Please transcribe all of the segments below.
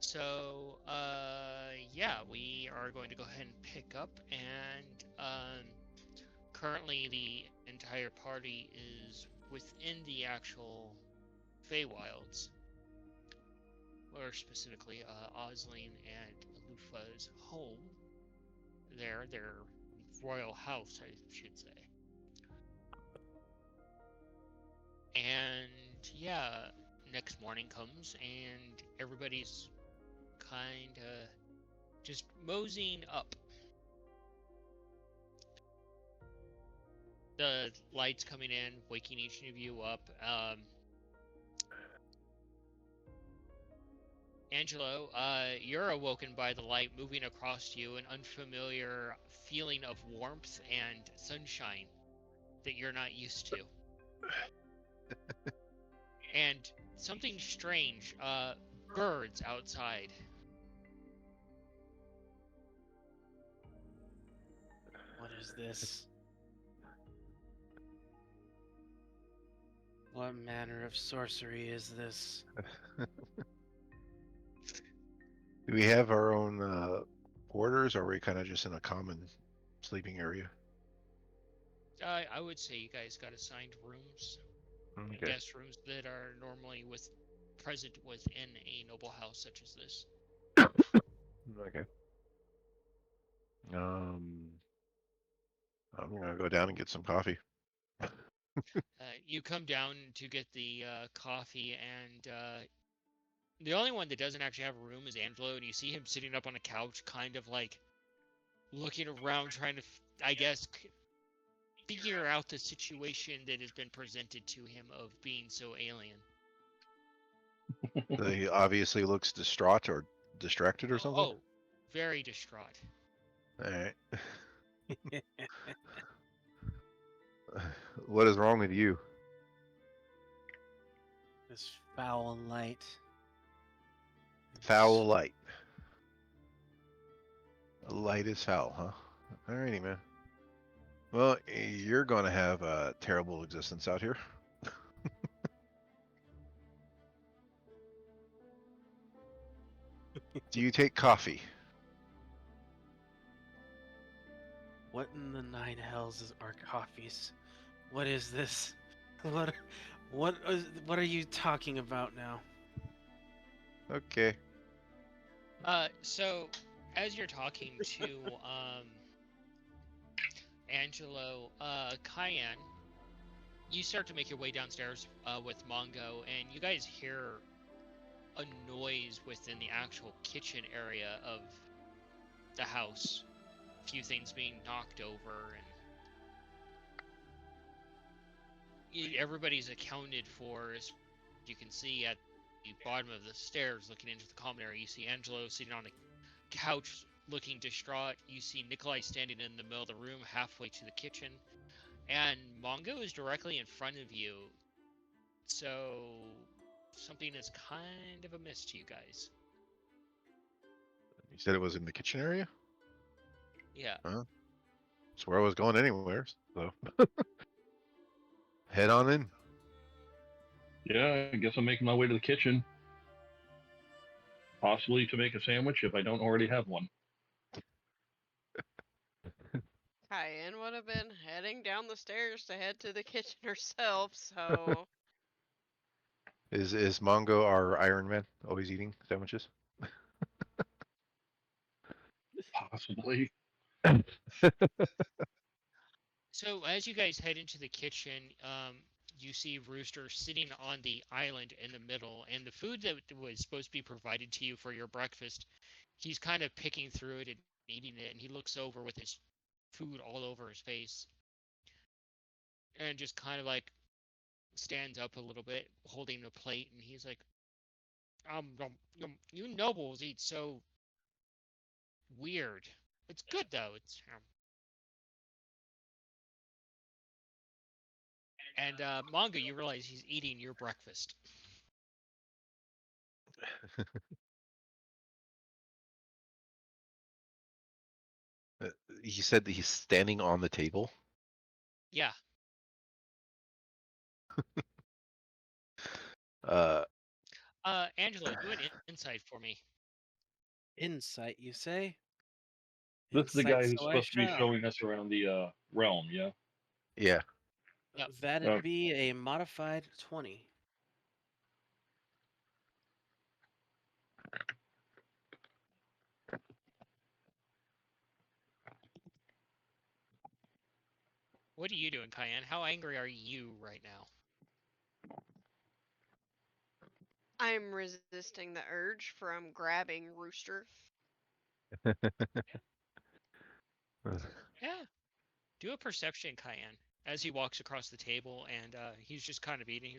So, yeah, we are going to go ahead and pick up, and currently the entire party is within the actual Feywilds, or specifically Osling and Lufa's home. Their royal house, I should say. And yeah, next morning comes, and everybody's kind of just moseying up. The lights coming in, waking each of you up. Angelo, you're awoken by the light moving across you, an unfamiliar feeling of warmth and sunshine that you're not used to. And something strange, birds outside. What is this? What manner of sorcery is this? Do we have our own quarters, or are we kind of just in a common sleeping area? I would say you guys got assigned rooms, Okay. guest rooms that are normally present within a noble house such as this. Okay. Um, I'm gonna go down and get some coffee. You come down to get the coffee, and the only one that doesn't actually have a room is Angelo, and you see him sitting up on a couch, kind of like looking around, trying to, I guess, figure out the situation that has been presented to him of being so alien. He obviously looks distraught or distracted or something. Oh, very distraught. All right. What is wrong with you? This foul light. This... Foul light. Light is foul, huh? Alrighty, man. Well, you're gonna have a terrible existence out here. Do you take coffee? What in the nine hells are coffees? What is this? What what are you talking about now? Okay. So as you're talking to Angelo, Cayenne, you start to make your way downstairs with Mongo, and you guys hear a noise within the actual kitchen area of the house. A few things being knocked over, and everybody's accounted for. As you can see at the bottom of the stairs, looking into the common area, you see Angelo sitting on a couch, looking distraught. You see Nikolai standing in the middle of the room, halfway to the kitchen, and Mongo is directly in front of you. So something is kind of amiss to you guys. You said it was in the kitchen area? Yeah. Huh? That's where I was going anywhere. So head on in. Yeah, I guess I'm making my way to the kitchen, possibly to make a sandwich if I don't already have one. Cayenne would have been heading down the stairs to head to the kitchen herself, so Is Mongo our Iron Man? Always eating sandwiches? Possibly. So as you guys head into the kitchen, you see Rooster sitting on the island in the middle, and the food that was supposed to be provided to you for your breakfast, he's kind of picking through it and eating it, and he looks over with his food all over his face, and just kind of like stands up a little bit, holding a plate, and he's like, you nobles eat so weird. It's good though. It's and Manga, you realize he's eating your breakfast. Uh, he said that he's standing on the table. Yeah. Uh, Angelo, do an insight for me. Insight, you say? This is the Insight, guy who's so I supposed to be shall. showing us around the realm, yeah? Yeah. Yep. That'd be a modified 20. What are you doing, Cayenne? How angry are you right now? I'm resisting the urge from grabbing Rooster. Yeah. Do a perception, Cayenne, as he walks across the table and he's just kind of eating.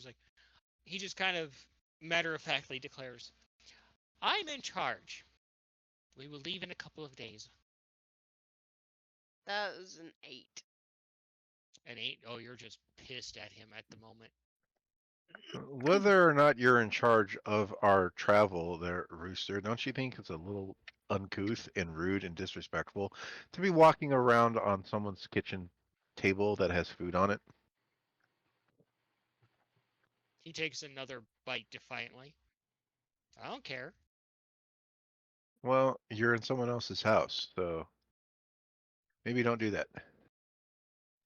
He just kind of matter of factly declares, I'm in charge. We will leave in a couple of days. That is an 8. And eight, oh, you're just pissed at him at the moment. Whether or not you're in charge of our travel there, Rooster, don't you think it's a little uncouth and rude and disrespectful to be walking around on someone's kitchen table that has food on it? He takes another bite defiantly. I don't care. Well, you're in someone else's house, so maybe don't do that.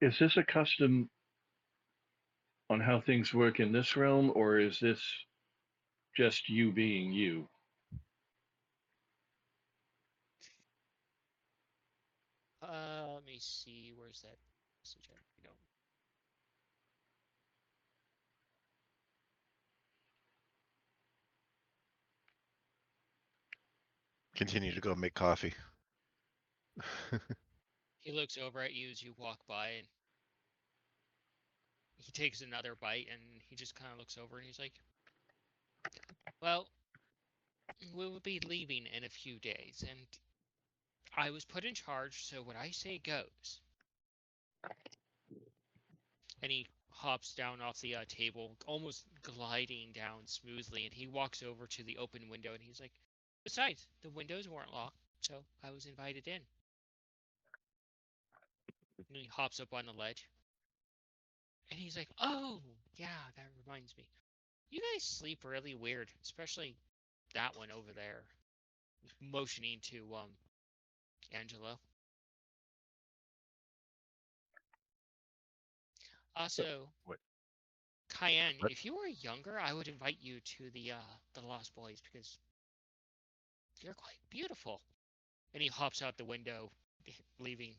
Is this a custom on how things work in this realm, or is this just you being you? Let me see. Where's that message at? You know, Continue to go make coffee. he looks over at you as you walk by, and he takes another bite, and he just kind of looks over, and he's like, "Well, we will be leaving in a few days, and I was put in charge, so what I say goes." And he hops down off the table, almost gliding down smoothly, and he walks over to the open window, and he's like, "Besides, the windows weren't locked, so I was invited in." And he hops up on the ledge, and he's like, "Oh, yeah, that reminds me. You guys sleep really weird, especially that one over there," motioning to Angelo. Also, What? Cayenne, What? if you were younger, I would invite you to the Lost Boys because you're quite beautiful. And he hops out the window, leaving.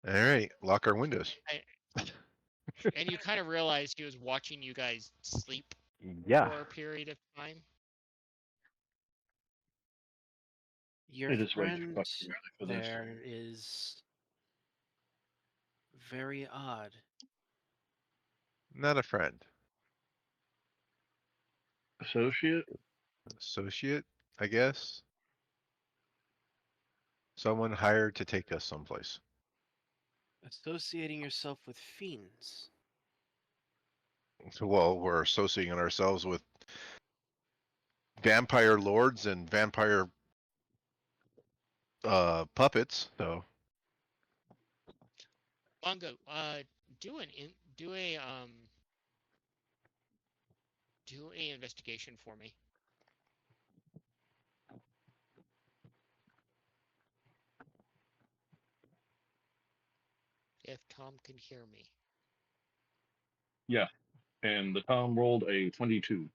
All right, lock our windows. And you kind of realize he was watching you guys sleep Yeah. for a period of time. Your It is way too friend fucking early for this. there is very odd. Not a friend. Associate? Associate, I guess. Someone hired to take us someplace. Associating yourself with fiends. So, well, we're associating ourselves with vampire lords and vampire puppets, so Mongo, do an in, do a investigation for me if Tom can hear me. Yeah. And the Tom rolled a 22.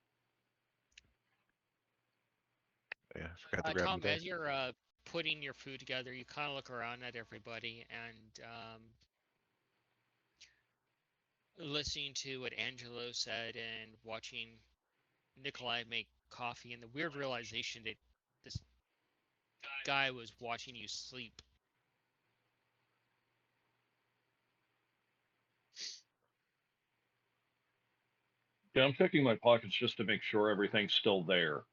yeah, I forgot to grab the Tom, dice. as you're putting your food together, you kind of look around at everybody and listening to what Angelo said and watching Nikolai make coffee, and the weird realization that this guy was watching you sleep. Yeah, I'm checking my pockets just to make sure everything's still there.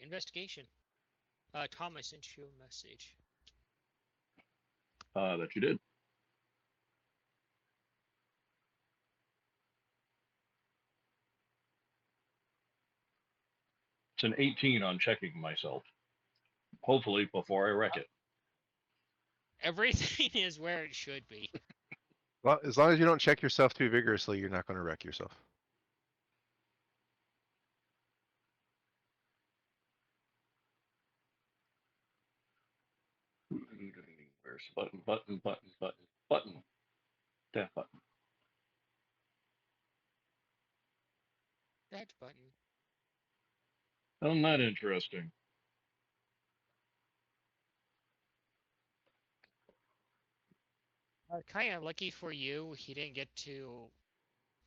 Investigation. Tom, I sent you a message. That you did. It's an 18 on checking myself. Hopefully before I wreck it. Everything is where it should be. Well, as long as you don't check yourself too vigorously, you're not going to wreck yourself. Where's the button? Button, button, button, button. That button. That button. Oh, not interesting. Kind of lucky for you, he didn't get to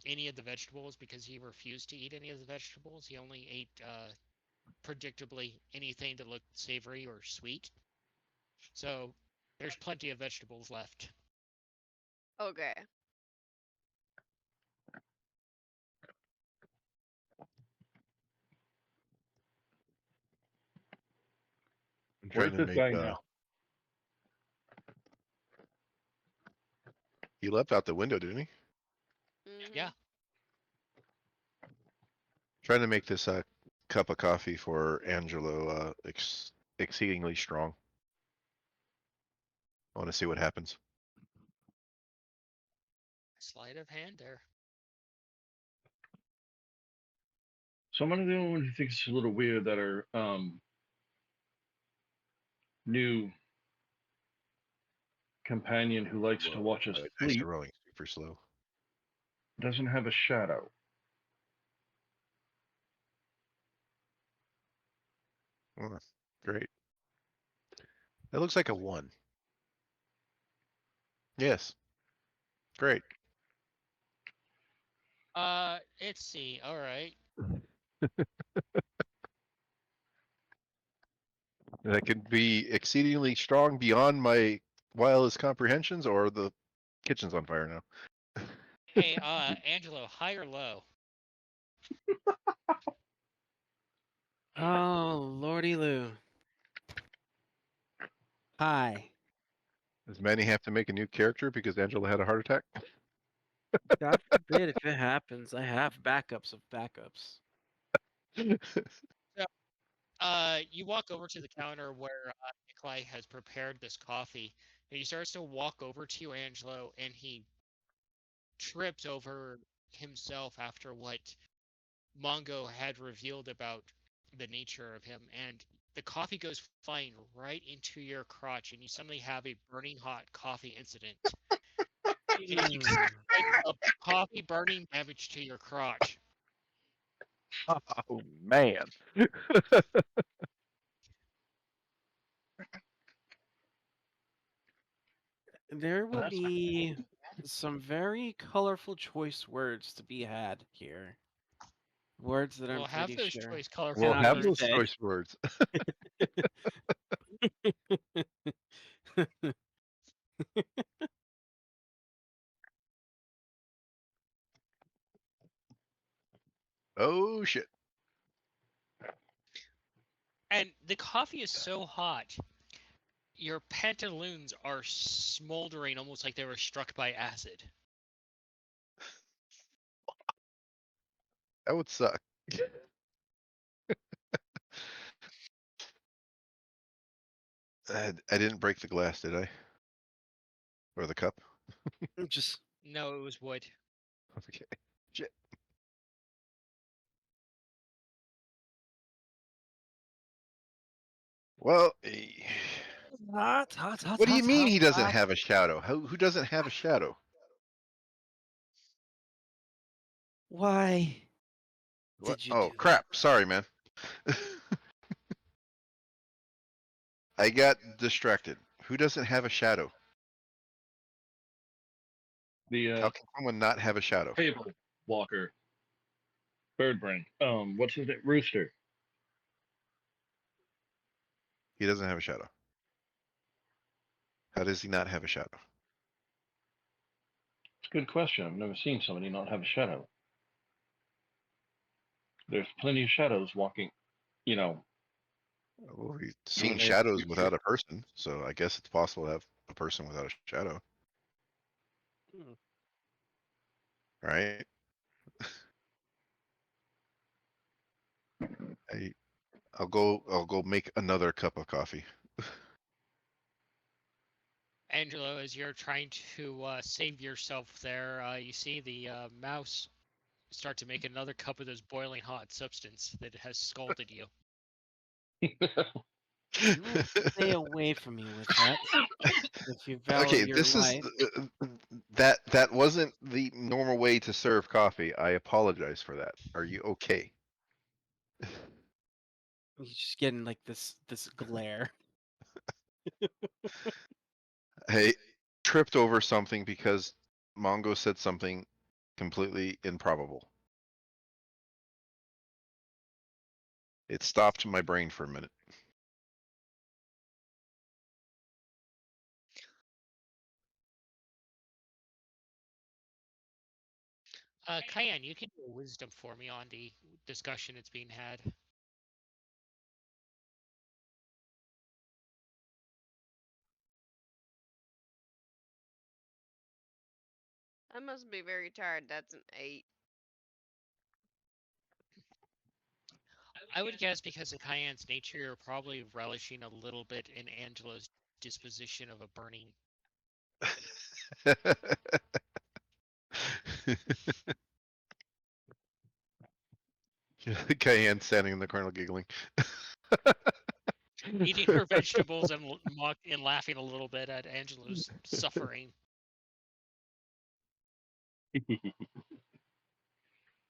any of the vegetables because he refused to eat any of the vegetables. He only ate, predictably, anything that looked savory or sweet. So there's plenty of vegetables left. Okay. I'm trying Where's to this make. guy now? He leapt out the window, didn't he? Yeah. Mhm. Trying to make this cup of coffee for Angelo exceedingly strong. I want to see what happens. Sleight of hand there. So I'm one of the only one who thinks it's a little weird that our new companion who likes to watch us My dice are sleep rolling super slow. doesn't have a shadow. Oh, great. That looks like a 1. Yes. Great. Let's see. All right. That could be exceedingly strong beyond my wildest comprehensions, or the kitchen's on fire now. Hey, Angelo, high or low? Oh, Lordy Lou. Hi. Does Manny have to make a new character because Angela had a heart attack? God forbid if it happens. I have backups of backups. So, you walk over to the counter where Nikolai has prepared this coffee, and he starts to walk over to you, Angelo, and he trips over himself after what Mongo had revealed about the nature of him, and the coffee goes flying right into your crotch, and you suddenly have a burning hot coffee incident. And you can Mm. like a coffee burning damage to your crotch. Oh man. There will That's be some very colorful choice words to be had here. Words that I'm We'll have pretty those sure choice colorful We'll cannot have be those words. said. choice words. Oh shit. And the coffee is so hot, your pantaloons are smoldering almost like they were struck by acid. That would suck. I didn't break the glass, did I? Or the cup? Just No, it was wood. Okay. Shit. Well, hot, hot, hot, what do you hot, mean hot, he doesn't hot. have a shadow? Who doesn't have a shadow? Why What? did you Oh do that? crap! Sorry, man. I got distracted. Who doesn't have a shadow? the How can someone not have a shadow? table walker. Bird brain. What's his name? Rooster. He doesn't have a shadow. How does he not have a shadow? It's a good question. I've never seen somebody not have a shadow. There's plenty of shadows walking, you know, Well, we've when seen they have shadows without a person, so I guess it's possible to have a person without a shadow, Hmm. right? I, I'll go make another cup of coffee. Angelo, as you're trying to save yourself there, you see the mouse start to make another cup of this boiling hot substance that has scalded you. You stay away from me with that. If you value Okay, your this is life. that wasn't the normal way to serve coffee. I apologize for that. Are you okay? You're just getting like this glare. I tripped over something because Mongo said something completely improbable. It stopped my brain for a minute. Cayenne, you can do a wisdom for me on the discussion that's being had. I must be very tired. That's an 8. I would guess because of Cayenne's nature, you're probably relishing a little bit in Angelo's disposition of a burning. Cayenne standing in the corner giggling. Eating her vegetables and and laughing a little bit at Angelo's suffering.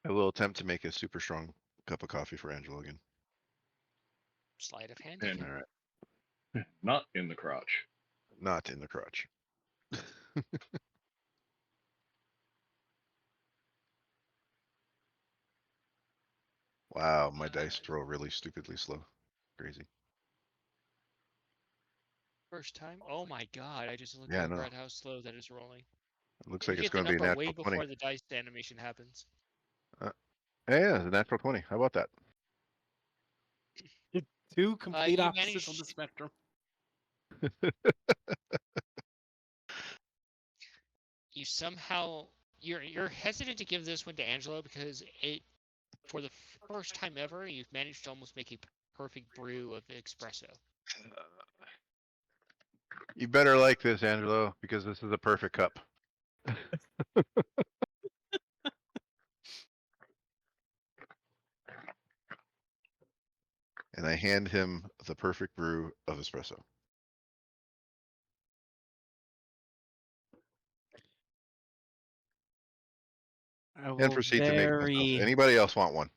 I will attempt to make a super strong cup of coffee for Angelo again. Sleight of hand. And All right, not in the crotch. not in the crotch. Wow, my dice roll really stupidly slow. Crazy. First time? Oh my god, I just looked Yeah, I know. over at how slow that is rolling. It looks You like it's get the going to be a number way natural 20. before the dice animation happens. Yeah, it's a natural 20. How about that? Two complete You opposites on the managed. spectrum. You somehow you're hesitant to give this one to Angelo because it for the first time ever you've managed to almost make a perfect brew of espresso. You better like this, Angelo, because this is a perfect cup. And I hand him the perfect brew of espresso. I And will proceed to make myself. very, Anybody else want one?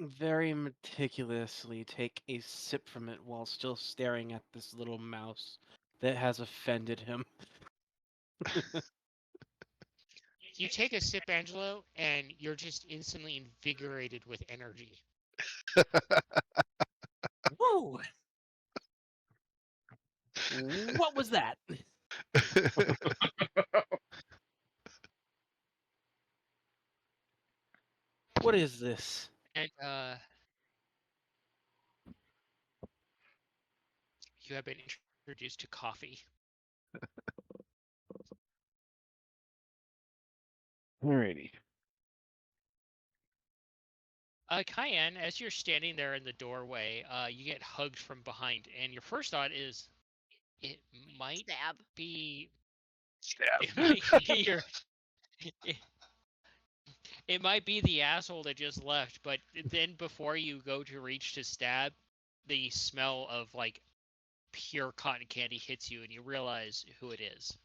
very meticulously take a sip from it while still staring at this little mouse that has offended him. You take a sip, Angelo, and you're just instantly invigorated with energy. Whoa! What was that? What is this? And you have been introduced to coffee. Alrighty. Cayenne, as you're standing there in the doorway, you get hugged from behind, and your first thought is, it might Stab. be, Stab. it might be your, it, it might be the asshole that just left. But then before you go to reach to stab, the smell of like pure cotton candy hits you, and you realize who it is.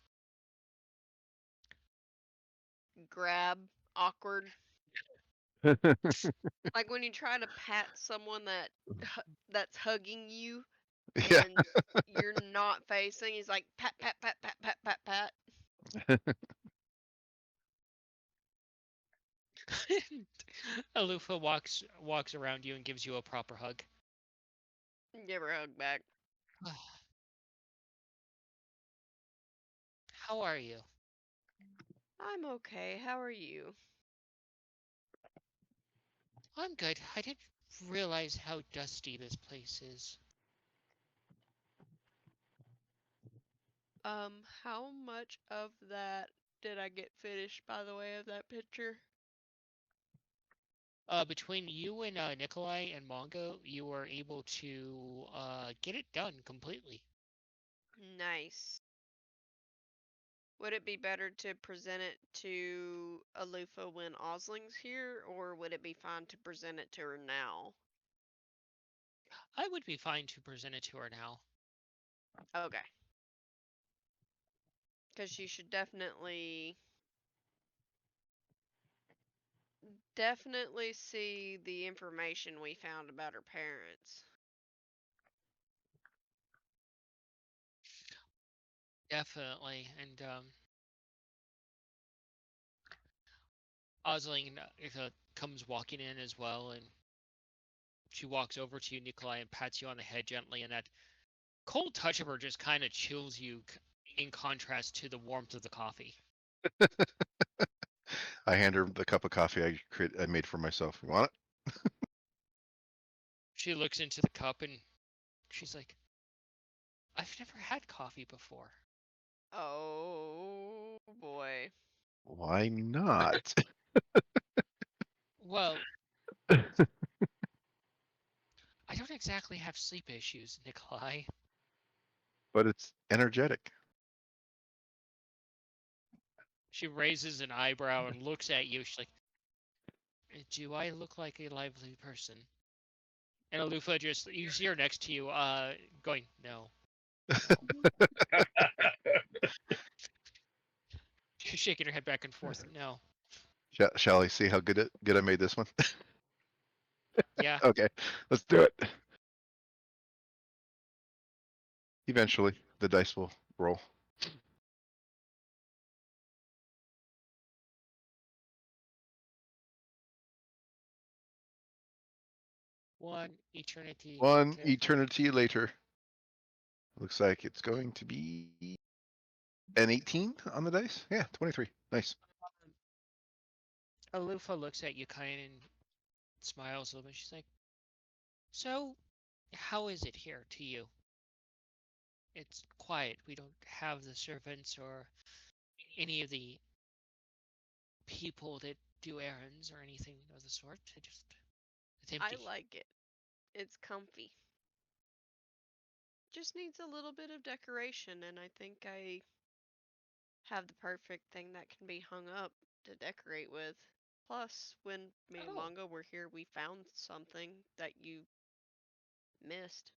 Grab. Awkward. Like when you try to pat someone that's hugging you Yeah. and you're not facing. He's like pat pat pat pat pat pat pat. Alufa walks around you and gives you a proper hug. Give her a hug back. How are you? I'm okay. How are you? I'm good. I didn't realize how dusty this place is. How much of that did I get finished, by the way, of that picture? Between you and Nikolai and Mongo, you were able to get it done completely. Nice. Would it be better to present it to Alufa when Osling's here, or would it be fine to present it to her now? I would be fine to present it to her now. Okay. Because she should definitely see the information we found about her parents. Definitely. And Osling comes walking in as well, and she walks over to you, Nikolai, and pats you on the head gently, and that cold touch of her just kind of chills you in contrast to the warmth of the coffee. I hand her the cup of coffee I made for myself. You want it? She looks into the cup and she's like, I've never had coffee before. Oh boy. Why not? Well, I don't exactly have sleep issues, Nikolai. But it's energetic. She raises an eyebrow and looks at you. She's like, do I look like a lively person? And Alufa just, you see her next to you, going, no, no. She's shaking her head back and forth, no. Shall I see how good I made this one? Yeah. Okay, let's do it. Eventually, the dice will roll. One eternity One later. eternity later. Looks like it's going to be an 18 on the dice. Yeah, 23. Nice. Alufa looks at you kind and smiles a little bit. She's like, so, how is it here to you? It's quiet. We don't have the servants or any of the people that do errands or anything of the sort. It's I empty. like it. It's comfy. Just needs a little bit of decoration, and I think I have the perfect thing that can be hung up to decorate with. Plus, when me and Oh, Mongo were here, we found something that you missed.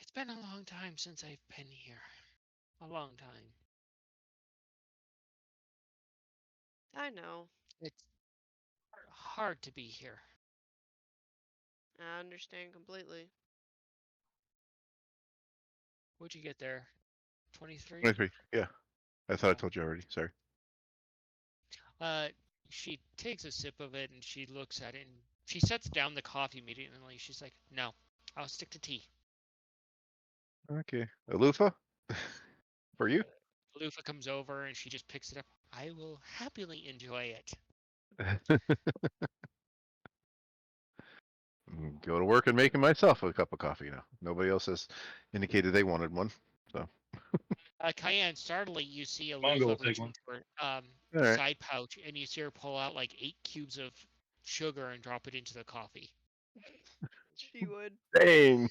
it's been a long time since I've been here. A long time. I know. It's hard to be here. I understand completely. What'd you get there? 23? 23. Yeah, I thought I Yeah. told you already. Sorry. Uh, she takes a sip of it and she looks at it and she sets down the coffee immediately. She's like, no, I'll stick to tea. Okay. Alufa? For you? Lufa comes over and she just picks it up. I will happily enjoy it. Go to work and making myself a cup of coffee now. Nobody else has indicated they wanted one. So, Cayenne, startlingly, you see Mongo will Alufa take reach one. into her all right. side pouch and you see her pull out like 8 cubes of sugar and drop it into the coffee. She would. Dang.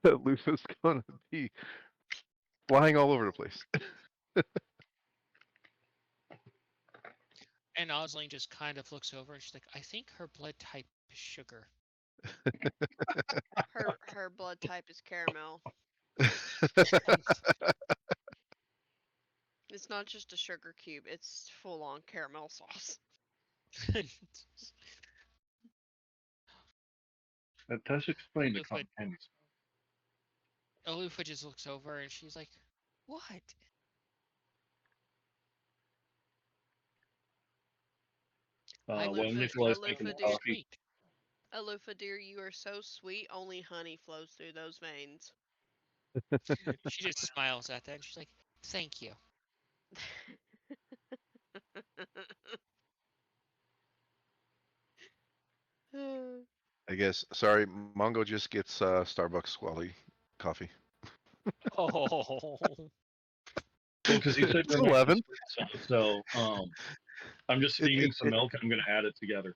Lufa's going to be flying all over the place. And Osling just kind of looks over and she's like, I think her blood type is sugar. Her blood type is caramel. It's not just a sugar cube, it's full on caramel sauce. That does explain the Alufa, cotton candy Alufa just looks over and she's like, what? smell. I While thought Alufa, you were Nikolai's making more the Alufa dear, coffee, sweet. Alufa dear, you are so sweet. Only honey flows through those veins. She just smiles at that and she's like, thank you. I guess. Sorry, Mongo just gets Starbucks quality coffee. Oh, well, because you said It's you're making 11. espresso, so I'm just steaming some milk and I'm going to add it together.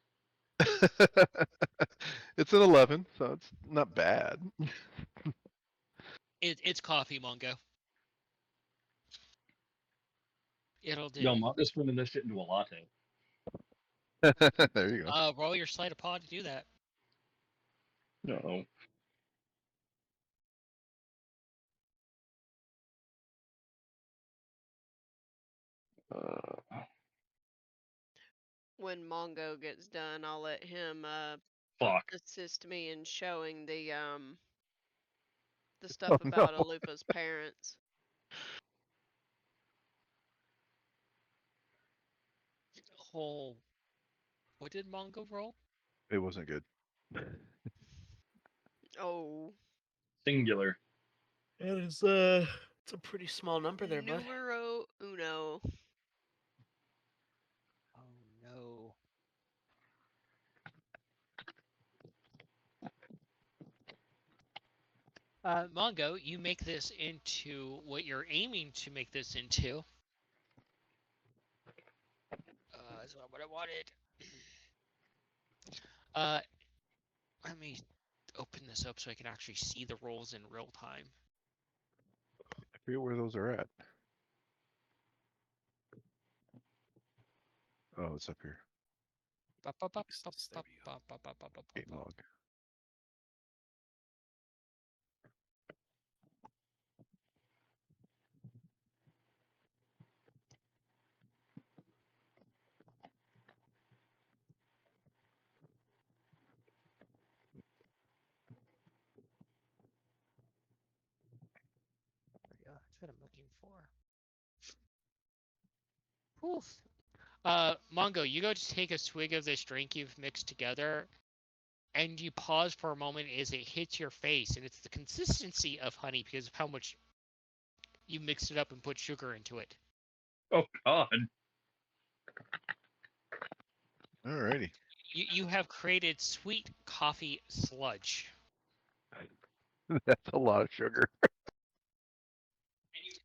It's an 11, so it's not bad. It's coffee, Mongo. It'll do. Yo, I'm just turning this shit into a latte. There you go. Roll your sleight of paw to do that. No. When Mongo gets done, I'll let him Fuck. assist me in showing the Oh stuff no. about Alufa's parents. Whole. What did Mongo roll? It wasn't good. Oh, Singular. It's a pretty small number there, bud. numero uno. Oh no. Mongo, you make this into what you're aiming to make this into. That's not what I wanted. Uh, Let me open this up so I can actually see the rolls in real time. I forget where those are at. Oh, it's up here. Game log. Yeah, that's what I'm looking for. Oof. Mongo, you go to take a swig of this drink you've mixed together, and you pause for a moment as it hits your face, and it's the consistency of honey because of how much you mixed it up and put sugar into it. Oh God. Alrighty. You have created sweet coffee sludge, That's a lot of sugar.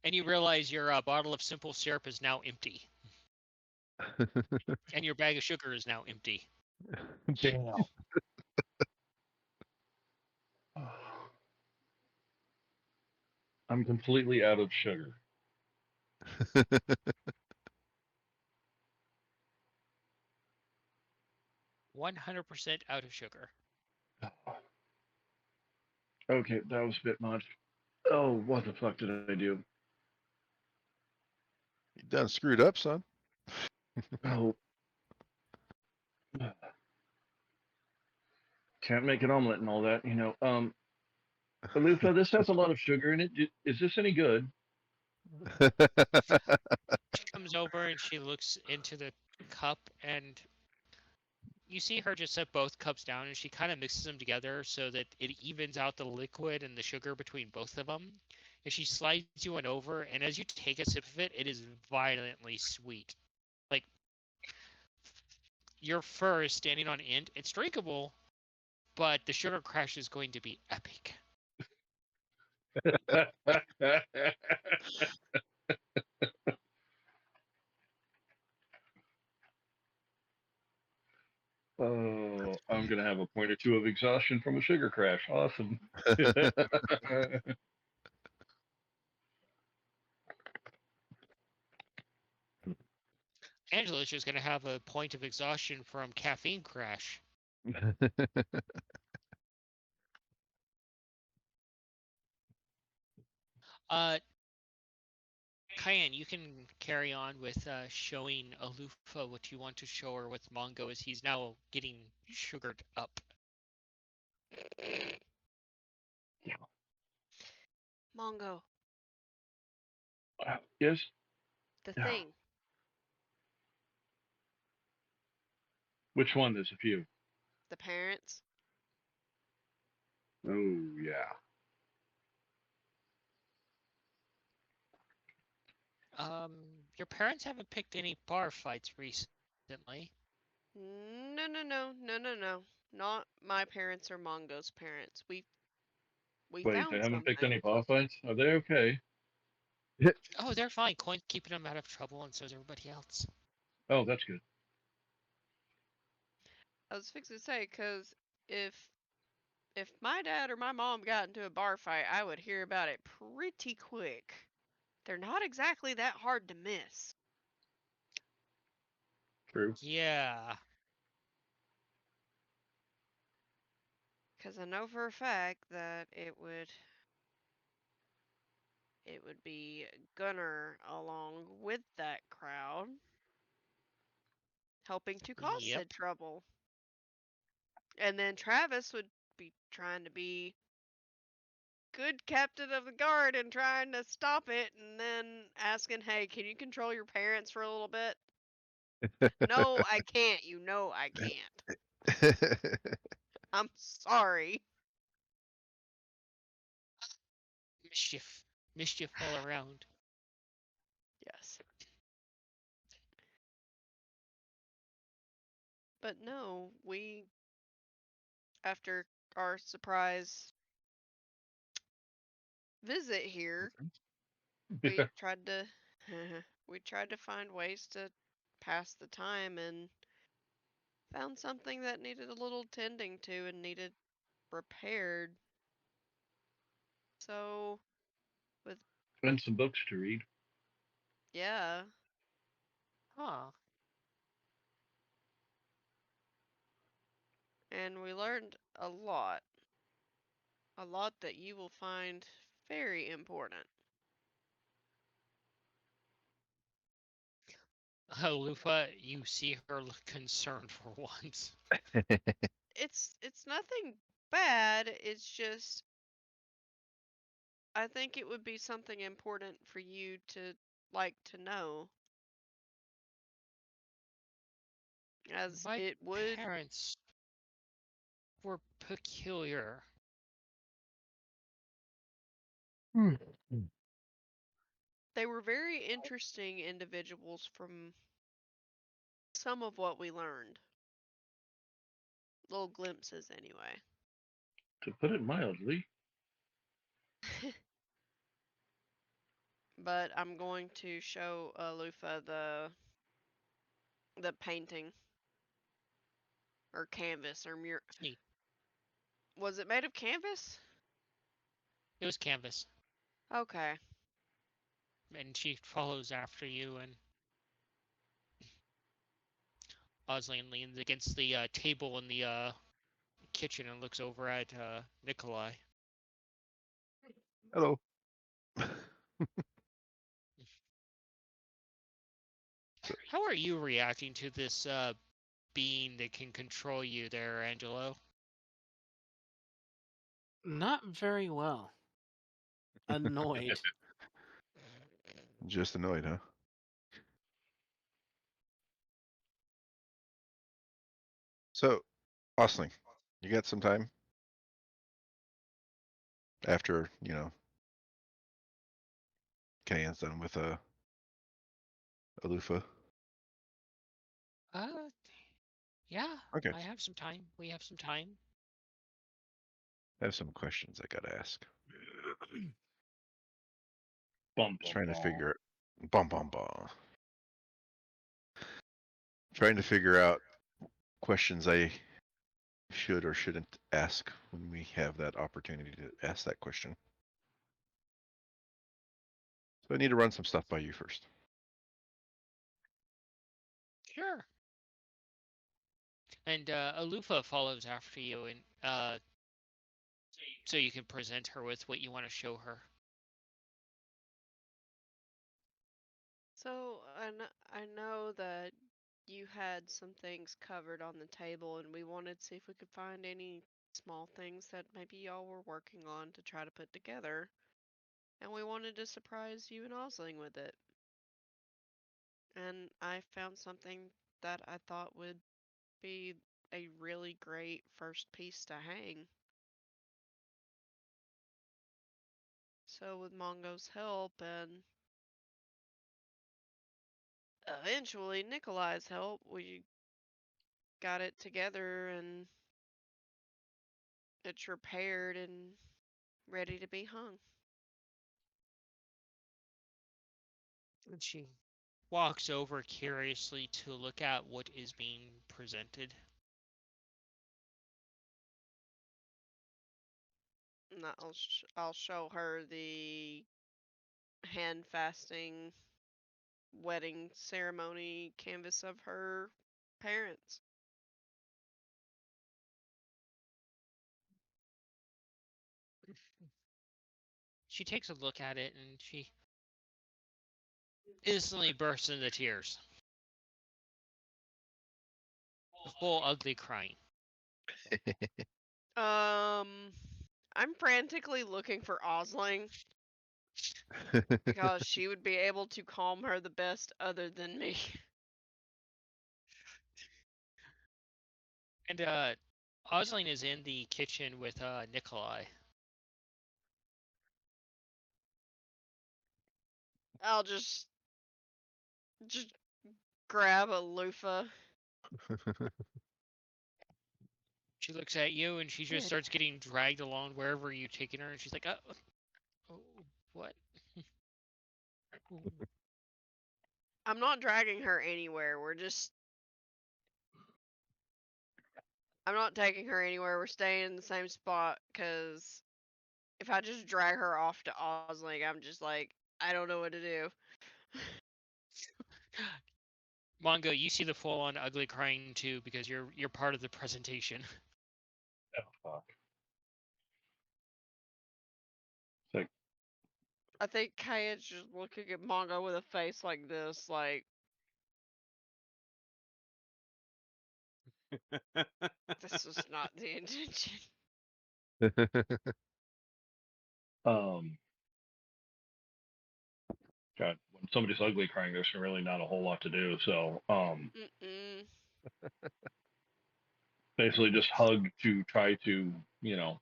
and you realize your bottle of simple syrup is now empty, and your bag of sugar is now empty. Damn. I'm completely out of sugar. 100% out of sugar. Okay, that was a bit much. Oh, what the fuck did I do? You done screwed up, son. Oh. Can't make an omelet and all that, you know. Alufa, this has a lot of sugar in it. Is this any good? She comes over and she looks into the cup, and you see her just set both cups down, and she kind of mixes them together so that it evens out the liquid and the sugar between both of them. And she slides you one over, and as you take a sip of it, it is violently sweet. Like your fur is standing on end. It's drinkable, but the sugar crash is going to be epic. Oh, I'm gonna have a point or two of exhaustion from a sugar crash. Awesome. Angela's just going to have a point of exhaustion from caffeine crash. Uh, Cayenne, you can carry on with showing Alufa what you want to show her with Mongo as he's now getting sugared up. Mongo, Yes. the Yeah. thing. Which one? There's a few. The parents. Oh yeah. Um, your parents haven't picked any bar fights recently. No, no, no, no, no, no. Not my parents or Mongo's parents. We Wait, they found haven't picked something. any boss fights? Are they okay? Oh, they're fine. Coin's keeping them out of trouble, and so is everybody else. Oh, that's good. I was fixing to say, because if my dad or my mom got into a bar fight, I would hear about it pretty quick. They're not exactly that hard to miss. True. Yeah. Because I know for a fact that it would be Gunner along with that crowd, helping to cause Yep. said trouble. And then Travis would be trying to be good captain of the guard and trying to stop it, and then asking, "Hey, can you control your parents for a little bit?" No, I can't. You know I can't. I'm sorry. Mischief. Mischief all around. Yes. But no, we, after our surprise visit here, we tried to we tried to find ways to pass the time and found something that needed a little tending to and needed repaired. So, with And some books to read. yeah, Huh. and we learned a lot that you will find very important. Lufa, you see her look concerned for once. It's nothing bad, it's just I think it would be something important for you to like to know, as My it would. parents were peculiar. Hmm. They were very interesting individuals from some of what we learned. Little glimpses, anyway. To put it mildly. But I'm going to show Lufa the painting or canvas or mur. Neat. Was it made of canvas? It was canvas. Okay. And she follows after you, and Oslan leans against the table in the kitchen and looks over at Nikolai. Hello. How are you reacting to this being that can control you there, Angelo? Not very well. Annoyed. Just annoyed, huh? So, Osling, you got some time after, Kayan's done with Alufa? Uh, yeah, Okay. I have some time. We have some time. I have some questions I gotta ask. Bum, bum, Trying to bum. figure bum bum bum. Trying to figure out questions I should or shouldn't ask when we have that opportunity to ask that question. So I need to run some stuff by you first. Sure. And Alufa follows after you, and so you can present her with what you want to show her. So I know that you had some things covered on the table, and we wanted to see if we could find any small things that maybe y'all were working on to try to put together. And we wanted to surprise you and Osling with it. And I found something that I thought would be a really great first piece to hang. So with Mongo's help and eventually Nikolai's help, we got it together and it's repaired and ready to be hung. And she walks over curiously to look at what is being presented. And I'll show her the hand fasting wedding ceremony canvas of her parents. She takes a look at it and she instantly bursts into tears. Full ugly crying. I'm frantically looking for Osling because she would be able to calm her the best other than me. And Osling is in the kitchen with Nikolai. I'll just grab a loofah. She looks at you and she just starts getting dragged along wherever you're taking her, and she's like, oh what? I'm not dragging her anywhere. I'm not taking her anywhere. We're staying in the same spot because if I just drag her off to Osling, I'm just like, I don't know what to do. Mongo, you see the full-on ugly crying too because you're part of the presentation. Oh fuck. It's like, I think Kaya's just looking at Mongo with a face like this, like, this was not the intention. um, God, when somebody's ugly crying, there's really not a whole lot to do. So, Mm-mm. basically just hug to try to, just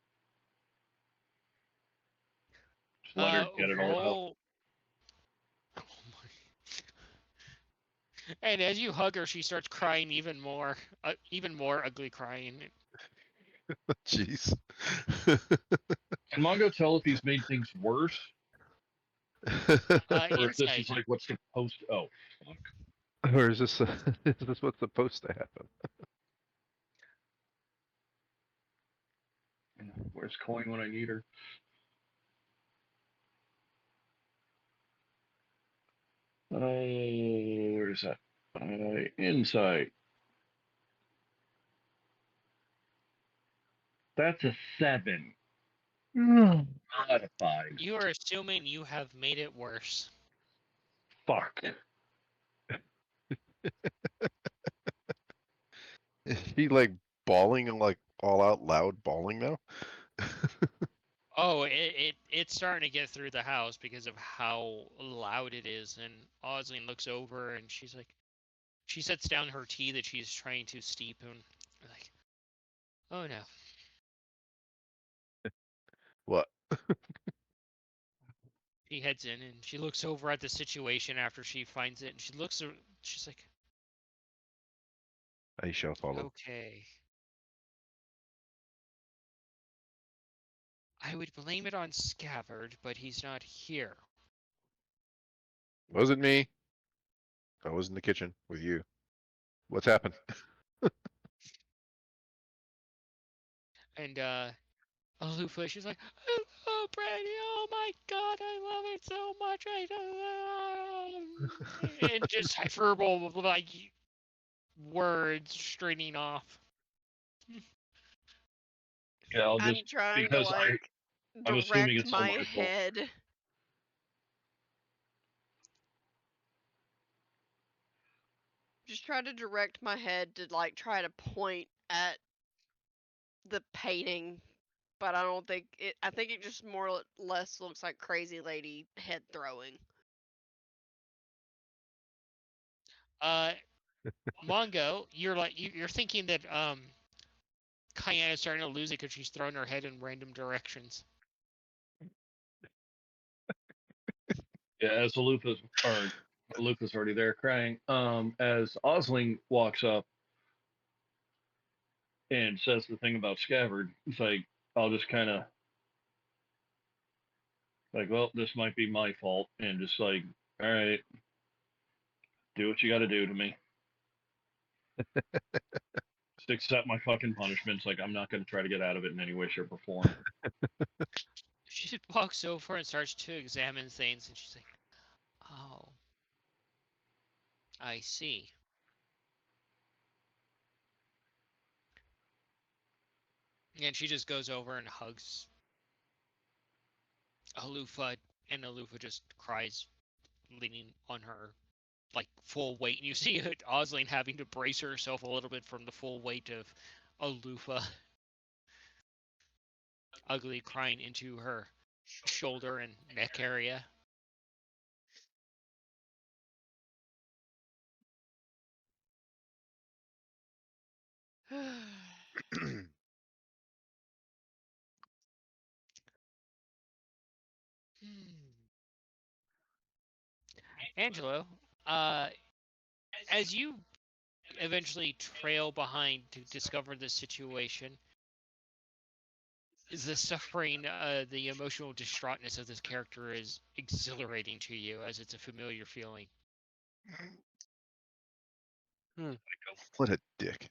let her get it all out. Roll. Oh my. And as you hug her, she starts crying even more ugly crying. Jeez. Can Mongo tell if he's made things worse, or if this Insight. is like what's supposed to? Oh, fuck. Or is this is this what's supposed to happen? Where's Coin when I need her? Where's that? Insight. That's a 7. Not a 5. You are assuming you have made it worse. Fuck. Is he like bawling and like all out loud bawling now? Oh, it's starting to get through the house because of how loud it is. And Osling looks over and she's like, she sets down her tea that she's trying to steep and like, oh no. What? She heads in and she looks over at the situation after she finds it and she's like, I shall follow. okay. I would blame it on Scabbard, but he's not here. Wasn't me. I was in the kitchen with you. What's happened? And Alufa, she's like, oh Brady, oh my god, I love it so much. And just hyperbole like words straining off. Yeah, I'll I'm just trying to, because like, I'm assuming direct it's all my my fault. head. Just try to direct my head to, like, try to point at the painting, but I don't think it. I think it just more or less looks like crazy lady head throwing. Uh, Mongo, you're thinking that Cayenne is starting to lose it because she's throwing her head in random directions. Yeah, as Lupa's already there crying. As Osling walks up and says the thing about Scabbard, it's like I'll just kind of like, well, this might be my fault, and just like, all right, do what you got to do to me. Just accept my fucking punishments. Like I'm not going to try to get out of it in any way, shape, or form. She just walks over and starts to examine things, and she's like, "Oh, I see." And she just goes over and hugs Alufa, and Alufa just cries, leaning on her like full weight. And you see it, Osling having to brace herself a little bit from the full weight of Alufa, ugly crying into her shoulder and neck area. Angelo, uh, as you eventually trail behind to discover the situation, the suffering, the emotional distraughtness of this character is exhilarating to you as it's a familiar feeling. What a dick.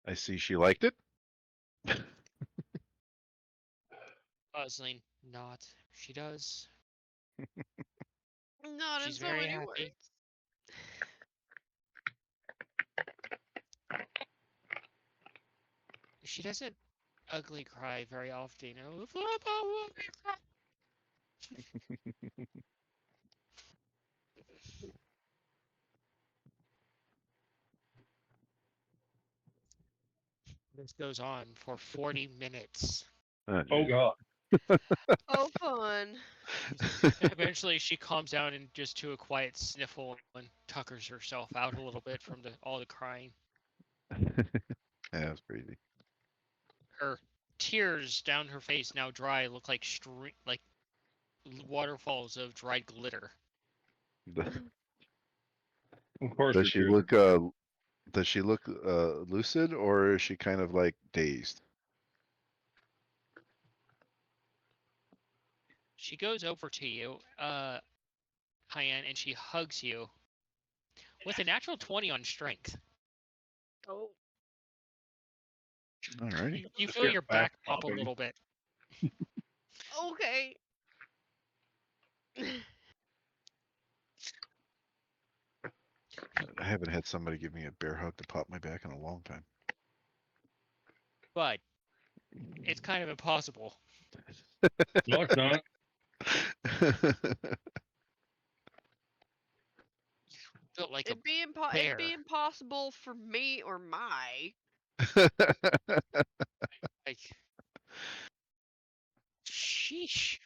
I see she liked it. Osling, not. She does. Not in She's so very many happy. words. She doesn't ugly cry very often. This goes on for 40 minutes. Oh, Oh geez. God. Oh, fun. Eventually, she calms down and just to a quiet sniffle and tuckers herself out a little bit from all the crying. Yeah, that's crazy. Her tears down her face, now dry, look like waterfalls of dried glitter. Of course Does her she tears are look dry. lucid, or is she kind of like dazed? She goes over to you, Hyan, and she hugs you with a natural 20 on strength. Oh. Alrighty. You Just feel get your back back pop a popping. little bit. Okay. I haven't had somebody give me a bear hug to pop my back in a long time. But it's kind of impossible. No, it's not. Feel like a It'd bear. be impossible for me or my. Like, sheesh.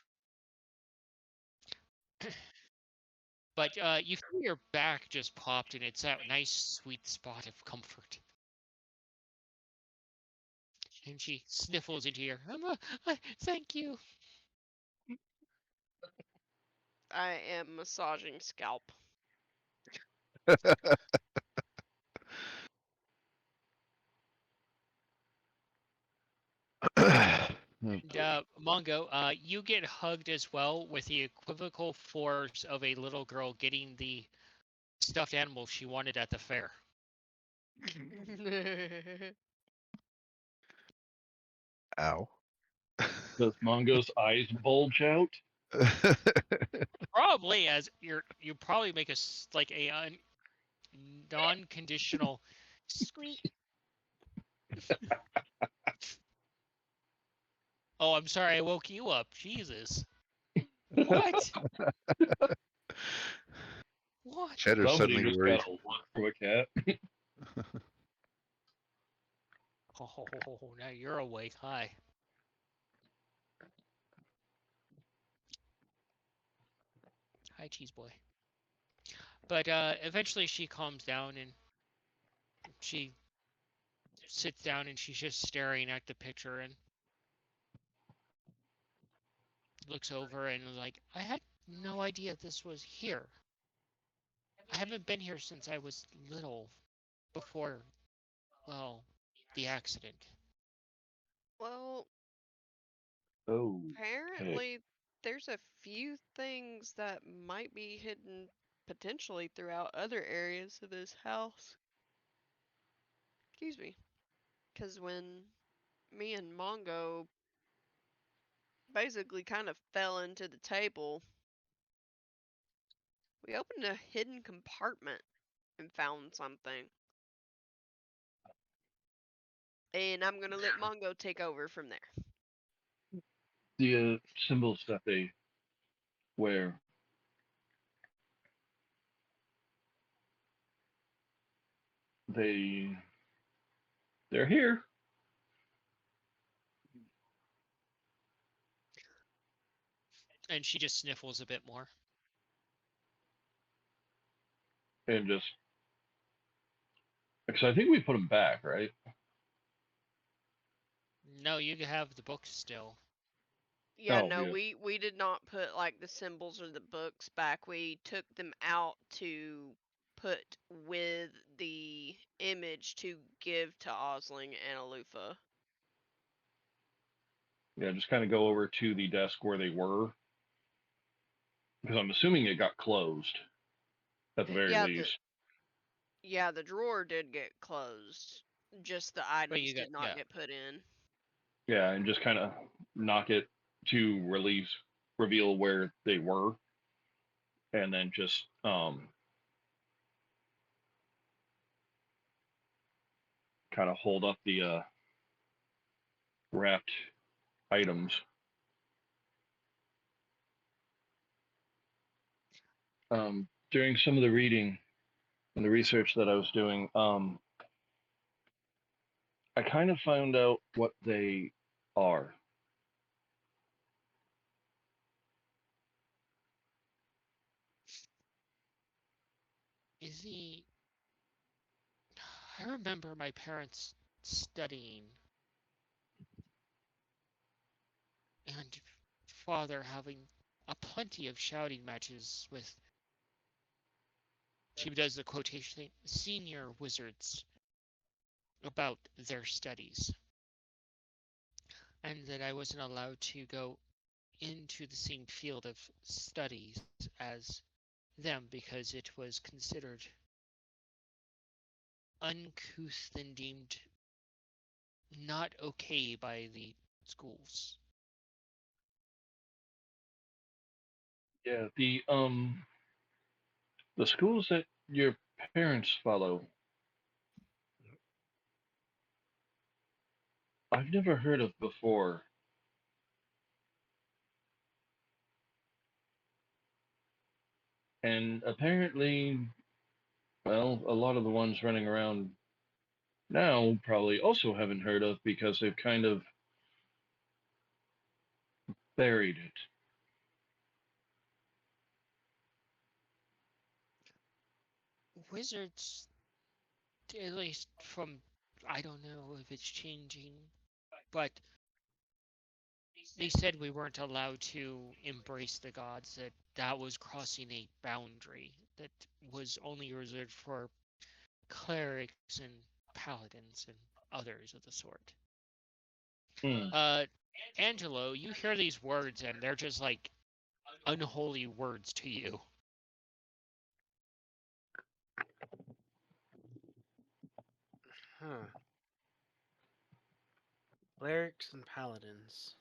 But you feel your back just popped, and it's that nice, sweet spot of comfort. And she sniffles into your, thank you. I am massaging scalp. Oh, And boy. Mongo, you get hugged as well with the equivocal force of a little girl getting the stuffed animal she wanted at the fair. Ow. Does Mongo's eyes bulge out? Probably as you probably make like a non-conditional squeak. Oh, I'm sorry, I woke you up. Jesus. What? What? Cheddar Somebody suddenly just got worried. a look from a cat. Oh, now you're awake. Hi. Hi, cheese boy. But eventually she calms down and she sits down and she's just staring at the picture and looks over and is like, I had no idea this was here. I haven't been here since I was little, before, well, the accident. Well, Okay. Apparently, there's a few things that might be hidden potentially throughout other areas of this house. Excuse me. Because when me and Mongo basically kind of fell into the table, we opened a hidden compartment and found something. And I'm gonna let Mongo take over from there. The symbols that they wear, they they're here And she just sniffles a bit more. and just because I think we put them back, right? No, you have the book still. Yeah, Oh no, yeah, we did not put like the symbols or the books back. We took them out to put with the image to give to Osling and Alufa. yeah. Just kind of go over to the desk where they were because I'm assuming it got closed at the very Yeah, the least. yeah, the drawer did get closed. Just the But items you got, did not yeah. get put in. Yeah, and just kind of knock it to reveal where they were, and then just kind of hold up the wrapped items. During some of the reading and the research that I was doing, I kind of found out what they are. Is he. I remember my parents studying and father having a plenty of shouting matches with, she does the quotation thing, senior wizards about their studies, and that I wasn't allowed to go into the same field of studies as them because it was considered uncouth and deemed not okay by the schools. Yeah, the schools that your parents follow, I've never heard of before. And apparently, well, a lot of the ones running around now probably also haven't heard of because they've kind of buried it. Wizards, at least from, I don't know if it's changing, but they said we weren't allowed to embrace the gods, that that was crossing a boundary that was only reserved for clerics and paladins and others of the sort. Hmm. Uh, Angelo, you hear these words and they're just like unholy words to you. Huh. Clerics and paladins.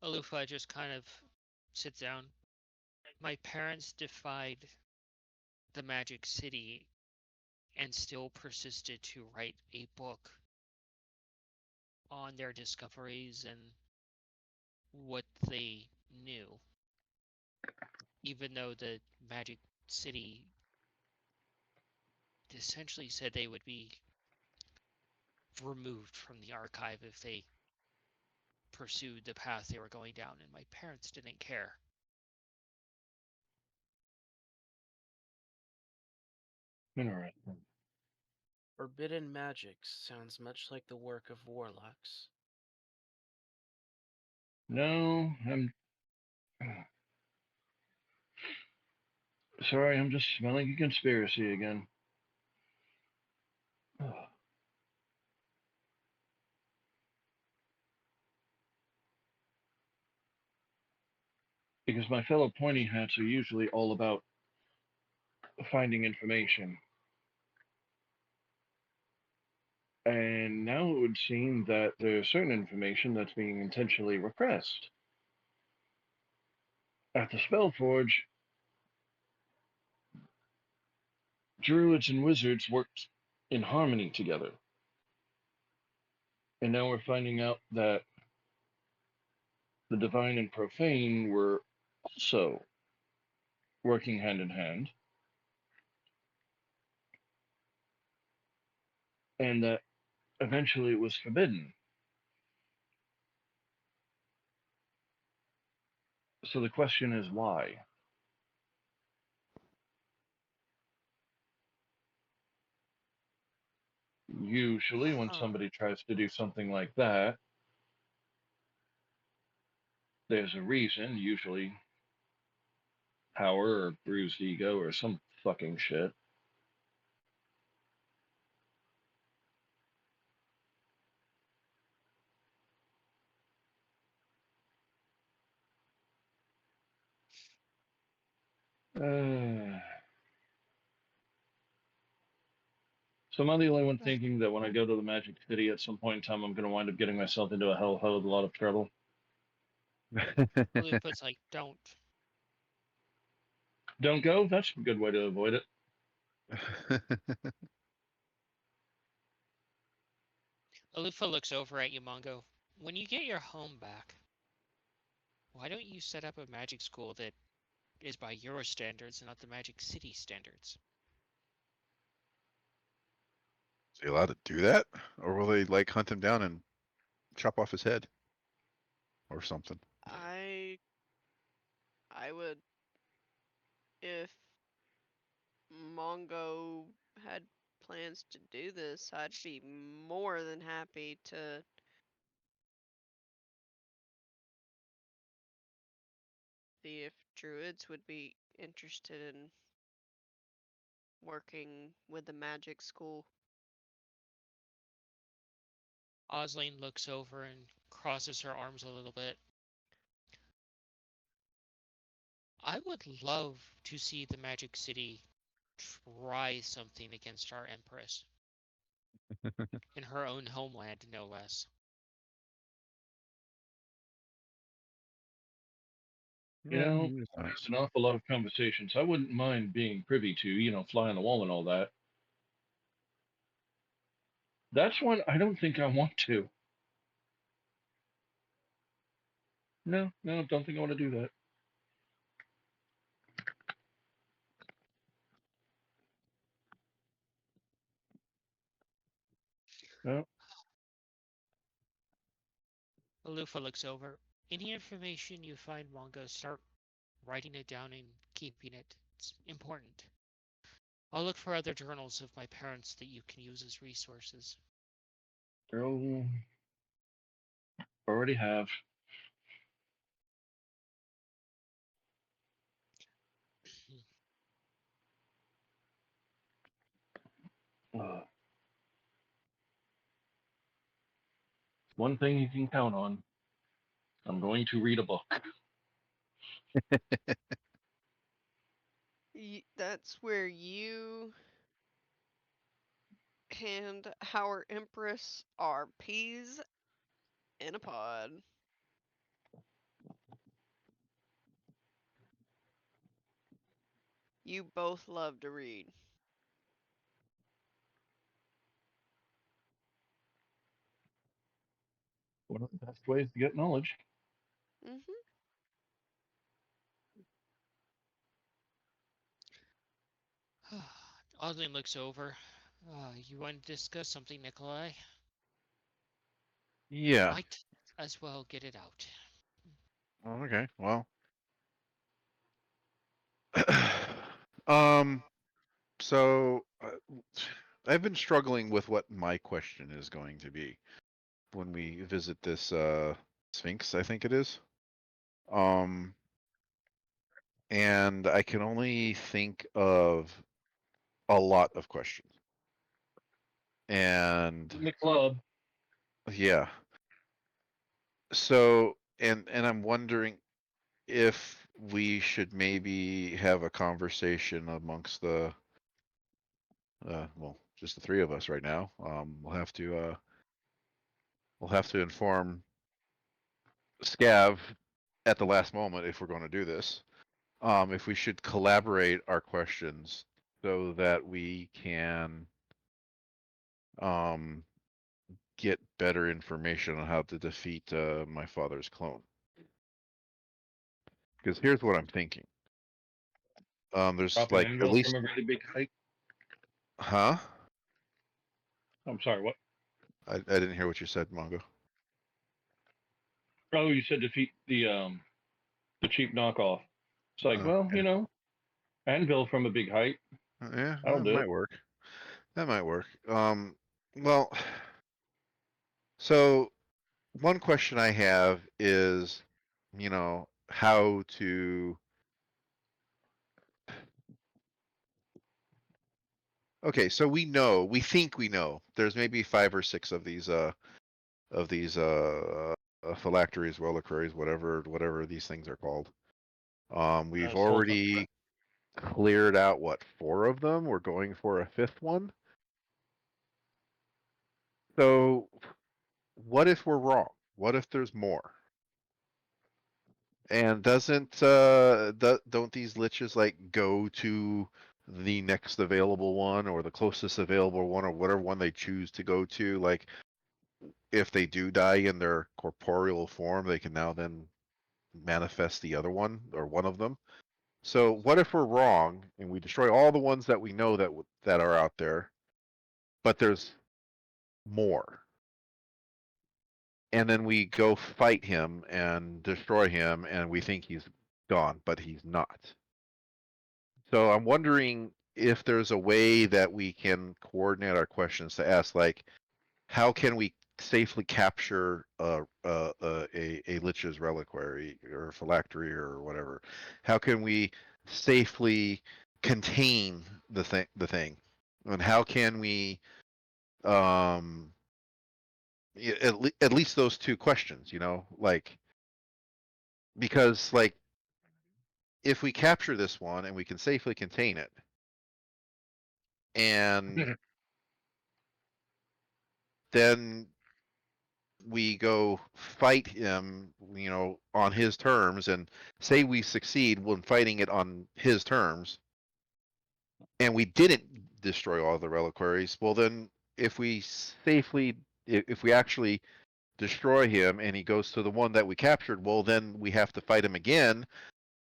Alufa just kind of sits down. My parents defied the Magic City and still persisted to write a book on their discoveries and what they knew, even though the Magic City essentially said they would be removed from the archive if they pursued the path they were going down, and my parents didn't care. Interesting. Forbidden magic sounds much like the work of warlocks. No, I'm sorry. I'm just smelling a conspiracy again. Because my fellow pointy hats are usually all about finding information. And now it would seem that there's certain information that's being intentionally repressed. At the Spellforge, druids and wizards worked in harmony together. And now we're finding out that the divine and profane were also working hand in hand, and that eventually it was forbidden. So the question is why? Usually, when Huh. somebody tries to do something like that, there's a reason, usually power or bruised ego or some fucking shit. Uh, so am I the only one thinking that when I go to the Magic City at some point in time, I'm going to wind up getting myself into a hell of a lot of trouble? Lupa's like, don't. Don't go? That's a good way to avoid it. Alufa looks over at you, Mongo. When you get your home back, why don't you set up a magic school that is by your standards and not the Magic City standards? Is he allowed to do that? Or will they like hunt him down and chop off his head? Or something? I I would, if Mongo had plans to do this, I'd be more than happy to see if druids would be interested in working with the magic school. Osling looks over and crosses her arms a little bit. I would love to see the Magic City try something against our Empress. In her own homeland, no less. You Yeah, know, maybe it's not. there's an awful lot of conversations I wouldn't mind being privy to, fly on the wall and all that. That's one I don't think I want to. No, no, don't think I want to do that. No. Alufa looks over. Any information you find, Mongo, start writing it down and keeping it. It's important. I'll look for other journals of my parents that you can use as resources. Oh, already have. Uh, one thing you can count on. I'm going to read a book. That's where you and our Empress are peas in a pod. You both love to read. One of the best ways to get knowledge. Hmm. Osling looks over. You want to discuss something, Nikolai? Yeah. Might as well get it out. Oh, okay. Well. um. So I've been struggling with what my question is going to be when we visit this Sphinx, I think it is. Um, and I can only think of a lot of questions. And In the club. yeah, so and I'm wondering if we should maybe have a conversation amongst the well, just the three of us right now. We'll have to inform Scav at the last moment if we're going to do this. If we should collaborate our questions so that we can um, get better information on how to defeat my father's clone. Because here's what I'm thinking. There's Drop an like at anvil from least, a really big height. huh? I'm sorry, what? I didn't hear what you said, Mongo. Oh, you said defeat the cheap knockoff. It's like, well, Yeah, anvil from a big height. yeah, That'll that do it. might work. That might work. Well, so one question I have is, how to. Okay, so we think we know. There's maybe 5 or 6 of these phylacteries, reliquaries, whatever these things are called. We've Soul Stone. already cleared out what 4 of them. We're going for a 5th one. So what if we're wrong? What if there's more? And don't these liches like go to the next available one or the closest available one or whatever one they choose to go to? Like if they do die in their corporeal form, they can now then manifest the other one or one of them. So what if we're wrong and we destroy all the ones that we know that are out there, but there's more? And then we go fight him and destroy him and we think he's gone, but he's not. So I'm wondering if there's a way that we can coordinate our questions to ask, like, how can we safely capture a lich's reliquary or phylactery or whatever? How can we safely contain the thing, and how can we at least those 2 questions, like because like if we capture this one and we can safely contain it and then we go fight him, on his terms, and say we succeed when fighting it on his terms, and we didn't destroy all the reliquaries, well then, if we safely, if we actually destroy him and he goes to the one that we captured, well then we have to fight him again,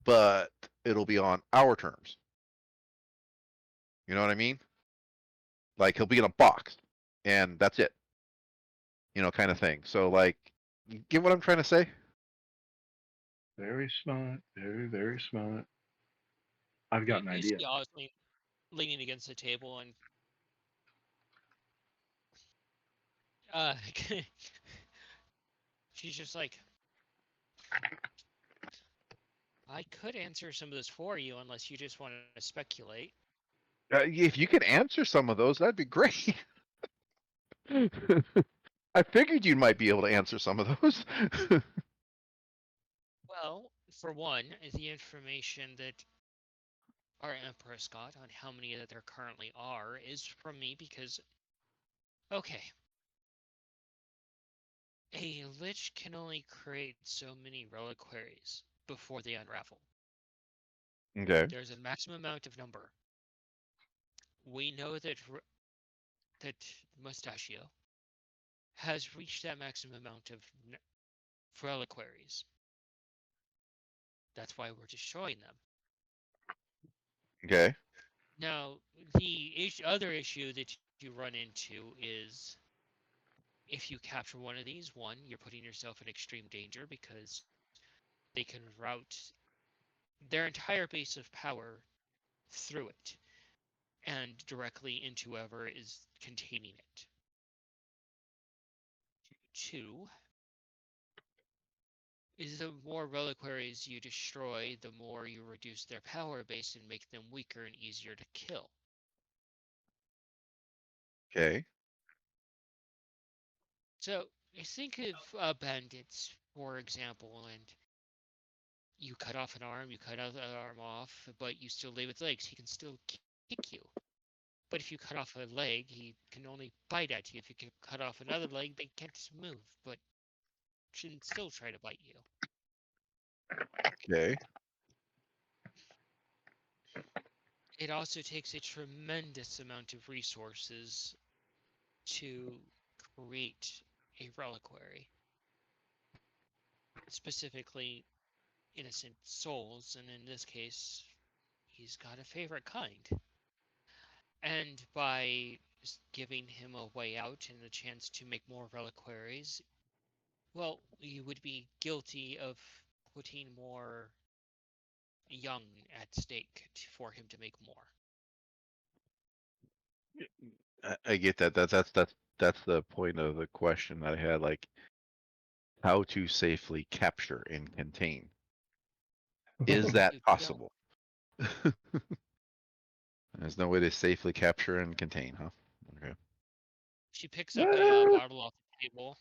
but it'll be on our terms. You know what I mean? Like he'll be in a box, and that's it. Kind of thing. So like, you get what I'm trying to say? Very smart. Very, very smart. I've got an You idea. see Oz leaning against the table and uh, she's just like, I could answer some of this for you unless you just want to speculate. If you could answer some of those, that'd be great. I figured you might be able to answer some of those. Well, for one, the information that our Empress got on how many that there currently are is from me because, okay, a lich can only create so many reliquaries before they unravel. Okay. There's a maximum amount of number. We know that Mustachio has reached that maximum amount of reliquaries. That's why we're destroying them. Okay. Now, the other issue that you run into is if you capture one of these, one, you're putting yourself in extreme danger because they can route their entire base of power through it and directly into whoever is containing it. Two, Is the more reliquaries you destroy, the more you reduce their power base and make them weaker and easier to kill. Okay. So think of bandits, for example, and you cut off an arm, you cut out the arm off, but you still leave its legs. He can still kick you. But if you cut off a leg, he can only bite at you. If you cut off another leg, they can't move, but can still try to bite you. Okay. It also takes a tremendous amount of resources to create a reliquary, specifically innocent souls, and in this case, he's got a favorite kind. And by giving him a way out and a chance to make more reliquaries, well, you would be guilty of putting more young at stake for him to make more. I get that. That's the point of the question that I had. Like, how to safely capture and contain. Is that You kill. possible? There's no way to safely capture and contain, huh? Okay. She picks up a bottle off the table.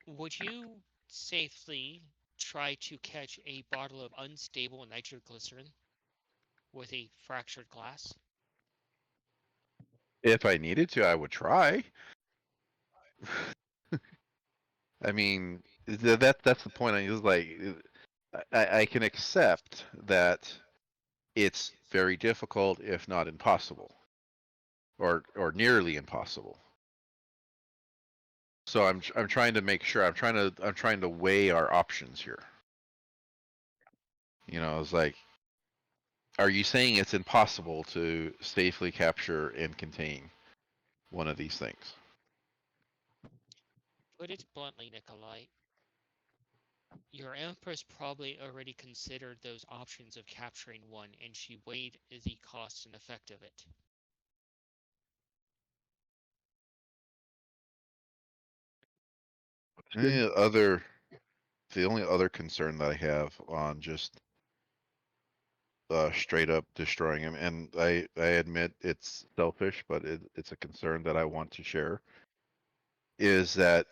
Would you safely try to catch a bottle of unstable nitroglycerin with a fractured glass? If I needed to, I would try. I mean, that's the point. I was like, I can accept that it's very difficult, if not impossible, or nearly impossible. So I'm trying to make sure. I'm trying to weigh our options here. You know, it's like, are you saying it's impossible to safely capture and contain one of these things? Put it bluntly, Nikolai, your Empress probably already considered those options of capturing one, and she weighed the cost and effect of it. Any other The only other concern that I have on just straight up destroying him, and I admit it's selfish, but it's a concern that I want to share, is that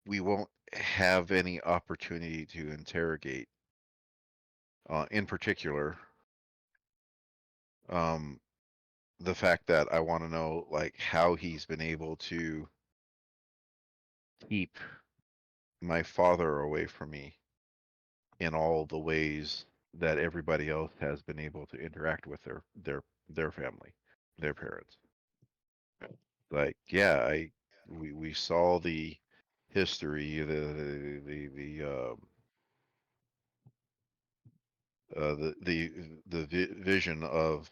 we won't have any opportunity to interrogate, in particular, um, the fact that I want to know like how he's been able to keep my father away from me in all the ways that everybody else has been able to interact with their family, their parents. Like, yeah, we saw the history, the vision of,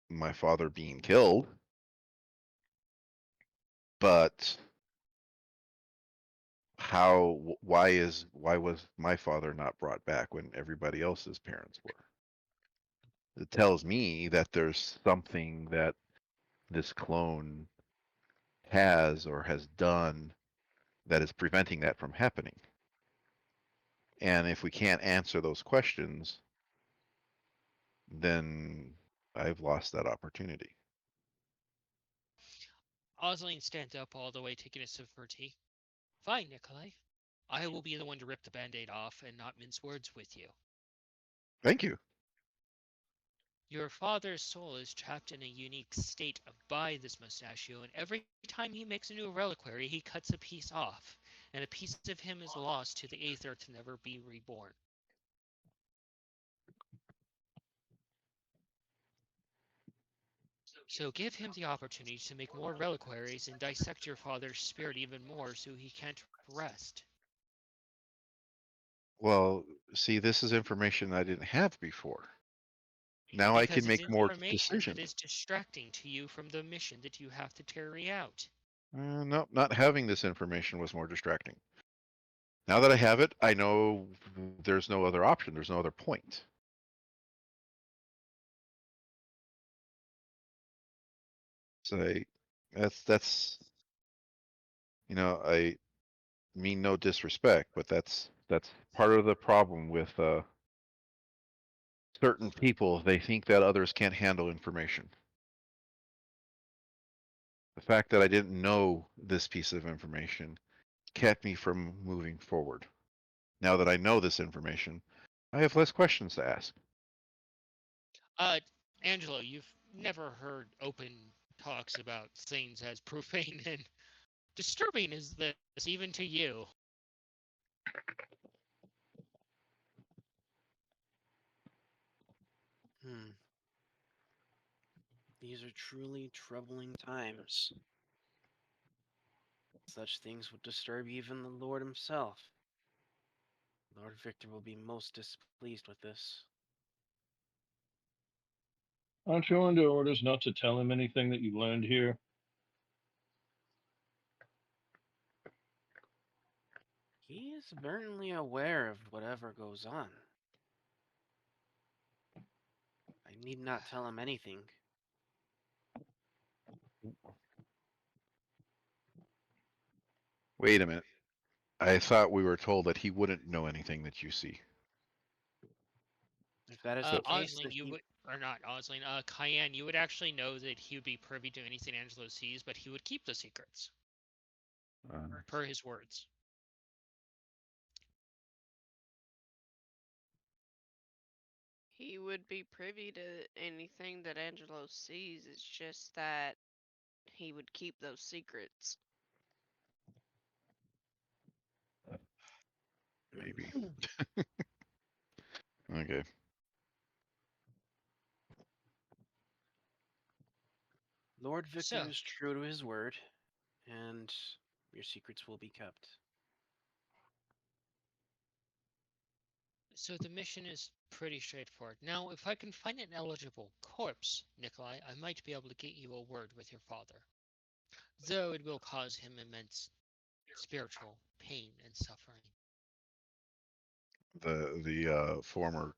my father being killed, but why was my father not brought back when everybody else's parents were? It tells me that there's something that this clone has or has done that is preventing that from happening. And if we can't answer those questions, then I've lost that opportunity. Osline stands up all the way, taking a sip of her tea. Fine, Nikolai. I will be the one to rip the band-aid off and not mince words with you. Thank you. Your father's soul is trapped in a unique state by this mustachio, and every time he makes a new reliquary, he cuts a piece off, and a piece of him is lost to the Aether to never be reborn. So give him the opportunity to make more reliquaries and dissect your father's spirit even more so he can't rest. Well, see, this is information I didn't have before. Now I can Because it's make more information that decisions. is distracting to you from the mission that you have to carry out. No, not having this information was more distracting. Now that I have it, I know there's no other option. There's no other point. So that's I mean no disrespect, but that's part of the problem with certain people. They think that others can't handle information. The fact that I didn't know this piece of information kept me from moving forward. Now that I know this information, I have less questions to ask. Uh, Angelo, you've never heard open talks about things as profane and disturbing as this, even to you. Hmm. These are truly troubling times. Such things would disturb even the Lord himself. Lord Victor will be most displeased with this. Aren't you under orders not to tell him anything that you learned here? He is certainly aware of whatever goes on. I need not tell him anything. Wait a minute. I thought we were told that he wouldn't know anything that you see. If that is the case, Osling, that you he would, or not Osling, Cayenne, you would actually know that he would be privy to anything Angelo sees, but he would keep the secrets, Uh, per his words. He would be privy to anything that Angelo sees. It's just that he would keep those secrets. maybe. Okay. Lord Victor So, is true to his word, and your secrets will be kept. so the mission is pretty straightforward. Now, if I can find an eligible corpse, Nikolai, I might be able to get you a word with your father, though it will cause him immense spiritual pain and suffering. The former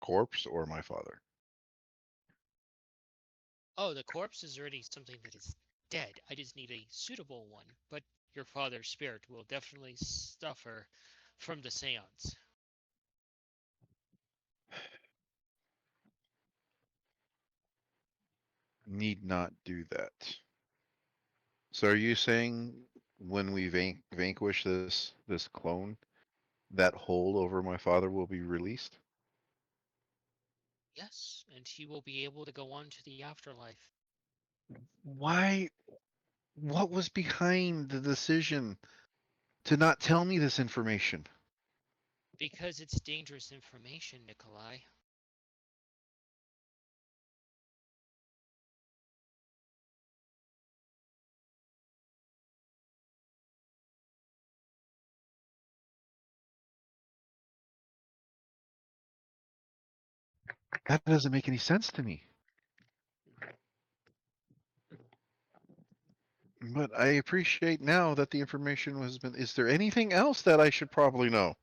corpse or my father? Oh, the corpse is already something that is dead. I just need a suitable one, but your father's spirit will definitely suffer from the seance. Need not do that. So are you saying when we vanquish this clone, that hold over my father will be released? Yes, and he will be able to go on to the afterlife. Why? What was behind the decision to not tell me this information? Because it's dangerous information, Nikolai. That doesn't make any sense to me. But I appreciate now that the information has been. Is there anything else that I should probably know?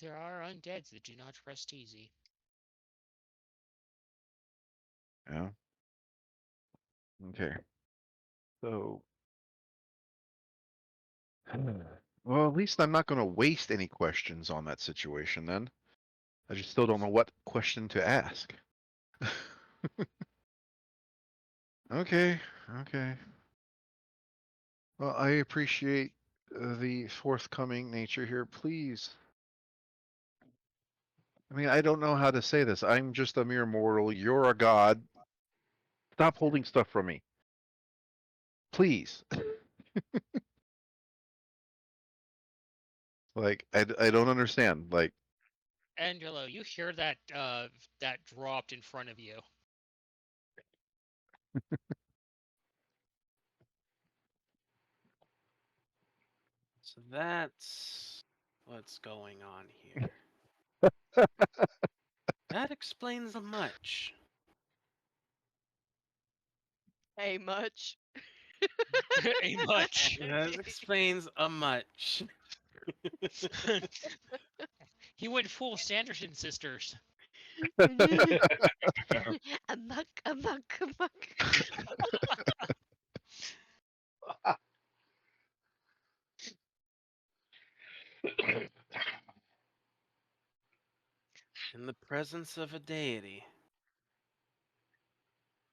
There are undeads that do not rest easy. Yeah. Okay. So, well, at least I'm not going to waste any questions on that situation then. I just still don't know what question to ask. Okay. Okay. Well, I appreciate the forthcoming nature here. Please. I mean, I don't know how to say this. I'm just a mere mortal. You're a god. Stop holding stuff from me. Please. Like, I don't understand. Like, Angelo, you hear that that dropped in front of you. So that's what's going on here. That explains much. Hey, much. A much. That explains a much. He went full Sanderson sisters. Amok, amok, amok. In the presence of a deity.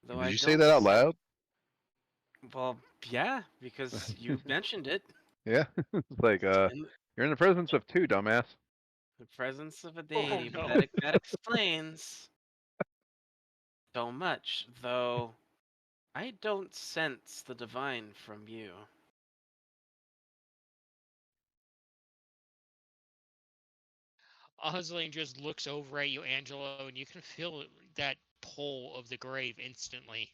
Though Did I you say don't that out sense. loud? Well, yeah, because you mentioned it. Yeah. It's like, In you're in the presence of two, dumbass. the presence of a Oh deity, but no. that explains so much, though I don't sense the divine from you. Osling just looks over at you, Angelo, and you can feel that pull of the grave instantly.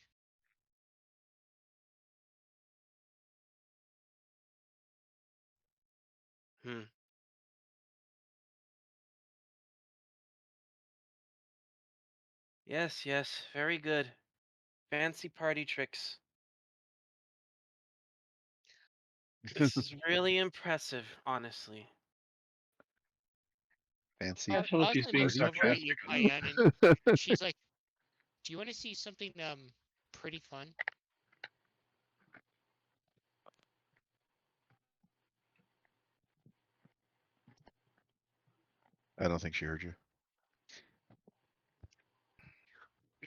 Hmm. Yes, yes, very good. Fancy party tricks. This is really impressive, honestly. Fancy. Can't tell if he's Osling being looks over at sarcastic you, or not. Cayenne, and she's like, "Do you want to see something pretty fun?" I don't think she heard you.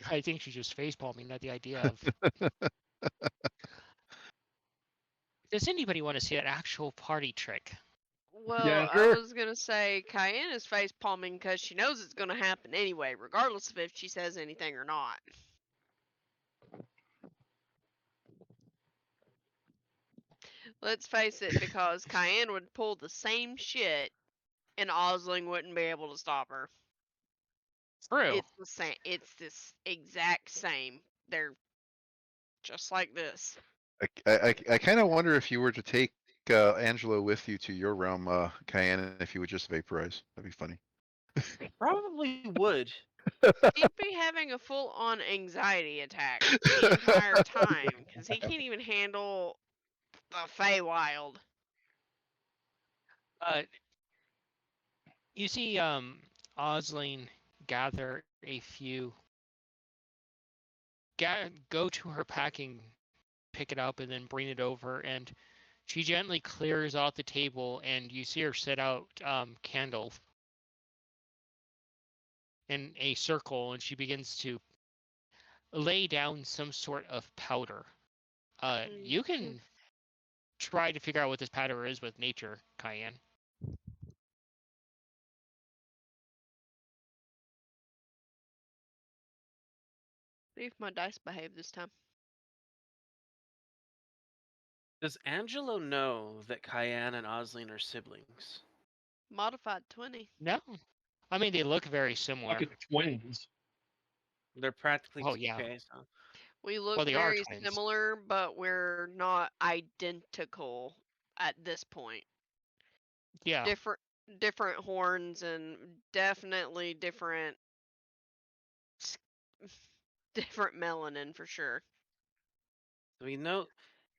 I think she's just facepalming at the idea of. Does anybody want to see an actual party trick? Well, Yeah. I Sure. was gonna say Cayenne is face palming because she knows it's gonna happen anyway, regardless of if she says anything or not. Let's face it, because Cayenne would pull the same shit and Osling wouldn't be able to stop her. True. It's the same. It's this exact same. They're just like this. I kind of wonder if you were to take Angelo with you to your realm, Cayenne, if you would just vaporize. That'd be funny. Probably would. He'd be having a full-on anxiety attack the entire time because he can't even handle the Feywild. Uh, you see, Osling gather a few. Go to her packing, pick it up, and then bring it over, and she gently clears out the table, and you see her set out candles in a circle, and she begins to lay down some sort of powder. You Mhm. can try to figure out what this powder is with nature, Cayenne. See if my dice behave this time. Does Angelo know that Cayenne and Osline are siblings? Modified 20. No, I mean they look very similar. Fucking twins. They're practically Well, yeah. okay, so We Well, look they are very twins. similar, but we're not identical at this point. Yeah. Different different horns and definitely different different melanin for sure. we know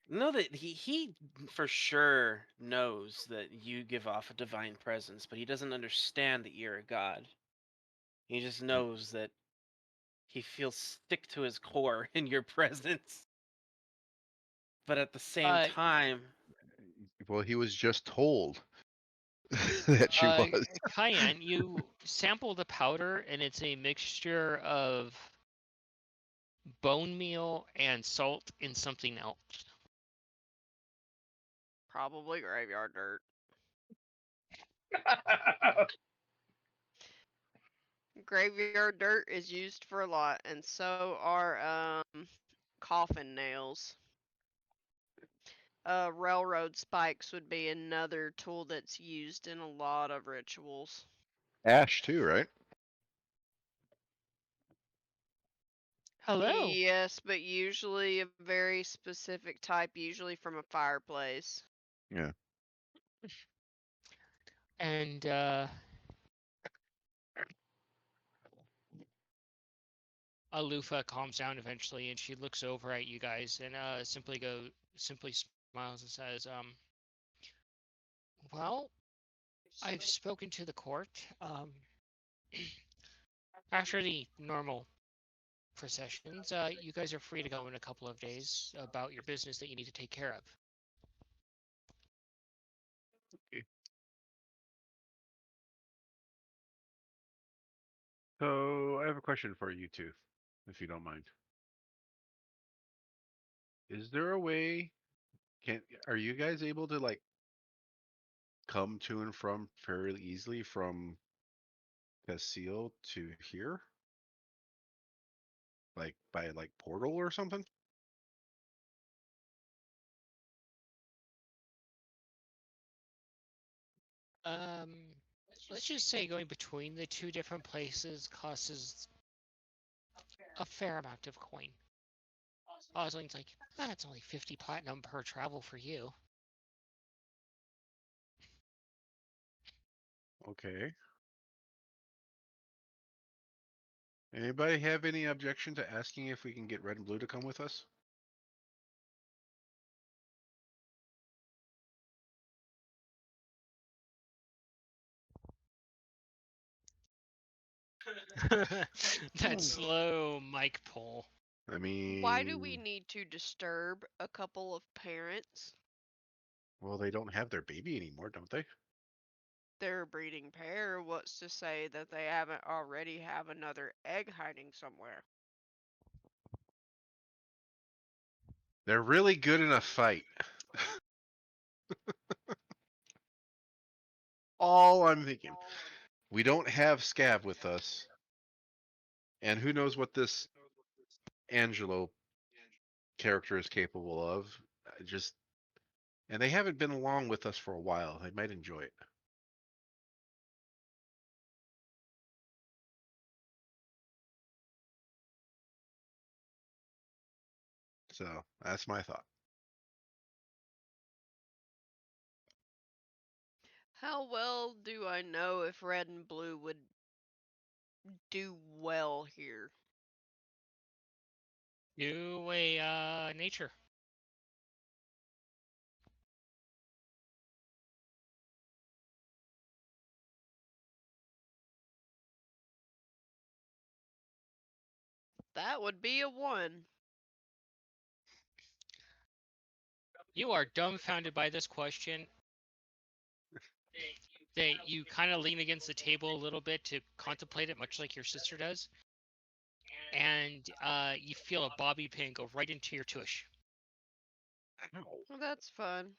that he for sure knows that you give off a divine presence, but he doesn't understand that you're a god. He just knows that he feels sick to his core in your presence. But at the same Uh, time, Well, he was just told that she uh, was. Cayenne, you sample the powder, and it's a mixture of bone meal and salt and something else. Probably graveyard dirt. Graveyard dirt is used for a lot, and so are coffin nails. Railroad spikes would be another tool that's used in a lot of rituals. Ash too, right? Hello. Yes, but usually a very specific type, usually from a fireplace. Yeah. And Alufa calms down eventually, and she looks over at you guys and simply smiles and says, "Well, I've spoken to the court. After the normal processions, you guys are free to go in a couple of days about your business that you need to take care of. So I have a question for you two, if you don't mind. Is there a way? Can Are you guys able to like come to and from fairly easily from Castile to here? Like by like portal or something? Um, let's just say going between the two different places costs a fair amount of coin. Osling's like, that's only 50 platinum per travel for you. Okay. Anybody have any objection to asking if we can get red and blue to come with us? That slow mic pull. I Why do we mean, need to disturb a couple of parents? well, they don't have their baby anymore, don't they? They're a breeding pair. What's to say that they haven't already have another egg hiding somewhere? They're really good in a fight. All I'm thinking. We don't have Scab with us. And who knows what this Angelo character is capable of. Just and they haven't been along with us for a while. They might enjoy it. So that's my thought. How well do I know if red and blue would do well here? Do a nature. That would be a 1. You are dumbfounded by this question. That you kind of lean against the table a little bit to contemplate it, much like your sister does, and you feel a bobby pin go right into your tush. Well, that's fun.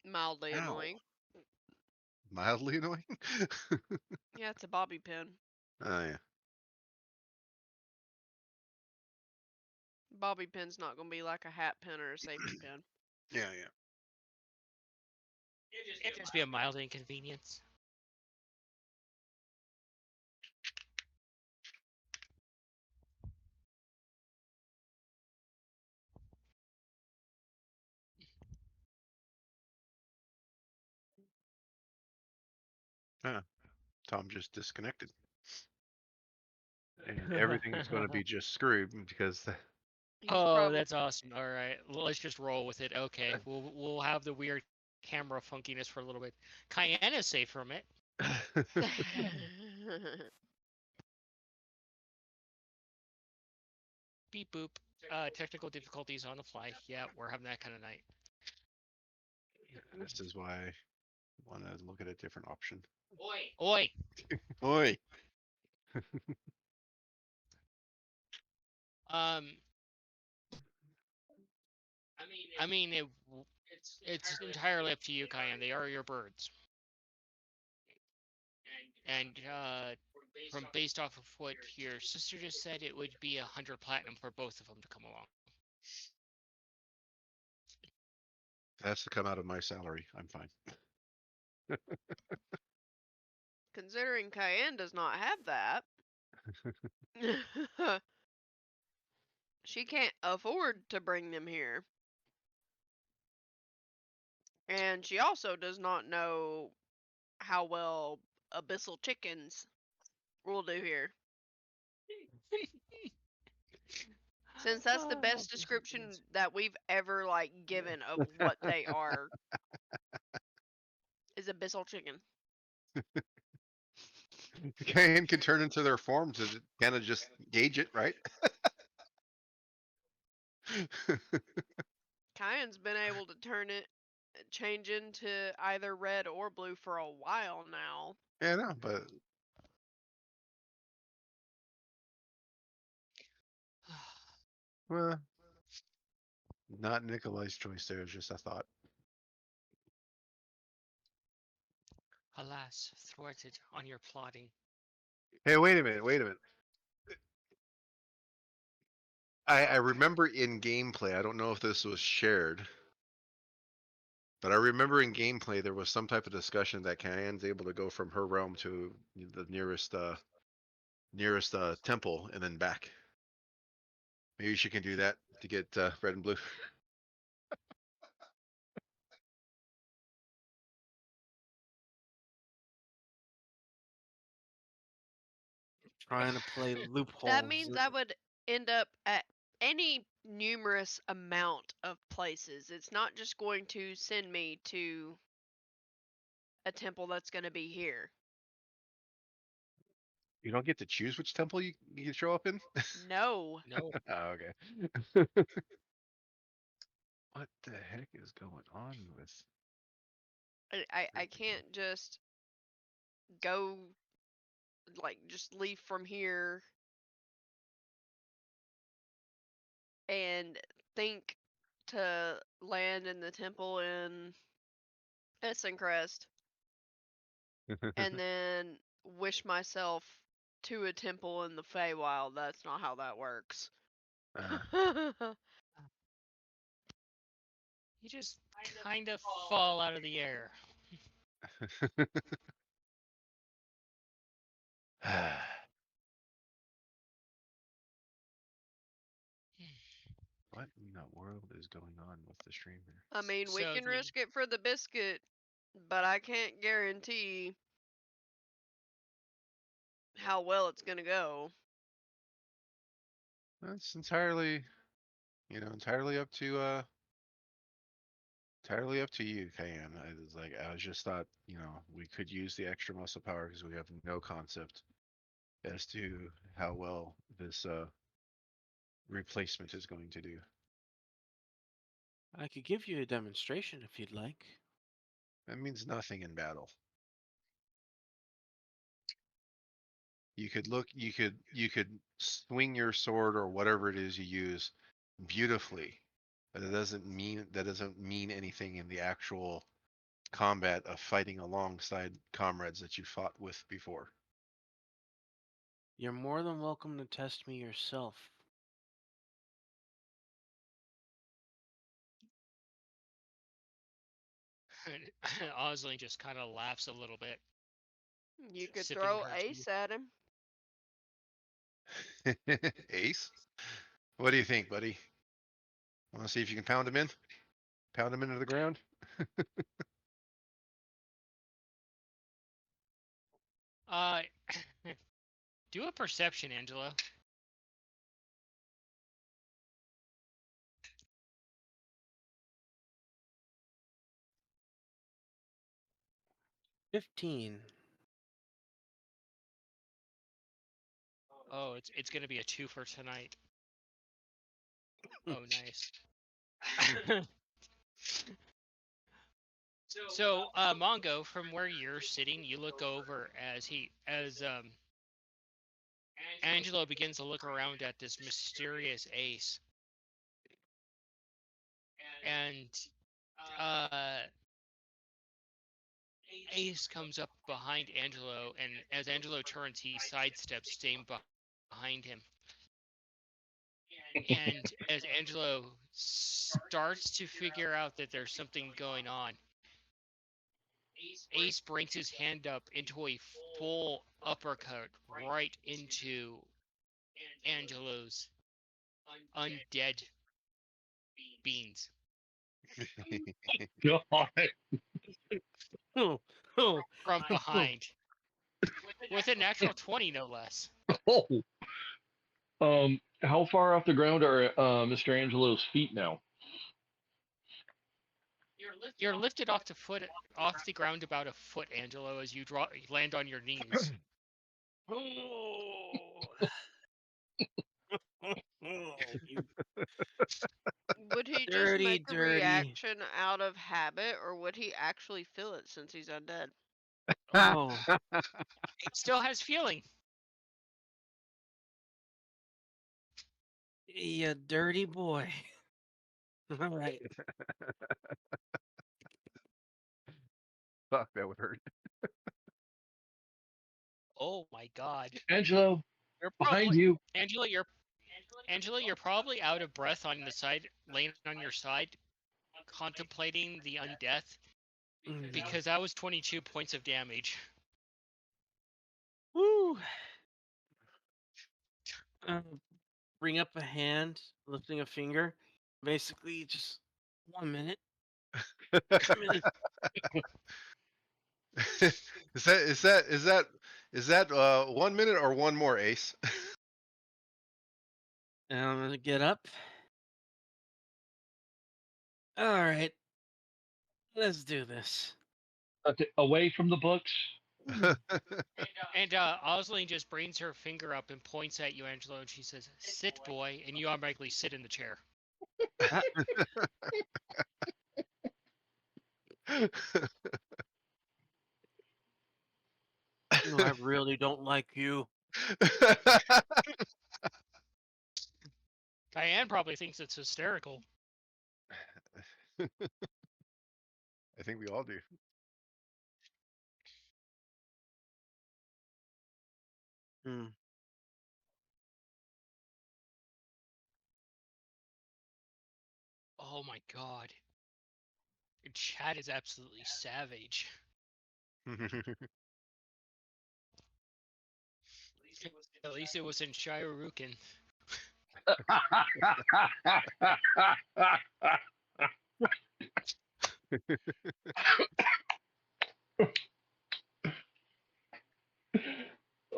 Mildly Ow. annoying. Mildly annoying. Yeah, it's a bobby pin. Oh yeah. Bobby pin's not gonna be like a hat pin or a safety pin. Yeah, yeah. It'd just be a mild inconvenience. Tom just disconnected. And everything's going to be just screwed because He's Oh, probably that's awesome. All right, well, let's just roll with it. Okay, we'll have the weird camera funkiness for a little bit. Cayenne is safe from it. Beep boop. Technical difficulties on the fly. Yeah, we're having that kind of night. this is why I want to look at a different option. Oi. Oi. Um. I mean, it's entirely up to you, Cayenne. They are your birds, and from based off of what your sister just said, it would be 100 platinum for both of them to come along. If it has to come out of my salary, I'm fine. considering Cayenne does not have that. She can't afford to bring them here. And she also does not know how well abyssal chickens will do here. Since that's the best description that we've ever like given of what they are is abyssal chicken. Cayenne can turn into their form to kind of just gauge it, right? Kyan's been able to change into either red or blue for a while now. Yeah, no, but well, not Nikolai's choice. There was just a thought. Alas, thwarted on your plotting. Hey, wait a minute. Wait a minute. I remember in gameplay. I don't know if this was shared, but I remember in gameplay there was some type of discussion that Cayenne's able to go from her realm to the nearest temple and then back. Maybe she can do that to get red and blue. Trying to play That loopholes. means I would end up at any numerous amount of places. It's not just going to send me to a temple that's going to be here. You don't get to choose which temple you can show up in. No. No. Oh, okay. What the heck is going on with? I can't just go, like, just leave from here and think to land in the temple in Essencrest and then wish myself to a temple in the Feywild. That's not how that works. You just kind of fall out of the air. What in the world is going on with the stream here? I mean, we So can the risk it for the biscuit, but I can't guarantee how well it's gonna go. That's entirely, entirely up to you, Cayenne. I was just thought, we could use the extra muscle power because we have no concept as to how well this replacement is going to do. I could give you a demonstration if you'd like. That means nothing in battle. You could swing your sword or whatever it is you use beautifully, but that doesn't mean anything in the actual combat of fighting alongside comrades that you fought with before. You're more than welcome to test me yourself. Osley just kind of laughs a little bit, You could sipping throw her tea. Ace at him. Ace, what do you think, buddy? Want to see if you can pound him in? Pound him into the ground? Uh, do a perception, Angelo. 15. Oh, it's gonna be a 2 for tonight. Oh, nice. So, Mongo, from where you're sitting, you look over as Angelo begins to look around at this mysterious ace, and uh, Ace comes up behind Angelo, and as Angelo turns, he sidesteps, staying behind him. And as Angelo starts to figure out that there's something going on, Ace brings his hand up into a full uppercut right into Angelo's undead beans God. Oh, oh, from behind with a natural 20, no less. Oh. How far off the ground are Mr. Angelo's feet now? You're lifted off the ground about a foot, Angelo, as you land on your knees. Oh, you Would he just dirty, make a dirty. reaction out of habit, or would he actually feel it since he's undead? Oh, It still has feeling. you dirty boy. All right. Fuck, that would hurt. Oh my god. Angelo, You're behind probably you. Angela, you're probably out of breath on the side, laying on your side, contemplating the undeath, because that was 22 points of damage. Woo. Bring up a hand, lifting a finger. Basically, just 1 minute. 1 minute. Is that 1 minute or one more, Ace? And I'm gonna get up. All right, let's do this. Okay, away from the books. And Osling just brings her finger up and points at you, Angelo, and she says, "Sit, boy," and you automatically sit in the chair. Ah, no, I really don't like you. Diane probably thinks it's hysterical. I think we all do. Hmm. Oh my god. Chat is absolutely savage. At least it was in Shirukan.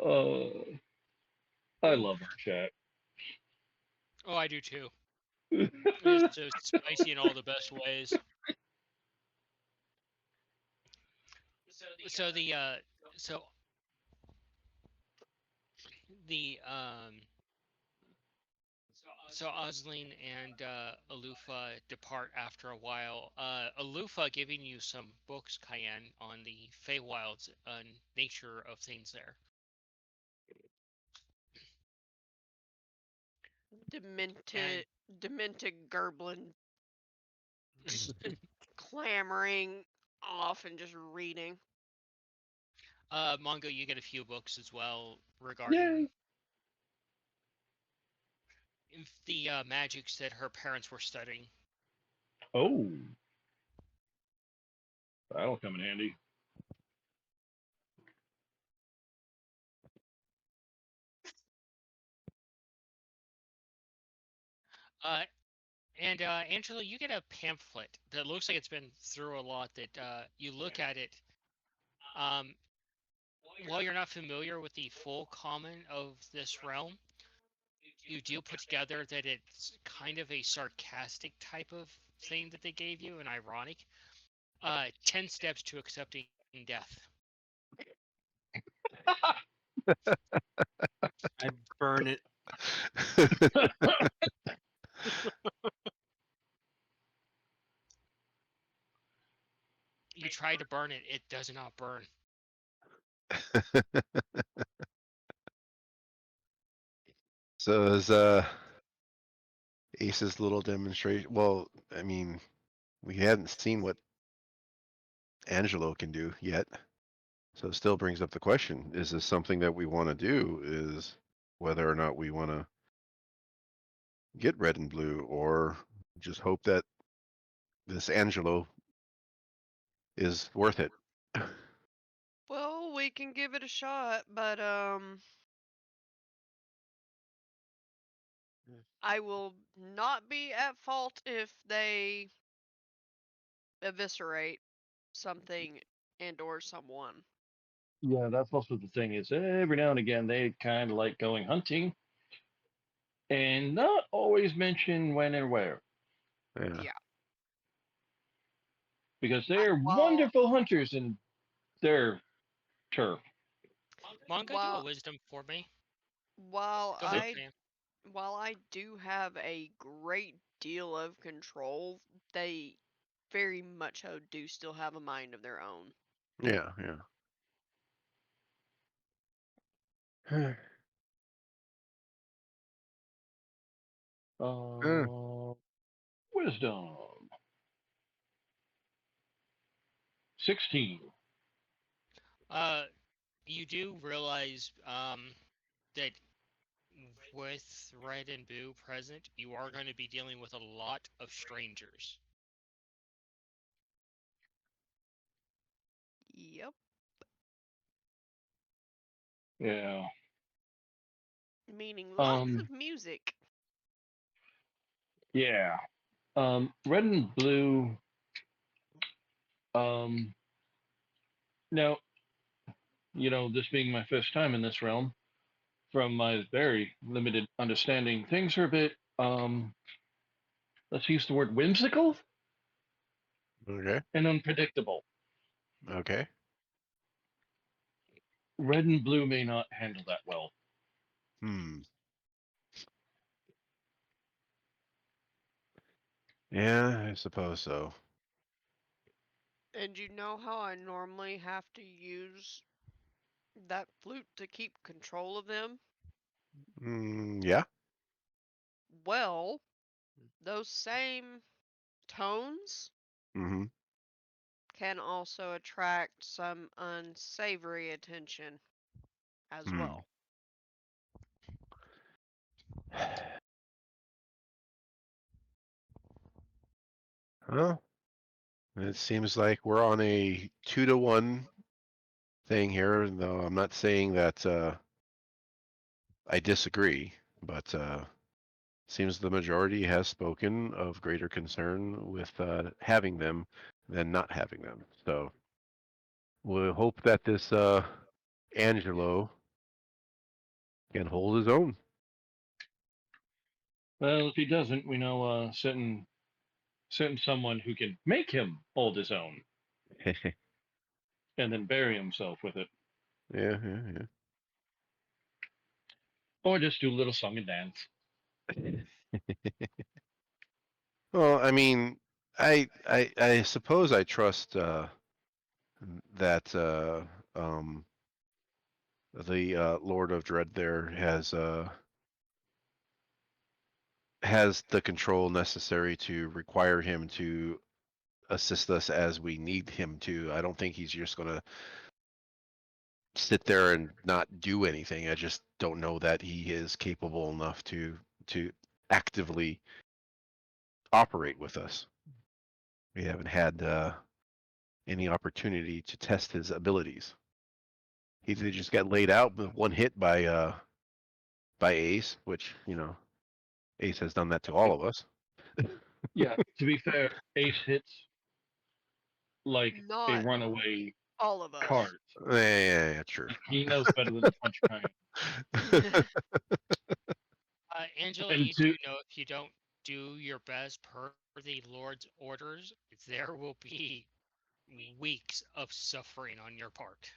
Oh, I love our chat. Oh, I do too. It's so spicy in all the best ways. So so the so Osling and Alufa depart after a while. Alufa giving you some books, Cayenne, on the Feywild's nature of things there. Demented Gerblin just clamoring off and just reading. Mongo, you get a few books as well regarding Yay. the magics that her parents were studying. Oh, that'll come in handy. Uh, and Angela, you get a pamphlet that looks like it's been through a lot. That you look at it. Um, while you're not familiar with the full common of this realm, you do put together that it's kind of a sarcastic type of thing that they gave you, and ironic. 10 steps to accepting death. I burn it. You try to burn it, it does not burn. So is Ace's little demonstration. Well, I mean, we hadn't seen what Angelo can do yet. So it still brings up the question, is this something that we want to do? Is whether or not we want to get red and blue or just hope that this Angelo is worth it. Well, we can give it a shot, but I will not be at fault if they eviscerate something and or someone. Yeah, that's also the thing is every now and again they kind of like going hunting and not always mention when and where Yeah. Yeah. because they're Well, wonderful hunters in their turf. Monka, do a While wisdom for me. while Go ahead, I Sam. while I do have a great deal of control, they very much so do still have a mind of their own. Yeah, yeah. Wisdom. 16. You do realize that with Red and Boo present, you are going to be dealing with a lot of strangers. Yep. Yeah. Meaning lots Um. of music. Yeah. Red and blue. Um. Now, this being my first time in this realm, from my very limited understanding, things are a bit. Let's use the word whimsical Okay, and unpredictable. okay. Red and blue may not handle that well. Hmm. Yeah, I suppose so. And you know how I normally have to use that flute to keep control of them? Yeah. Well, those same tones Mm-hmm. can also attract some unsavory attention as Hmm. well. Well, it seems like we're on a 2-to-1 thing here, though I'm not saying that I disagree, but seems the majority has spoken of greater concern with having them than not having them. So we'll hope that this Angelo can hold his own. Well, if he doesn't, we know certain someone who can make him hold his own and then bury himself with it, Yeah, yeah, or just do a little song and dance. yeah. Well, I mean, I suppose I trust that the Lord of Dread there has the control necessary to require him to assist us as we need him to. I don't think he's just going to sit there and not do anything. I just don't know that he is capable enough to actively operate with us. We haven't had any opportunity to test his abilities. He just got laid out with one hit by Ace, which Ace has done that to all of us. Yeah, to be fair, Ace hits like a Not runaway all of us. cart. Yeah, true. He knows better than to punch kind. Angela, And you do to know if you don't do your best per the Lord's orders, there will be weeks of suffering on your part.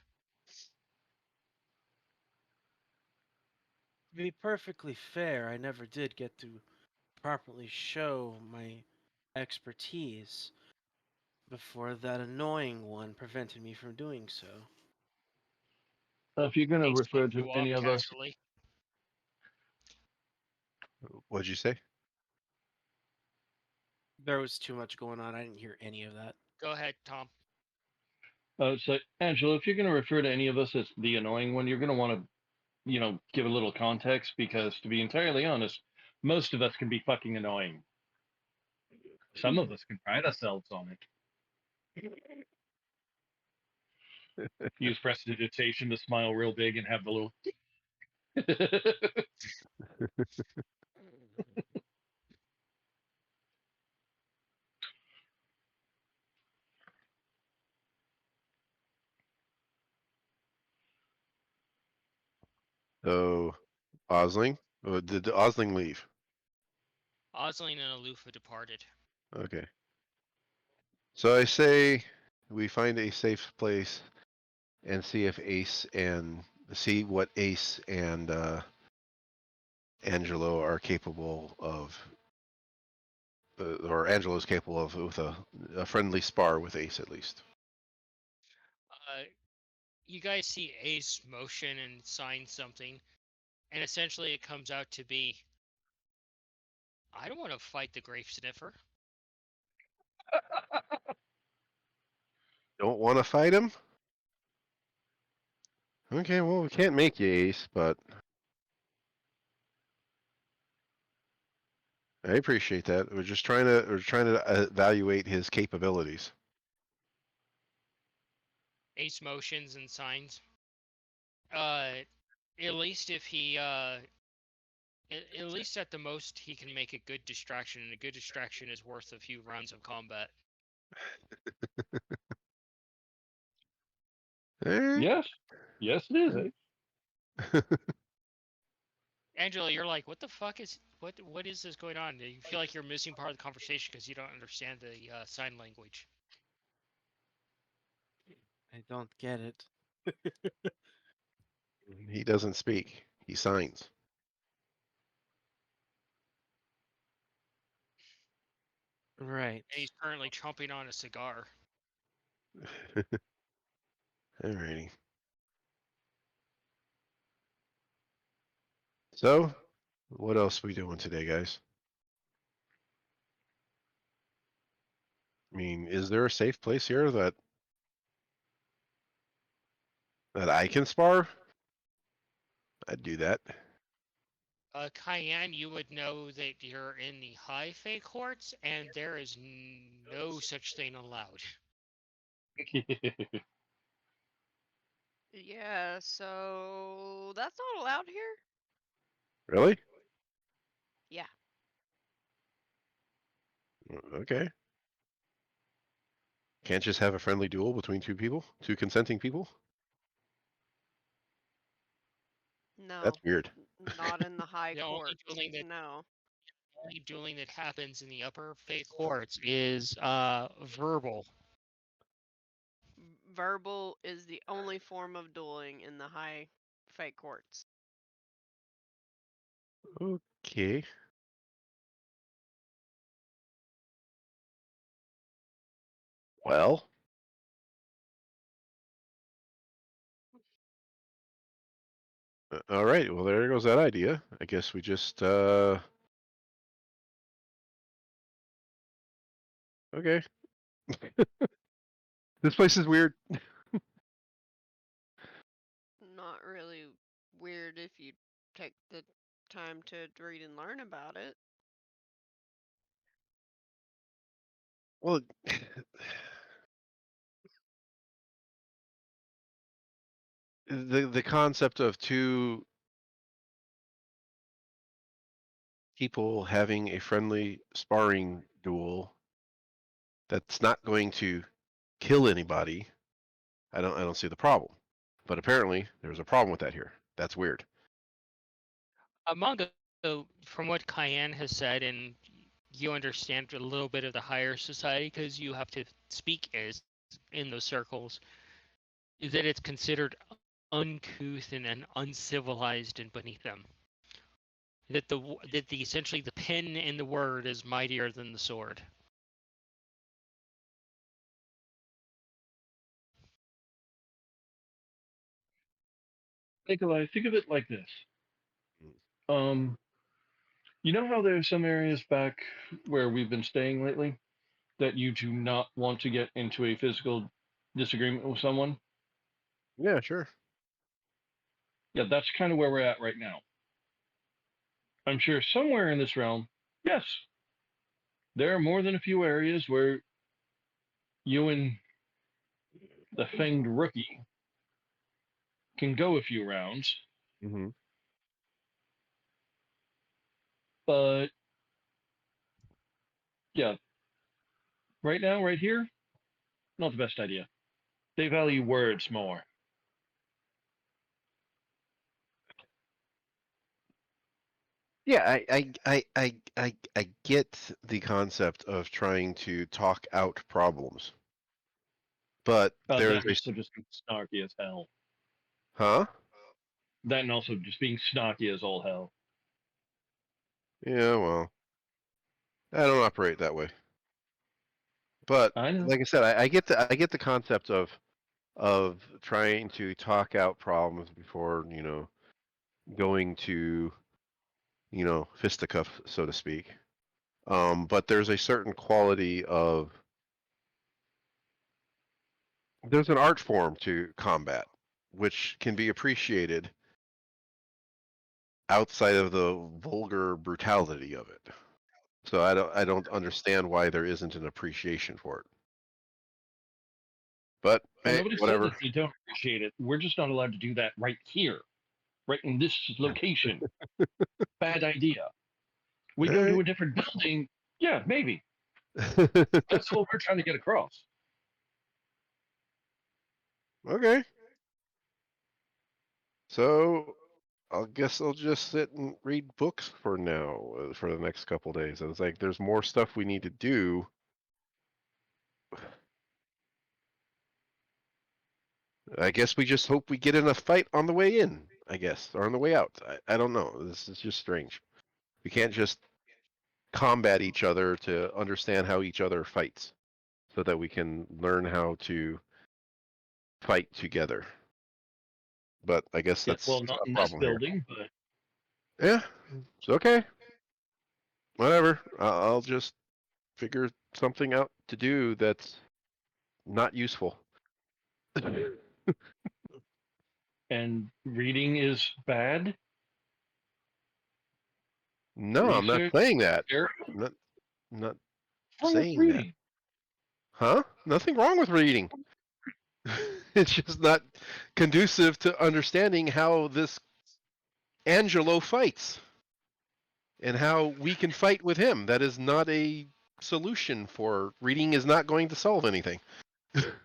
To be perfectly fair, I never did get to properly show my expertise before that annoying one prevented me from doing so. if you're gonna Ace refer flipped to you off any of us, casually. What'd you say? There was too much going on. I didn't hear any of that. Go ahead, Tom. it's like Angela, if you're gonna refer to any of us as the annoying one, you're gonna want to, give a little context because, to be entirely honest, most of us can be fucking annoying. Some of us can pride ourselves on it. Use prestidigitation to smile real big and have the little. Oh, Osling? Did Osling leave? Osling and Alufa departed. Okay. So I say we find a safe place and see if Ace and see what Ace and Angelo are capable of, or Angelo is capable of with a friendly spar with Ace at least. Uh, you guys see Ace motion and sign something, and essentially it comes out to be, I don't want to fight the grave sniffer. Don't want to fight him? Okay, well we can't make you Ace, but I appreciate that. We're trying to evaluate his capabilities. Ace motions and signs. At least if he, at least at the most, he can make a good distraction, and a good distraction is worth a few rounds of combat. Eh? Yes. Yes, it is. Eh? Angela, you're like, what the fuck is what is this going on? You feel like you're missing part of the conversation because you don't understand the sign language. I don't get it. He doesn't speak. He signs. Right. And he's currently chomping on a cigar. Alrighty. So, what else we doing today, guys? I mean, is there a safe place here that I can spar? I'd do that. Cayenne, you would know that you're in the high fey courts, and there is no such thing allowed. Yeah, so that's not allowed here? Really? Yeah. Okay. Can't just have a friendly duel between two people, two consenting people? That's No. weird. Not in the high The only courts. dueling that No. happens in the upper fey courts is verbal. Verbal is the only form of dueling in the high fake courts. Okay. Well, all right. Well, there goes that idea. I guess we just okay. This place is weird. Not really weird if you take the time to read and learn about it. Well, the concept of two people having a friendly sparring duel that's not going to kill anybody, I don't see the problem. But apparently there's a problem with that here. That's weird. Among from what Cayenne has said, and you understand a little bit of the higher society because you have to speak as in those circles, is that it's considered uncouth and uncivilized and beneath them. That the essentially the pen in the word is mightier than the sword. Nikolai, think of it like this. Um, you know how there's some areas back where we've been staying lately that you do not want to get into a physical disagreement with someone? Yeah, sure. Yeah, that's kind of where we're at right now. I'm sure somewhere in this realm, yes, there are more than a few areas where you and the fanged rookie can go a few rounds, Hmm. but yeah, right now, right here, not the best idea. They value words more. Yeah, I get the concept of trying to talk out problems, but That there's a used to just be snarky as hell. huh? That and also just being snotty as all hell. Yeah, well, I don't operate that way. But I know. like I said, I get the concept of trying to talk out problems before going to fisticuff, so to speak. But there's a certain quality of there's an art form to combat, which can be appreciated outside of the vulgar brutality of it. So I don't understand why there isn't an appreciation for it. But Well, hey, nobody said whatever. that they don't appreciate it. We're just not allowed to do that right here, right in this location. Bad idea. We All go to right. a different building. Yeah, maybe. That's what we're trying to get across. Okay. So I guess I'll just sit and read books for now, for the next couple days. I was like, there's more stuff we need to do. I guess we just hope we get in a fight on the way in, I guess, or on the way out. I don't know. This is just strange. We can't just combat each other to understand how each other fights so that we can learn how to fight together. But I guess Yeah, that's well, not a in this problem here. building, but Yeah, it's okay. Whatever. I'll just figure something out to do that's not useful. and reading is bad. No, I'm not Research, saying that. there, I'm not what's wrong with saying that. reading? Huh? Nothing wrong with reading. It's just not conducive to understanding how this Angelo fights and how we can fight with him. That is not a solution for reading is not going to solve anything.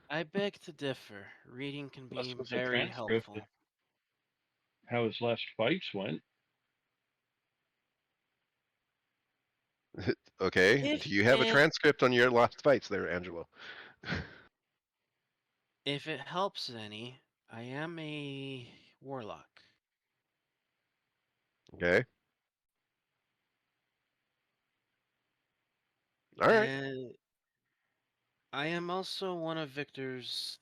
I beg to differ. Reading can Unless be it was a very transcript of helpful. how his last fights went. Okay. If Do you have a it transcript on your last fights there, Angelo? if it helps any, I am a warlock. Okay. All right. And I am also one of Victor's,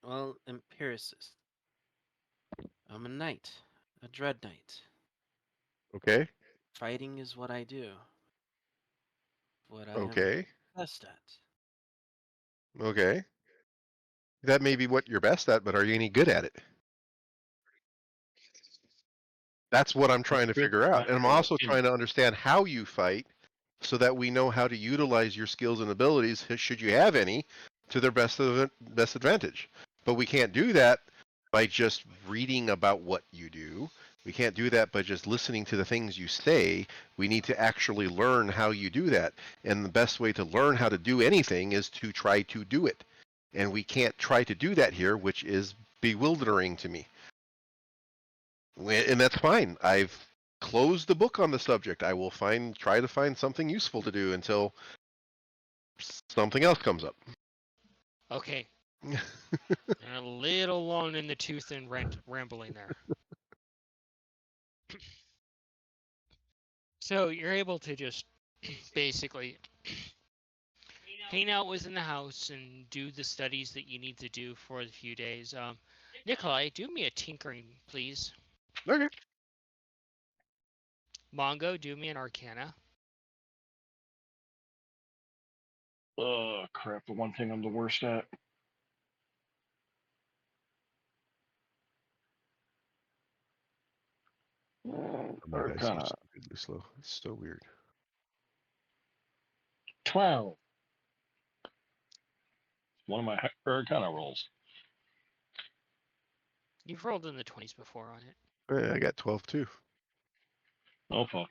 well, empiricists. I'm a knight, a dread knight. Okay. Fighting is what I do, what I am Okay. best at. Okay. That may be what you're best at, but are you any good at it? That's what I'm It's trying to really figure a out. And I'm matter of also opinion. trying to understand how you fight so that we know how to utilize your skills and abilities, should you have any, to their best advantage. But we can't do that by just reading about what you do. We can't do that by just listening to the things you say. We need to actually learn how you do that. And the best way to learn how to do anything is to try to do it. And we can't try to do that here, which is bewildering to me. And that's fine. I've closed the book on the subject. I will try to find something useful to do until something else comes up. Okay, a little long in the tooth and rambling there. So you're able to just basically hang out within the house and do the studies that you need to do for the few days. Nikolai, do me a tinkering, please. Okay. Mongo, do me an arcana. Oh crap! The one thing I'm the worst at. My dice are Arcana stupidly slow. It's so weird. 12. One of my Arcana rolls. You've rolled in the 20s before on it. I got 12 too. Oh fuck.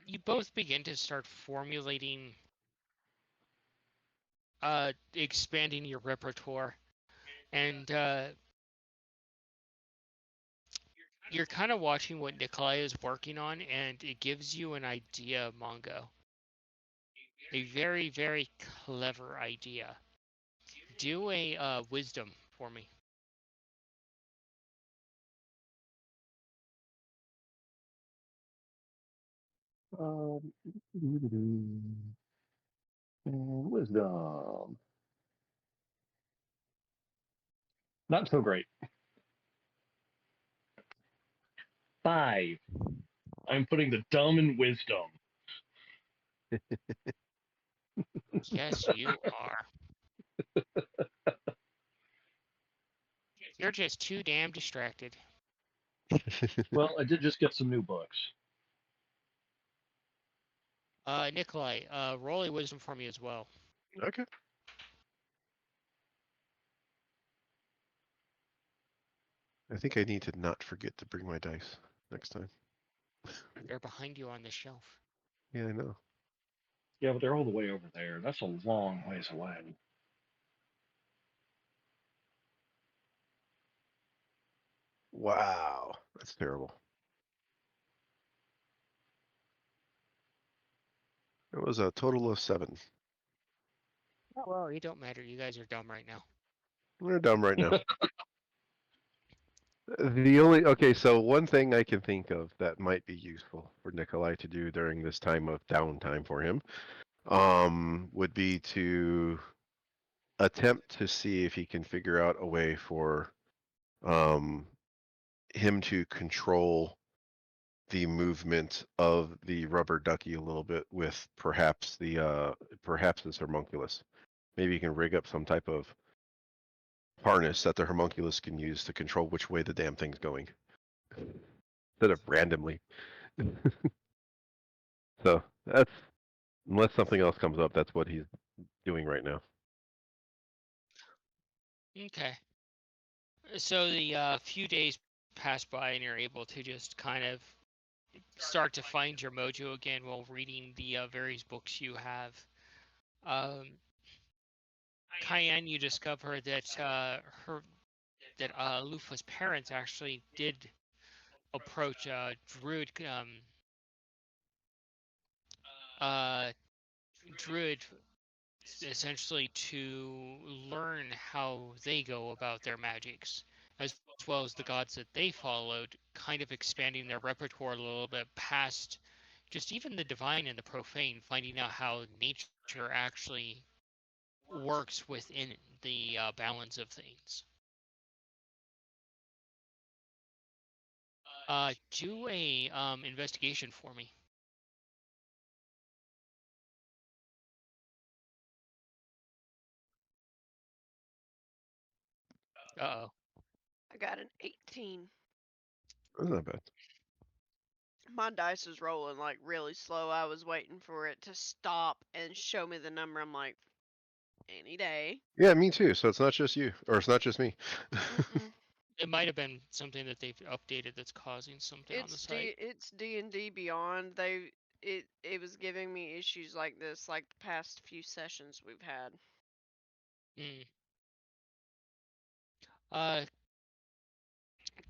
You both begin to start formulating, expanding your repertoire, and you're kind of watching what Nikolai is working on, and it gives you an idea, Mongo. A very, very clever idea. Do a wisdom for me. And wisdom. Not so great. 5. I'm putting the dumb in wisdom. Yes, you are. You're just too damn distracted. Well, I did just get some new books. Nikolai, roll a wisdom for me as well. Okay. I think I need to not forget to bring my dice next time. They're behind you on the shelf. Yeah, I know. Yeah, but they're all the way over there. That's a long ways away. Wow, that's terrible. It was a total of 7. Oh, well, it don't matter. You guys are dumb right now. We're dumb right now. The only okay, so one thing I can think of that might be useful for Nikolai to do during this time of downtime for him, would be to attempt to see if he can figure out a way for um him to control the movement of the rubber ducky a little bit with perhaps this homunculus. Maybe you can rig up some type of harness that the homunculus can use to control which way the damn thing's going instead of randomly. So that's unless something else comes up, that's what he's doing right now. Okay. So the few days pass by, and you're able to just kind of start to find your mojo again while reading the various books you have. Um, Cayenne, you discover that Lufa's parents actually did approach Druid uh, Druid essentially to learn how they go about their magics, as well as the gods that they followed, kind of expanding their repertoire a little bit past just even the divine and the profane, finding out how nature actually works within the balance of things. Do a investigation for me. Uh-oh. I got an 18. That's not bad. My dice is rolling like really slow. I was waiting for it to stop and show me the number. I'm like, any day. Yeah, me too. So it's not just you, or it's not just me. Mm-mm. It might have been something that they've updated that's causing something on the site. It's D&D Beyond. It was giving me issues like this like the past few sessions we've had. Mm. Uh,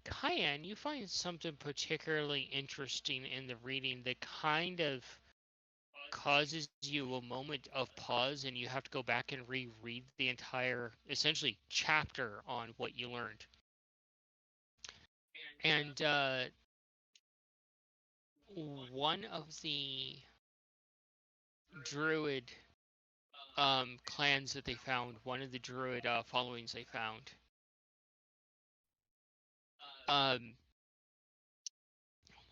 Cayenne, you find something particularly interesting in the reading that kind of causes you a moment of pause, and you have to go back and reread the entire, essentially, chapter on what you learned. And one of the druid clans that they found, one of the druid followings they found, um, oh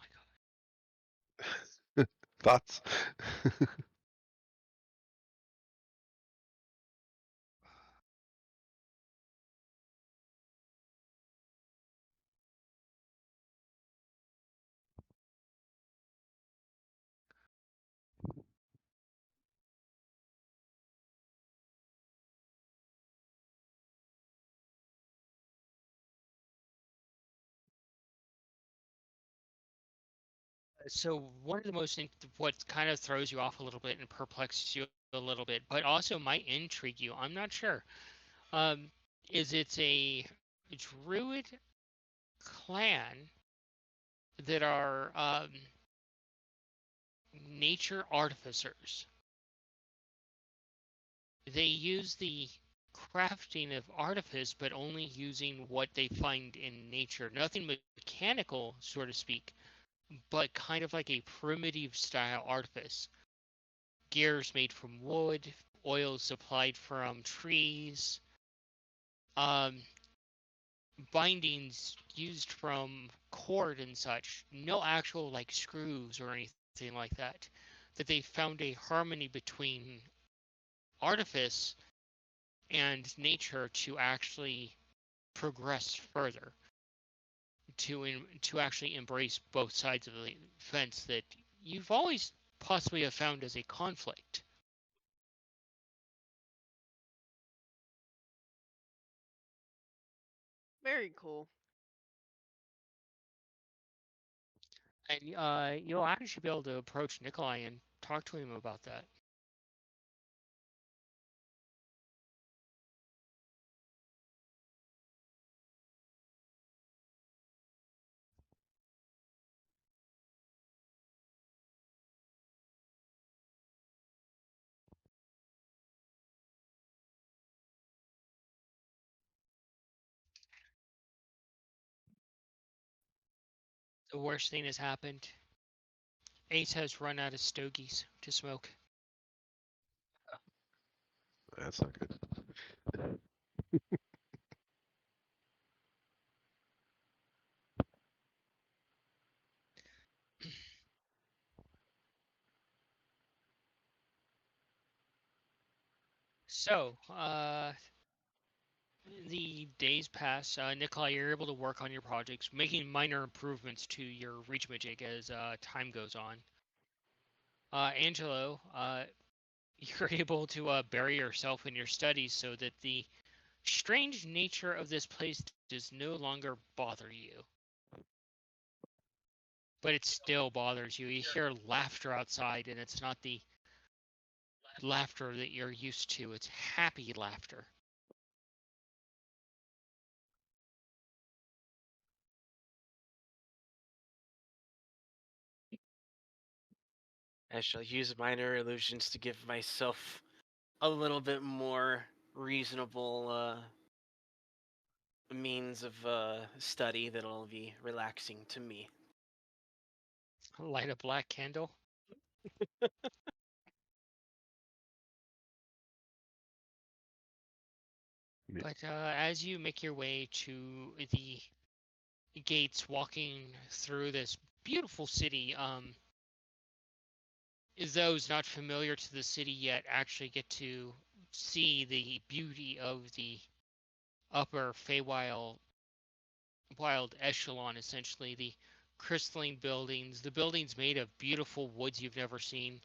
my Thoughts? so one of the what kind of throws you off a little bit and perplexes you a little bit, but also might intrigue you. I'm not sure. Um, is it's a druid clan that are nature artificers. They use the crafting of artifice, but only using what they find in nature. Nothing mechanical, so to speak, but kind of like a primitive style artifice. Gears made from wood, oils supplied from trees, um, bindings used from cord and such. No actual like screws or anything like that. That they found a harmony between artifice and nature to actually progress further, to actually embrace both sides of the fence that you've always possibly have found as a conflict. Very cool. And you'll actually be able to approach Nikolai and talk to him about that. The worst thing has happened. Ace has run out of stogies to smoke. That's not good. So, the days pass. Nikolai, you're able to work on your projects, making minor improvements to your reachmajig as time goes on. Angelo, you're able to bury yourself in your studies so that the strange nature of this place does no longer bother you. But it still bothers you. You hear laughter outside, and it's not the laughter that you're used to, it's happy laughter. I shall use minor illusions to give myself a little bit more reasonable means of study that'll be relaxing to me. Light a black candle. But as you make your way to the gates, walking through this beautiful city, those not familiar to the city yet actually get to see the beauty of the upper Feywild wild echelon, essentially the crystalline buildings, the buildings made of beautiful woods you've never seen,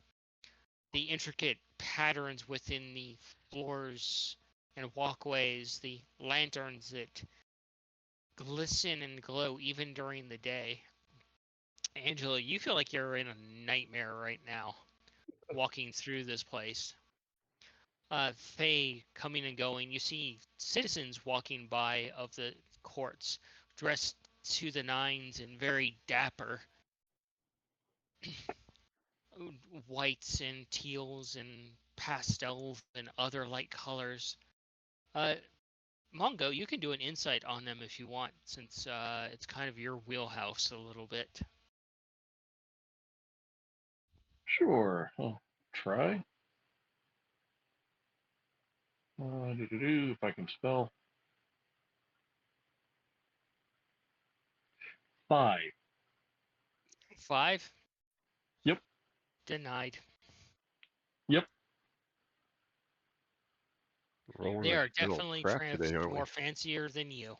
the intricate patterns within the floors and walkways, the lanterns that glisten and glow even during the day. Angela, you feel like you're in a nightmare right now, walking through this place. Faye coming and going. You see citizens walking by of the courts, dressed to the nines and very dapper, whites and teals and pastels and other light colors. Uh, Mongo, you can do an insight on them if you want, since it's kind of your wheelhouse a little bit. Sure, I'll try. If I can spell. 5. 5. Yep. Denied. Yep. Rolling They like are a good old definitely crap today, aren't we? more fancier than you.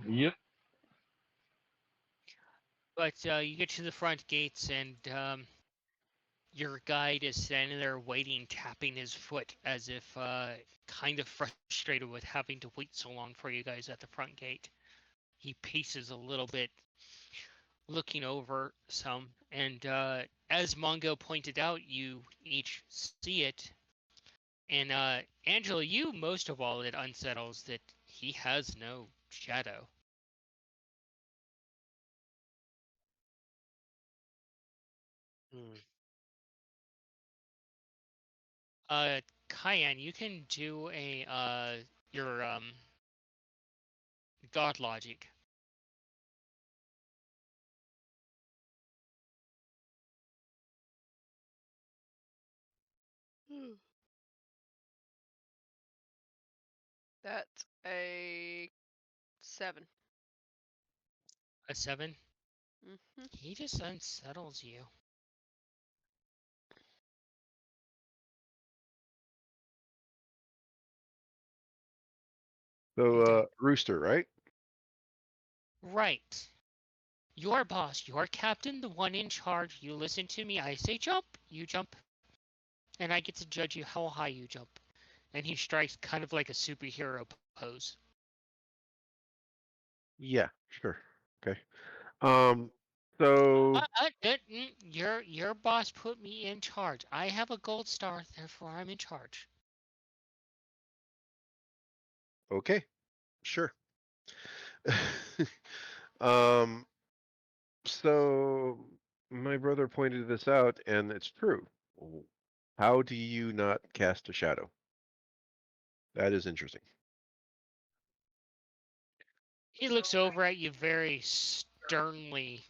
Yep. But you get to the front gates, and your guide is standing there waiting, tapping his foot as if kind of frustrated with having to wait so long for you guys at the front gate. He paces a little bit, looking over some, and as Mongo pointed out, you each see it. And Angela, you most of all, it unsettles that he has no shadow. Hmm. Cayenne, you can do a your god logic. That's a 7. A 7. Mm-hmm. He just unsettles you. So, Okay. Rooster, right? Right. Your boss, your captain, the one in charge. You listen to me. I say jump, you jump, and I get to judge you how high you jump. And he strikes kind of like a superhero pose. Yeah, sure. Okay. Um, so Your boss put me in charge. I have a gold star, therefore I'm in charge. okay, sure. um, so my brother pointed this out, and it's true. How do you not cast a shadow? That is interesting. He looks over at you very sternly,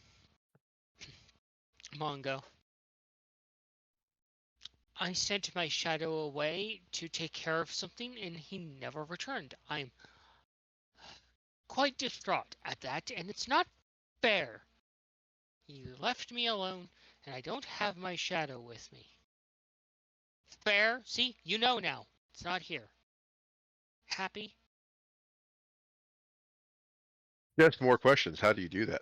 Mongo. I sent my shadow away to take care of something and he never returned. I'm quite distraught at that, and it's not fair. He left me alone, and I don't have my shadow with me. Fair? See, you know now. It's not here. Happy? Just more questions. How do you do that?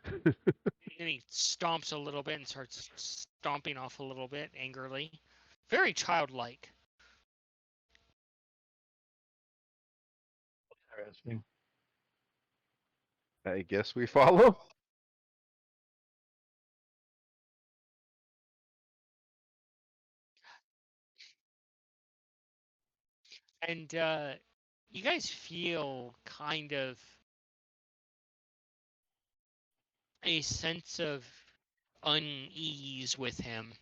And then he stomps a little bit and starts stomping off a little bit angrily. Very childlike. Interesting. I guess we follow. And you guys feel kind of a sense of unease with him.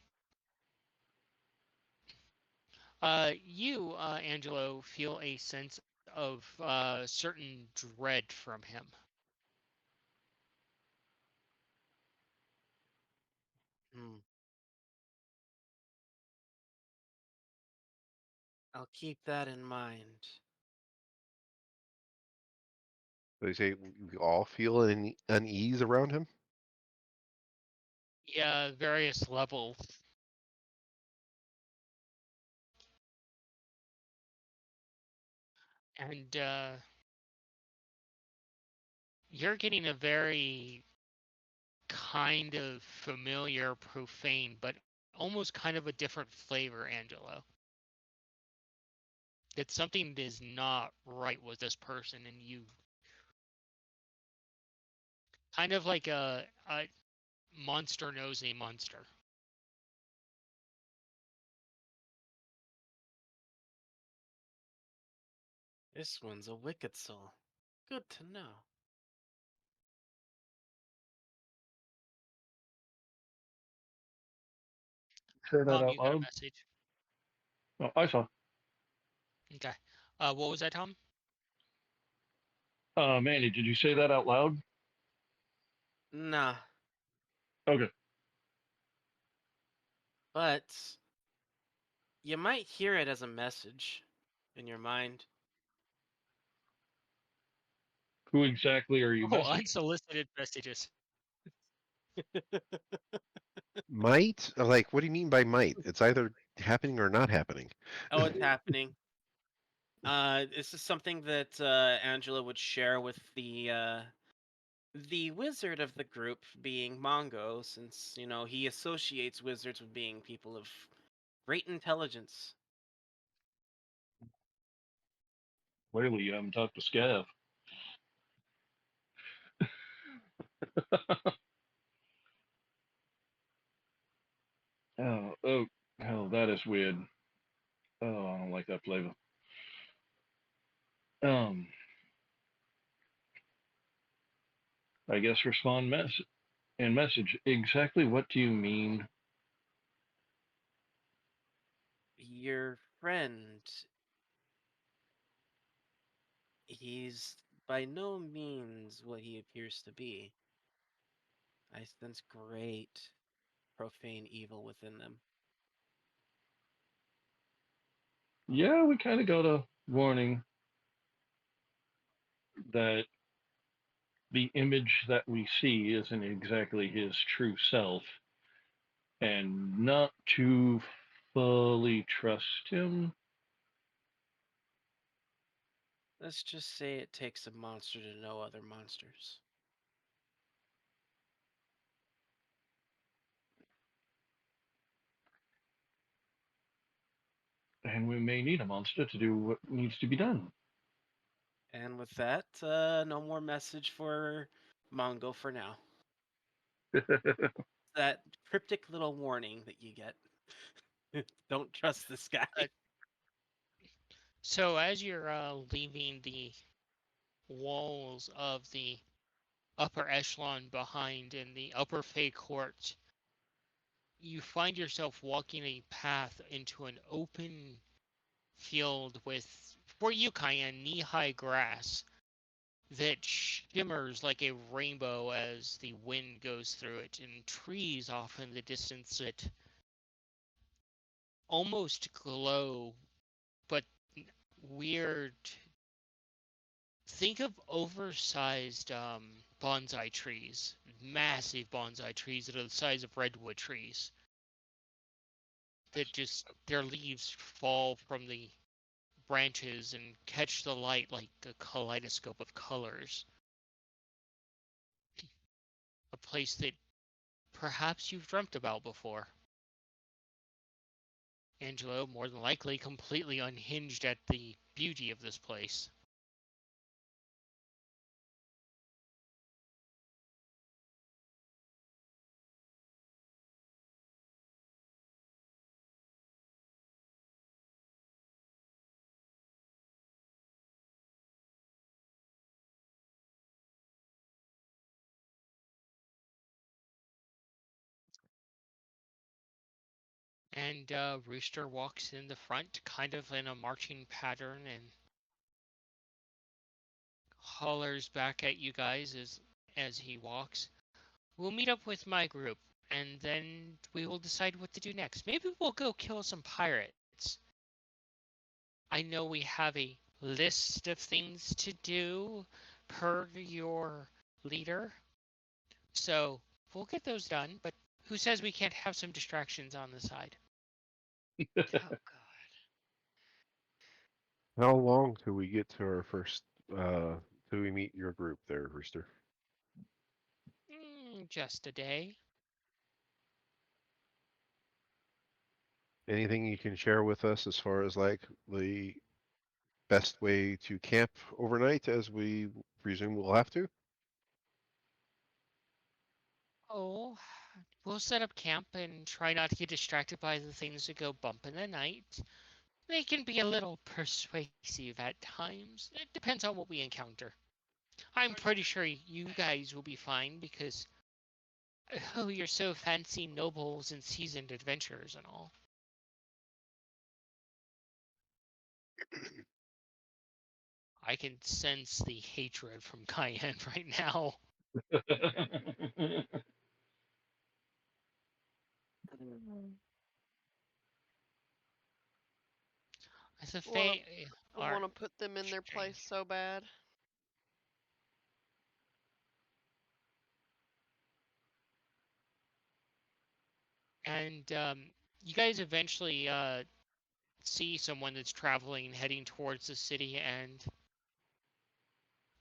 You, Angelo, feel a sense of certain dread from him. Hmm. I'll keep that in mind. They say we all feel an unease around him. Yeah, various levels. And you're getting a very kind of familiar, profane, but almost kind of a different flavor, Angelo. That something is not right with this person, and you kind of like a monster knows a monster. This one's a wicked soul. Good to know. Say that Tom, out you got a loud. message. Oh, I saw. Okay. What was that, Tom? Manny, did you say that out loud? Nah, Okay. but you might hear it as a message in your mind. Who exactly are you Oh, messaging? unsolicited messages. Might? Like, what do you mean by might? It's either happening or not happening. Oh, it's happening. This is something that Angela would share with the wizard of the group, being Mongo, since he associates wizards with being people of great intelligence. Clearly, you haven't talked to Scav. Oh, hell, that is weird. Oh, I don't like that flavor. Um, I guess respond in message. Exactly what do you mean? Your friend, he's by no means what he appears to be. I sense great profane evil within them. Yeah, we kind of got a warning that the image that we see isn't exactly his true self, and not to fully trust him. Let's just say it takes a monster to know other monsters. And we may need a monster to do what needs to be done. And with that, no more message for Mongo for now. That cryptic little warning that you get. Don't trust this guy. Uh, so as you're leaving the walls of the upper echelon behind in the upper Fey court, you find yourself walking a path into an open field with, for you, Cayenne, knee-high grass that shimmers like a rainbow as the wind goes through it, and trees off in the distance that almost glow, but weird. Think of oversized bonsai trees, massive bonsai trees that are the size of redwood trees, that just their leaves fall from the branches and catch the light like a kaleidoscope of colors. A place that perhaps you've dreamt about before. Angelo, more than likely, completely unhinged at the beauty of this place. And Rooster walks in the front, kind of in a marching pattern, and hollers back at you guys as he walks. We'll meet up with my group, and then we will decide what to do next. Maybe we'll go kill some pirates. I know we have a list of things to do per your leader, so we'll get those done, but who says we can't have some distractions on the side? Oh God. How long till we get to our first, till we meet your group there, Rooster? Just a day. Anything you can share with us as far as like the best way to camp overnight, as we presume we'll have to? Oh, we'll set up camp and try not to get distracted by the things that go bump in the night. They can be a little persuasive at times. It depends on what we encounter. I'm pretty sure you guys will be fine because, oh, you're so fancy nobles and seasoned adventurers and all. I can sense the hatred from Cayenne right now. As a Wanna Fae are wanna put them in their place strange. so bad. And you guys eventually see someone that's traveling, heading towards the city, and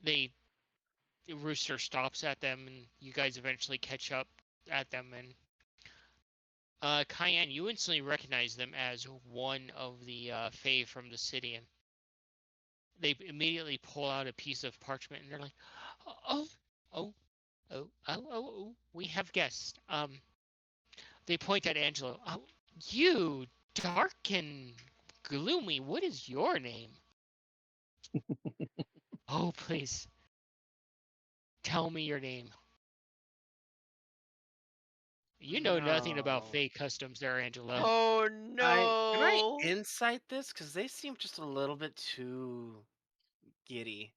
they Rooster stops at them, and you guys eventually catch up at them. And Cayenne, you instantly recognize them as one of the Fae from the city, and they immediately pull out a piece of parchment, and they're like, "Oh, oh, oh, we have guests." They point at Angelo. "Oh, you dark and gloomy. What is your name?" "Oh, please tell me your name." You know nothing about No. Fae customs there, Angelo. Oh Can I no. insight this? Because they seem just a little bit too giddy.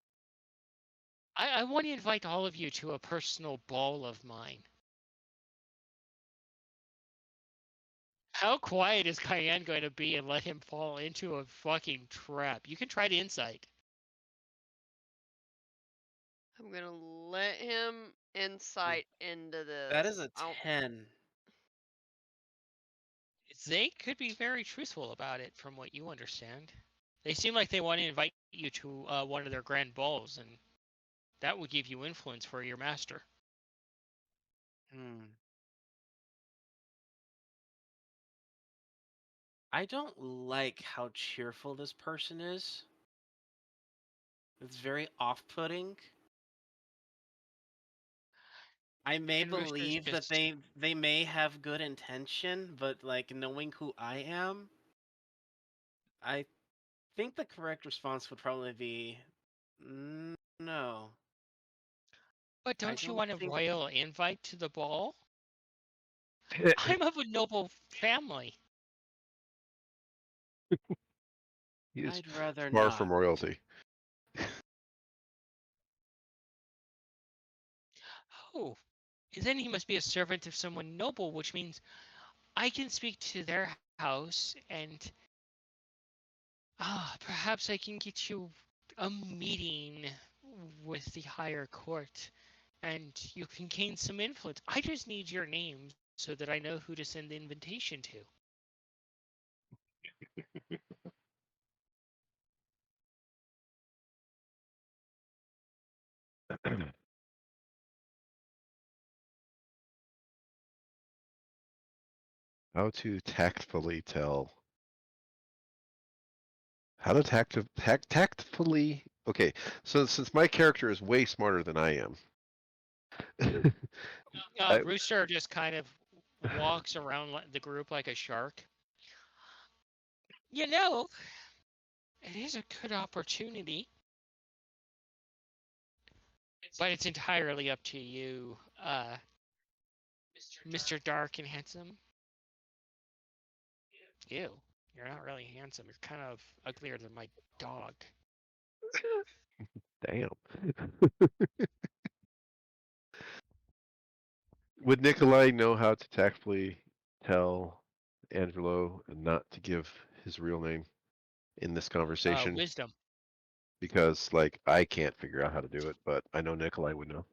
I want to invite all of you to a personal ball of mine. How quiet is Cayenne going to be and let him fall into a fucking trap? You can try to insight. I'm gonna let him insight into That is this. a 10. They could be very truthful about it, from what you understand. They seem like they want to invite you to one of their grand balls, and that would give you influence for your master. Hmm. I don't like how cheerful this person is. It's very off-putting. I may And Rooster's believe that just, they may have good intention, but like knowing who I am, I think the correct response would probably be no. but I don't you don't want a think royal invite to the ball? I'm of a noble family. He is I'd rather far from not. royalty. Oh, then he must be a servant of someone noble, which means I can speak to their house and perhaps I can get you a meeting with the higher court and you can gain some influence. I just need your name so that I know who to send the invitation to. How to tactfully tell. How to tactfully. Okay, so since my character is way smarter than I am, I, Rooster just kind of walks around the group like a shark. You know, it is a good opportunity, but it's entirely up to you, Mr. Dark and Handsome. Ew, you're not really handsome. You're kind of uglier than my dog. damn. Would Nikolai know how to tactfully tell Angelo not to give his real name in this conversation? Wisdom. Because, like, I can't figure out how to do it, but I know Nikolai would know.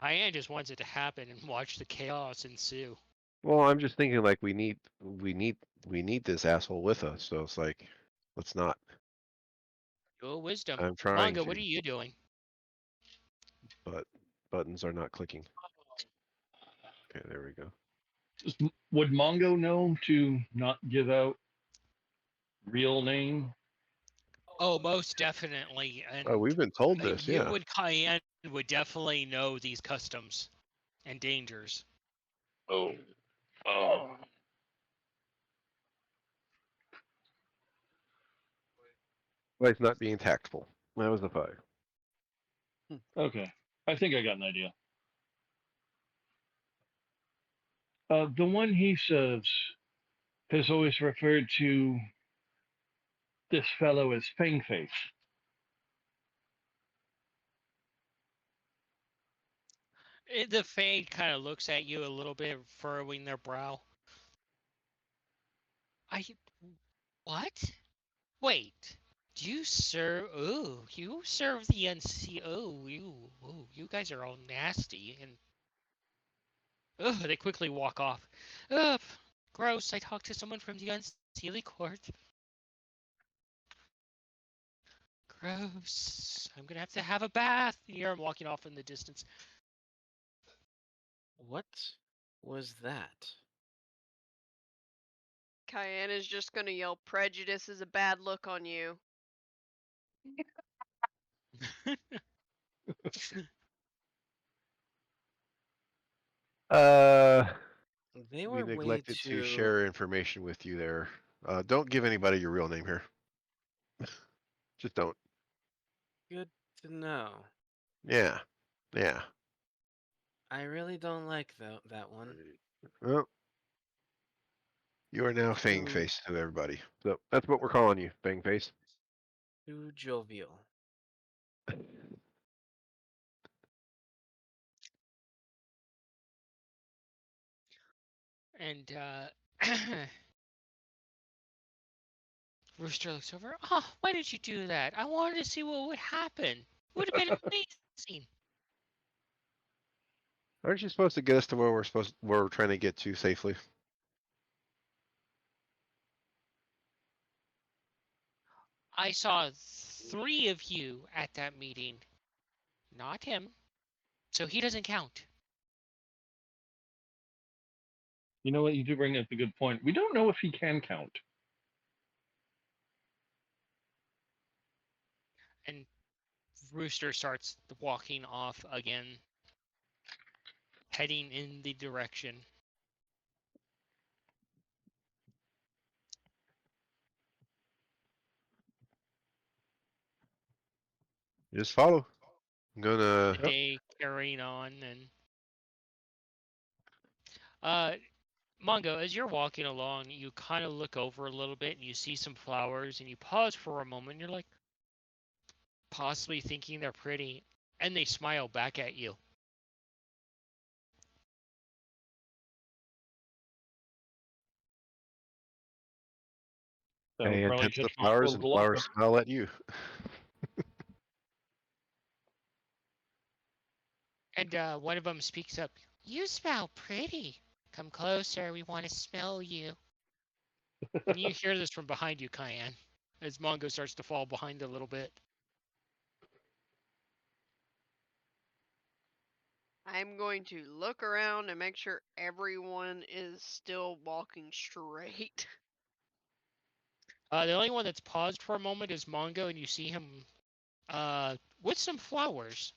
Cayenne just wants it to happen and watch the chaos ensue. Well, I'm just thinking like we need this asshole with us, so it's like let's not. Your wisdom. I'm trying Manga, what to, are you doing? but buttons are not clicking. Okay, there we go. Would Mongo know to not give out real name? Oh, most definitely. Oh, And we've been told this, you yeah. and Cayenne would definitely know these customs and dangers. Oh, oh. Why it's not being tactful. That was a 5. Okay, I think I got an idea. The one he says has always referred to this fellow as Fangface. The Fade kind of looks at you a little bit, furrowing their brow. I. What? Wait. Do you serve? Oh, you serve the NC. You guys are all nasty. And they quickly walk off. Ugh, gross. I talked to someone from the Unseelie Court. Gross. I'm gonna have to have a bath. You hear him walking off in the distance. What was that? Cayenne is just gonna yell, "Prejudice is a bad look on you." Uh, They we were way neglected to too share information with you there. Don't give anybody your real name here. Just don't. good to know. Yeah, yeah. I really don't like that one. Well, you are now Fang Too Face to everybody. So that's what we're calling you, Fang Face. too jovial. And Rooster looks over. Oh, why did you do that? I wanted to see what would happen. It would have been amazing. Aren't you supposed to get us to where we're trying to get to safely? I saw 3 of you at that meeting. Not him. So he doesn't count. You know what? You do bring up a good point. We don't know if he can count. And Rooster starts walking off again, heading in the direction. Just follow. I'm The gonna. Yep. day carrying on, and uh, Mongo, as you're walking along, you kind of look over a little bit and you see some flowers, and you pause for a moment. And you're like, possibly thinking they're pretty, and they smile back at you. That would Pay probably attention to touch the my flowers, soul and a lot. flowers smile at you. And one of them speaks up. You smell pretty. Come closer. We want to smell you. And you hear this from behind you, Cayenne, as Mongo starts to fall behind a little bit. I'm going to look around and make sure everyone is still walking straight. The only one that's paused for a moment is Mongo, and you see him with some flowers.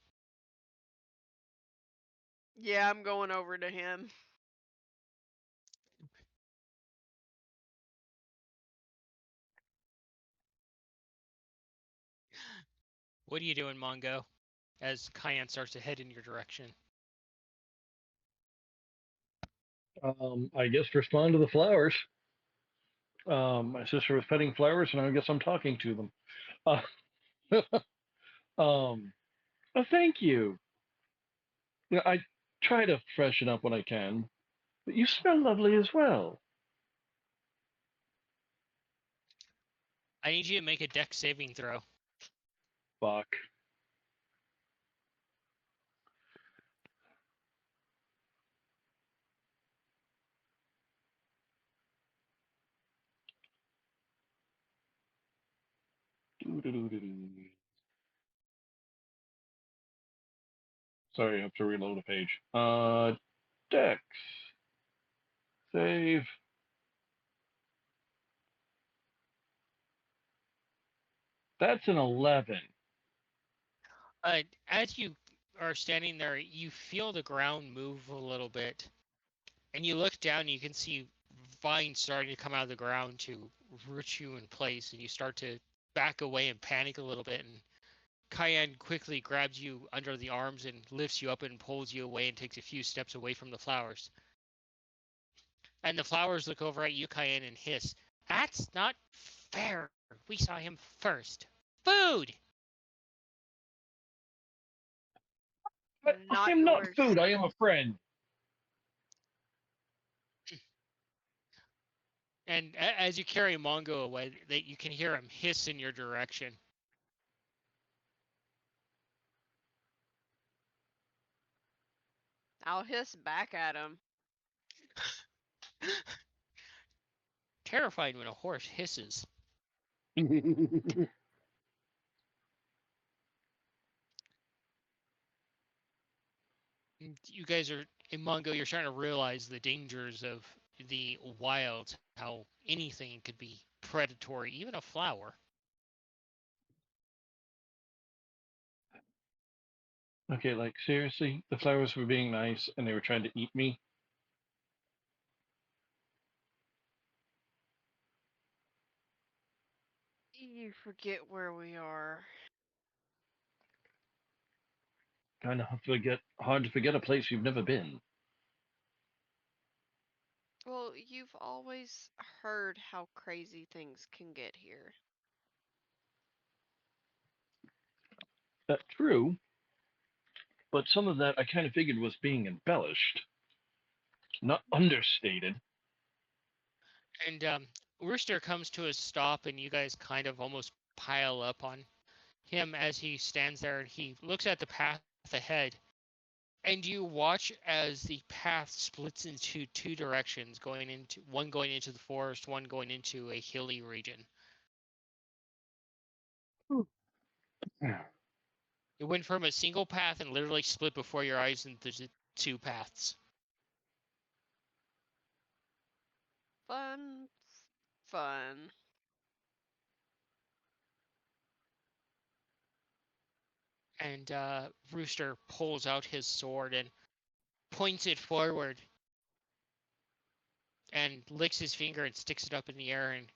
Yeah, I'm going over to him. What are you doing, Mongo? As Cayenne starts to head in your direction. I guess respond to the flowers. My sister was petting flowers, and I guess I'm talking to them. Uh, thank you. I try to freshen up when I can, but you smell lovely as well. I need you to make a dex saving throw. Fuck. Sorry, I have to reload a page. Dex. Save. That's an 11. As you are standing there, you feel the ground move a little bit, and you look down and you can see vines starting to come out of the ground to root you in place, and you start to back away and panic a little bit. And Cayenne quickly grabs you under the arms and lifts you up and pulls you away and takes a few steps away from the flowers. And the flowers look over at you, Cayenne, and hiss, "That's not fair. We saw him first. Food!" I Not am not yours. food, I am a friend. And as you carry Mongo away, you can hear him hiss in your direction. I'll hiss back at him. Terrifying when a horse hisses. You guys are in Mongo. You're starting to realize the dangers of the wilds. How anything could be predatory, even a flower. Okay, like seriously, the flowers were being nice and they were trying to eat me. You forget where we are. Kind of hard to forget a place you've never been. Well, you've always heard how crazy things can get here. That's true, but some of that I kind of figured was being embellished, not understated. And Rooster comes to a stop, and you guys kind of almost pile up on him as he stands there, and he looks at the path ahead, and you watch as the path splits into two directions, going into the forest, one going into a hilly region. It went from a single path and literally split before your eyes into two paths. Fun, fun. And Rooster pulls out his sword and points it forward and licks his finger and sticks it up in the air, and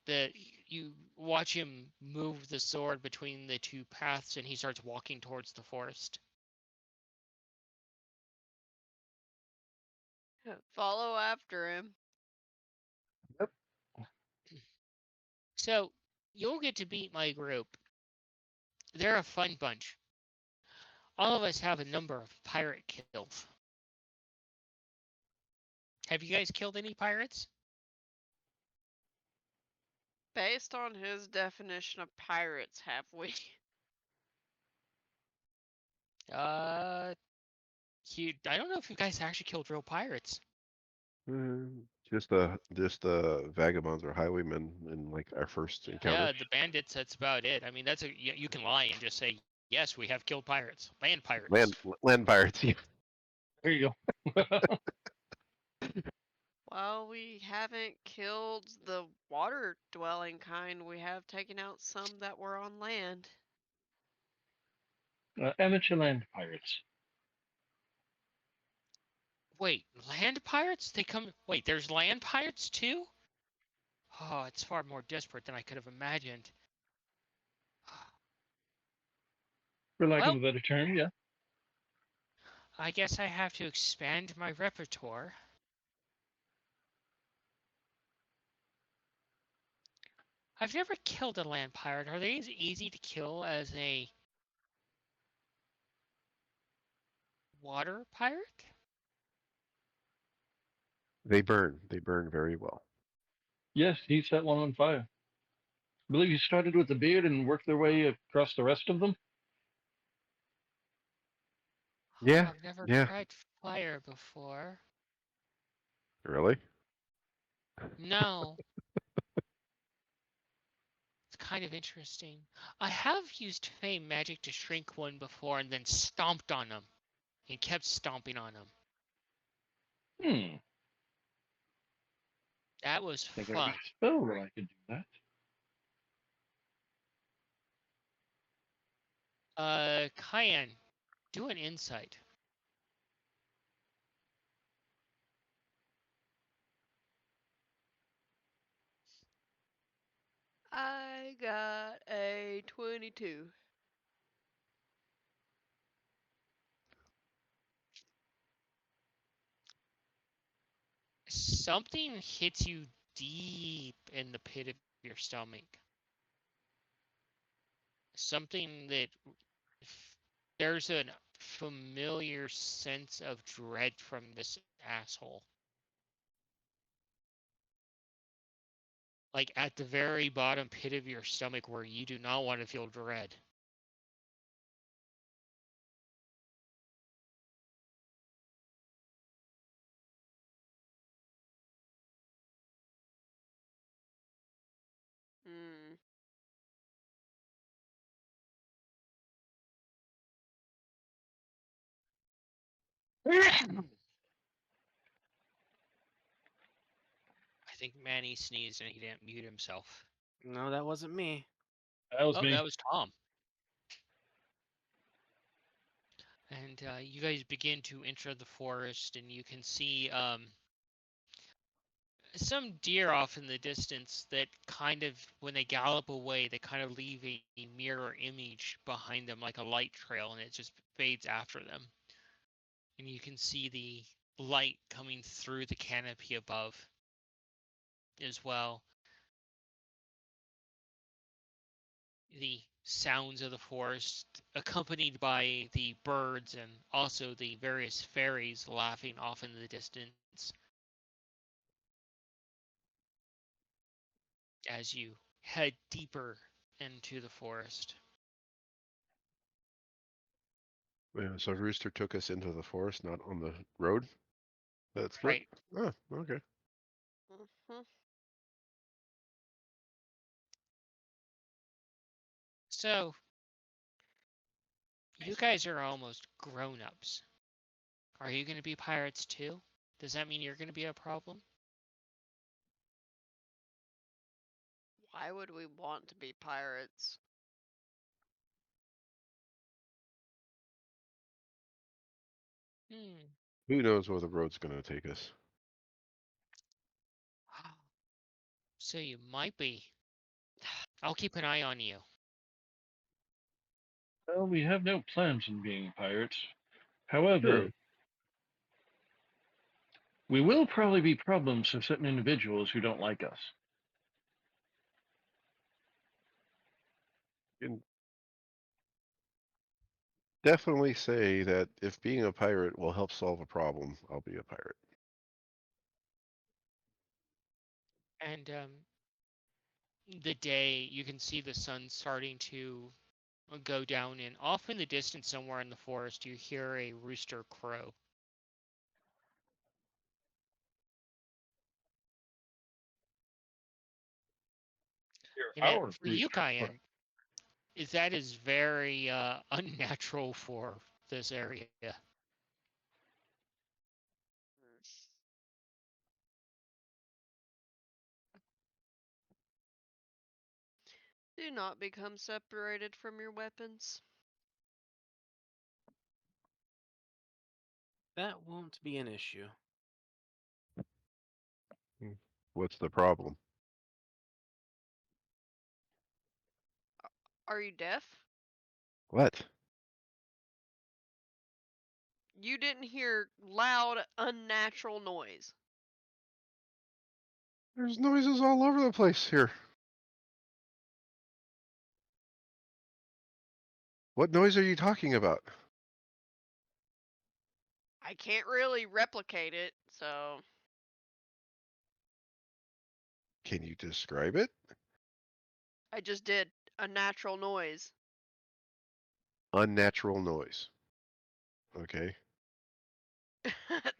the you watch him move the sword between the two paths, and he starts walking towards the forest. Follow after him. So you'll get to meet my group. They're a fun bunch. All of us have a number of pirate kills. Have you guys killed any pirates? Based on his definition of pirates, have we? Uh, I don't know if you guys actually killed real pirates. Just vagabonds or highwaymen in like our first encounter. Yeah, the bandits. That's about it. I mean, you can lie and just say yes, we have killed pirates, land pirates. Land pirates. Yeah. There you go. Well, we haven't killed the water dwelling kind. We have taken out some that were on land. Amateur land pirates. Wait, land pirates? They come. Wait, there's land pirates too? Oh, it's far more desperate than I could have imagined. For lack of Well, a better term, yeah. I guess I have to expand my repertoire. I've never killed a land pirate. Are they as easy to kill as a water pirate? They burn. They burn very well. Yes, he set one on fire. I believe he started with the beard and worked their way across the rest of them. Oh, Yeah. I've never Yeah. tried fire before. Really? No, it's kind of interesting. I have used Fey magic to shrink one before and then stomped on them and kept stomping on them. Hmm. That was Think I got fun. a spell where I could do that. Cayenne, do an insight. I got a 22. Something hits you deep in the pit of your stomach. Something that there's a familiar sense of dread from this asshole. Like at the very bottom pit of your stomach where you do not want to feel dread. Hmm. I think Manny sneezed and he didn't mute himself. No, that wasn't me. That was Oh, me. that was Tom. And you guys begin to enter the forest, and you can see some deer off in the distance that kind of, when they gallop away, they kind of leave a mirror image behind them like a light trail, and it just fades after them. And you can see the light coming through the canopy above as well. The sounds of the forest, accompanied by the birds and also the various fairies laughing off in the distance. as you head deeper into the forest. Yeah, so Rooster took us into the forest, not on the road. That's split. Right. Oh, okay. Mhm. So, you guys are almost grown ups. Are you going to be pirates too? Does that mean you're going to be a problem? Why would we want to be pirates? Hmm. Who knows where the road's going to take us? So you might be. I'll keep an eye on you. Well, we have no plans on being pirates. However, True. we will probably be problems for certain individuals who don't like us. Can definitely say that if being a pirate will help solve a problem, I'll be a pirate. And the day you can see the sun starting to go down, and off in the distance, somewhere in the forest, you hear a rooster crow. And Our for you, rooster. Cayenne, that is very unnatural for this area. Do not become separated from your weapons. That won't be an issue. What's the problem? Are you deaf? What? You didn't hear loud, unnatural noise. There's noises all over the place here. What noise are you talking about? I can't really replicate it, so Can you describe it? I just did a natural noise. Unnatural noise. Okay.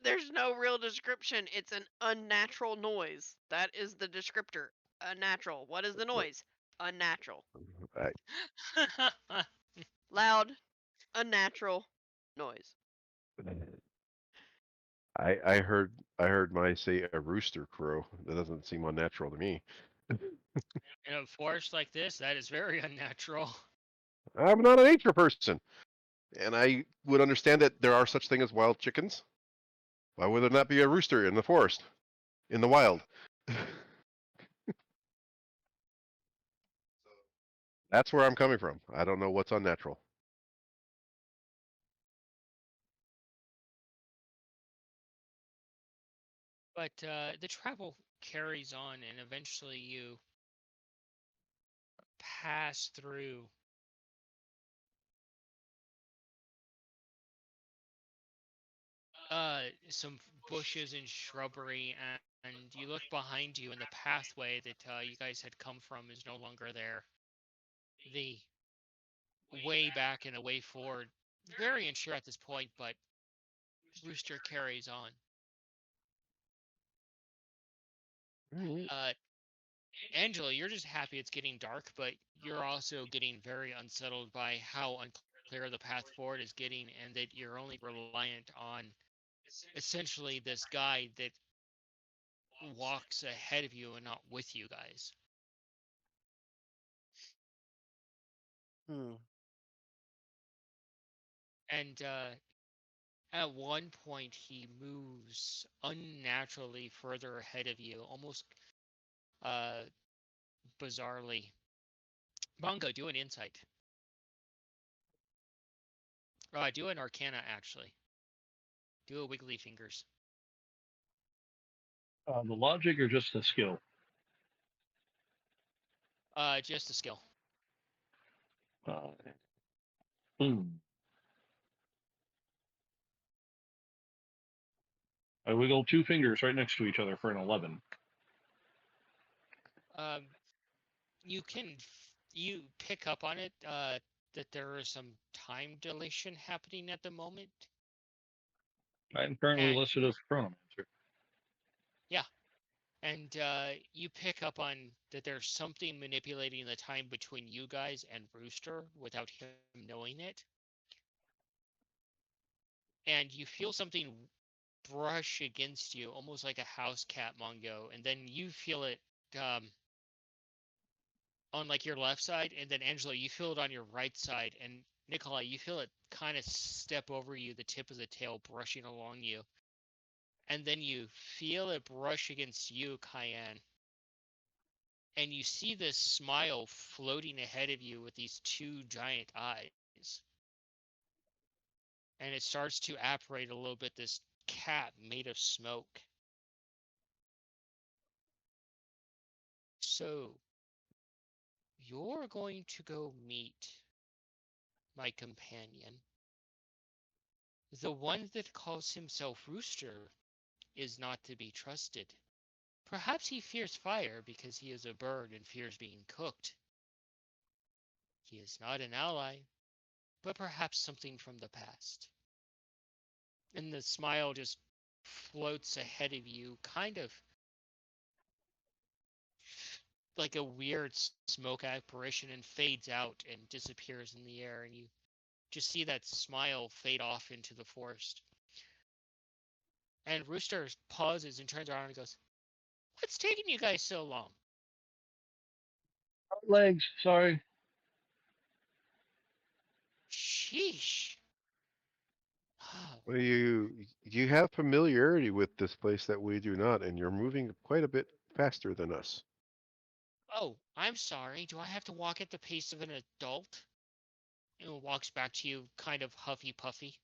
There's no real description. It's an unnatural noise. That is the descriptor. Unnatural. What is the What? noise? Unnatural. I Loud, unnatural noise. I heard my say a rooster crow. That doesn't seem unnatural to me. In a forest like this, that is very unnatural. I'm not a nature person, and I would understand that there are such things as wild chickens. Why would there not be a rooster in the forest, in the wild? That's where I'm coming from. I don't know what's unnatural. But the travel carries on, and eventually you pass through some bushes and shrubbery, and you look behind you, and the pathway that you guys had come from is no longer there. The way back and the way forward, very unsure at this point, but Rooster carries on. Alright. Angela, you're just happy it's getting dark, but you're also getting very unsettled by how unclear the path forward is getting, and that you're only reliant on essentially this guide that walks ahead of you and not with you guys. Hmm. And at one point, he moves unnaturally further ahead of you, almost uh, bizarrely. Bongo, do an insight. Do an arcana, actually. Do a wiggly fingers. The logic or just the skill? Just a skill. Uh, hmm. I wiggle two fingers right next to each other for an 11. you pick up on it that there is some time dilation happening at the moment, I'm currently and listed as chronomancer. yeah, and you pick up on that there's something manipulating the time between you guys and Rooster without him knowing it, and you feel something brush against you, almost like a house cat, Mongo, and then you feel it um, on like your left side, and then Angela, you feel it on your right side, and Nikolai, you feel it kind of step over you, the tip of the tail brushing along you, and then you feel it brush against you, Cayenne, and you see this smile floating ahead of you with these two giant eyes, and it starts to apparate a little bit. This cat made of smoke. So you're going to go meet my companion. The one that calls himself Rooster is not to be trusted. Perhaps he fears fire because he is a bird and fears being cooked. He is not an ally, but perhaps something from the past. And the smile just floats ahead of you, kind of like a weird smoke apparition, and fades out and disappears in the air. And you just see that smile fade off into the forest. And Rooster pauses and turns around and goes, "What's taking you guys so long?" Legs, sorry. Sheesh. Well, you have familiarity with this place that we do not, and you're moving quite a bit faster than us. Oh, I'm sorry. Do I have to walk at the pace of an adult? And walks back to you, kind of huffy puffy.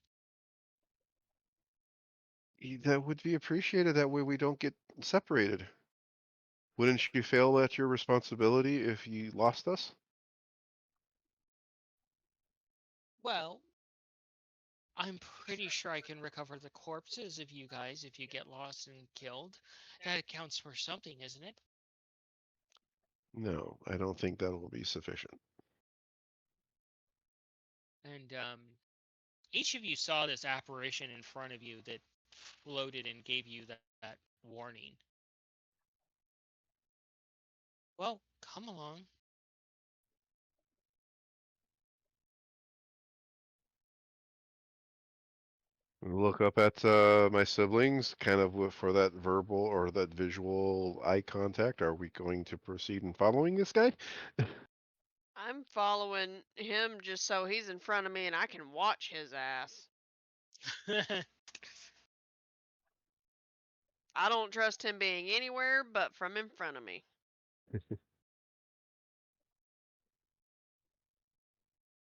That would be appreciated. That way we don't get separated. Wouldn't you fail at your responsibility if you lost us? Well, I'm pretty sure I can recover the corpses of you guys if you get lost and killed. That accounts for something, isn't it? No, I don't think that will be sufficient. And each of you saw this apparition in front of you that floated and gave you that warning. Well, come along. Look up at my siblings, kind of for that verbal or that visual eye contact. Are we going to proceed in following this guy? I'm following him just so he's in front of me and I can watch his ass. I don't trust him being anywhere but from in front of me.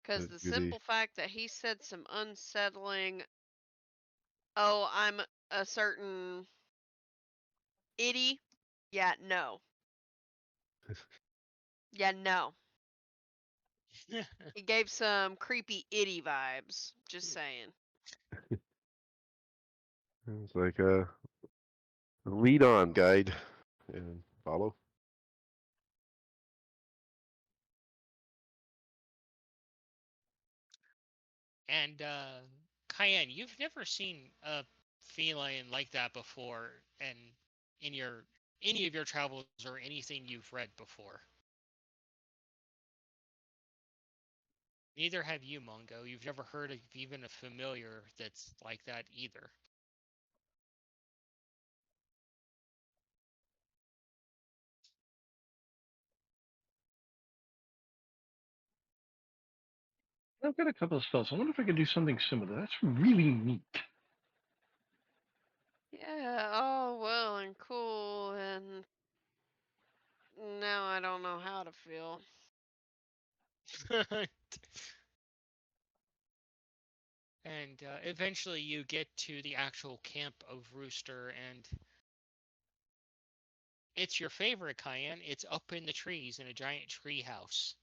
Because the Goody. simple fact that he said some unsettling, oh, I'm a certain itty. Yeah, no. Yeah, no. He gave some creepy itty vibes. Just saying. It's like a lead on guide and follow. And Cayenne, you've never seen a feline like that before, and in your any of your travels or anything you've read before. Neither have you, Mungo. You've never heard of even a familiar that's like that either. I've got a couple of spells. I wonder if I could do something similar. That's really neat. Yeah, oh, well and cool. And now I don't know how to feel. And eventually you get to the actual camp of Rooster, and it's your favorite, Cayenne. It's up in the trees in a giant tree house.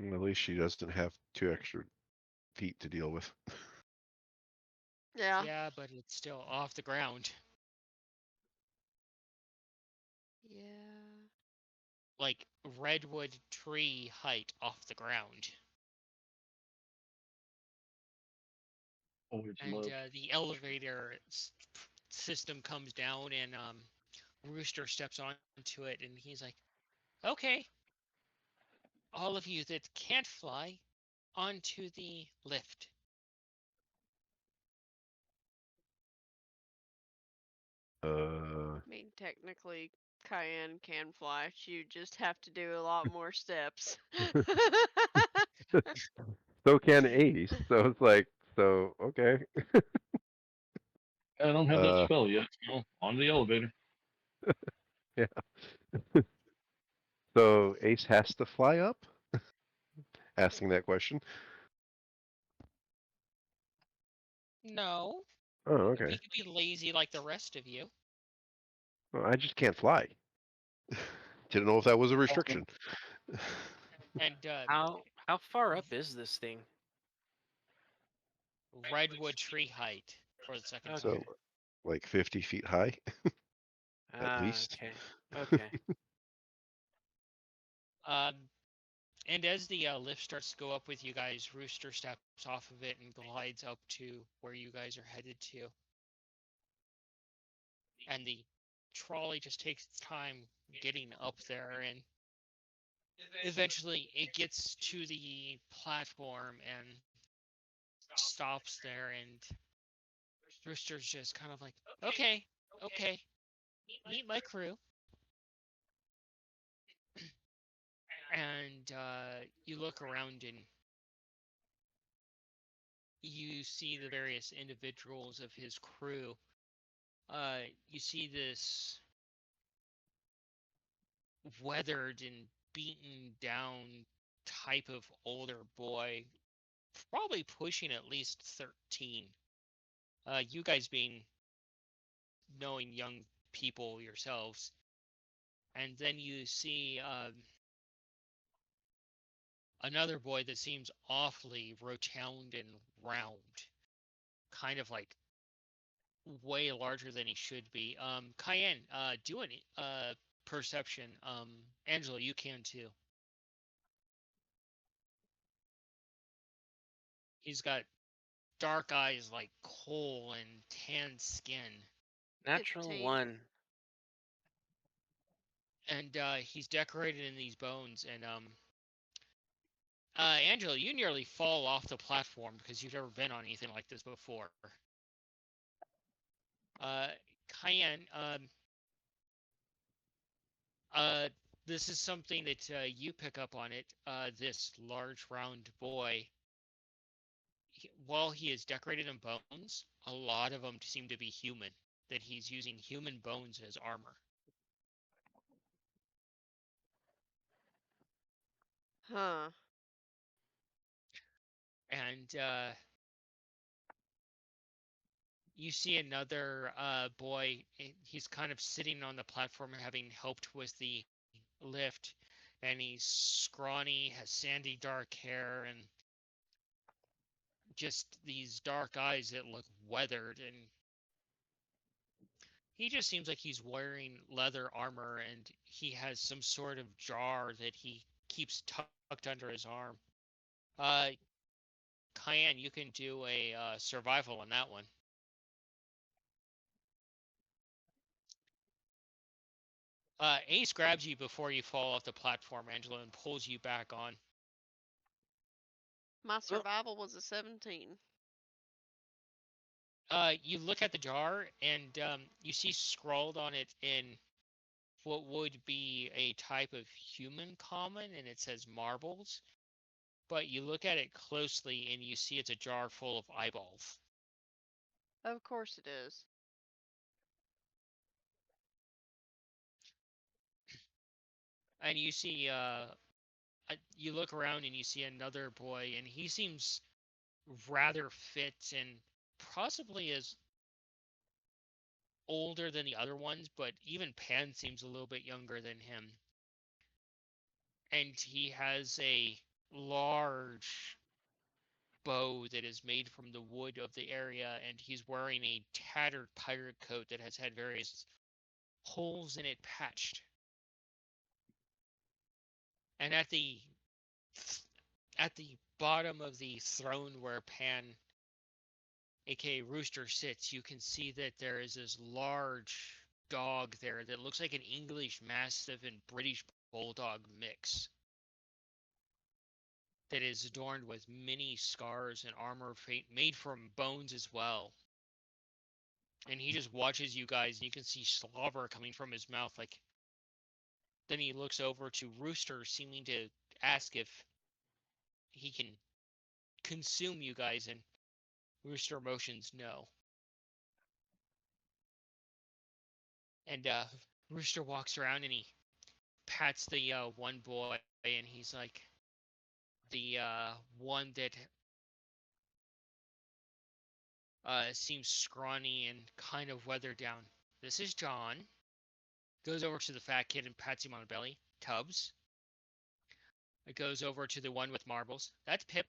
At least she doesn't have 2 extra feet to deal with. Yeah. Yeah, but it's still off the ground. Yeah. like redwood tree height off the ground. Always And loved. the elevator system comes down, and Rooster steps onto it, and he's like, "Okay, all of you that can't fly, onto the lift." Uh, I mean, technically, Cayenne can fly. You just have to do a lot more steps. so can Ace. So it's like, so okay. I don't have that Uh, spell yet. So on the elevator. yeah. So Ace has to fly up. Asking that question. No, Oh, he okay. could be lazy like the rest of you. Well, I just can't fly. Didn't know if that was a restriction. And How far up is this thing? redwood tree height for the second Okay. So, time. like 50 feet high, at Ah, least. okay. Okay. Um, and as the lift starts to go up with you guys, Rooster steps off of it and glides up to where you guys are headed to. And the trolley just takes its time getting up there, and eventually it gets to the platform and stops there, and Rooster's just kind of like, "Okay, okay, meet my crew." And you look around, and you see the various individuals of his crew. You see this weathered and beaten down type of older boy, probably pushing at least 13. You guys being knowing young people yourselves. And then you see another boy that seems awfully rotund and round, kind of like way larger than he should be. Cayenne, do an perception. Angela, you can too. He's got dark eyes like coal and tan skin, Natural 15. one. and he's decorated in these bones. And Angela, you nearly fall off the platform because you've never been on anything like this before. Uh, Cayenne, uh, this is something that you pick up on it. This large round boy, while he is decorated in bones, a lot of them seem to be human. That he's using human bones as armor. Huh. And you see another boy. He's kind of sitting on the platform, having helped with the lift, and he's scrawny, has sandy dark hair, and just these dark eyes that look weathered. And he just seems like he's wearing leather armor, and he has some sort of jar that he keeps tucked under his arm. Uh, Cayenne, you can do a survival on that one. Ace grabs you before you fall off the platform, Angela, and pulls you back on. My Well, survival was a 17. You look at the jar, and you see scrawled on it in what would be a type of human common, and it says marbles. But you look at it closely, and you see it's a jar full of eyeballs. Of course it is. And you see, you look around, and you see another boy, and he seems rather fit and possibly is older than the other ones, but even Pan seems a little bit younger than him. And he has a large bow that is made from the wood of the area, and he's wearing a tattered pirate coat that has had various holes in it patched. And at the bottom of the throne where Pan, aka Rooster, sits, you can see that there is this large dog there that looks like an English Mastiff and British Bulldog mix that is adorned with many scars and armor made from bones as well. And he just watches you guys, and you can see slobber coming from his mouth. Like, then he looks over to Rooster, seeming to ask if he can consume you guys, and Rooster motions no. And Rooster walks around and he pats the one boy, and he's like, the one that seems scrawny and kind of weathered down. This is John. Goes over to the fat kid and pats him on the belly. Tubbs. It goes over to the one with marbles. That's Pip.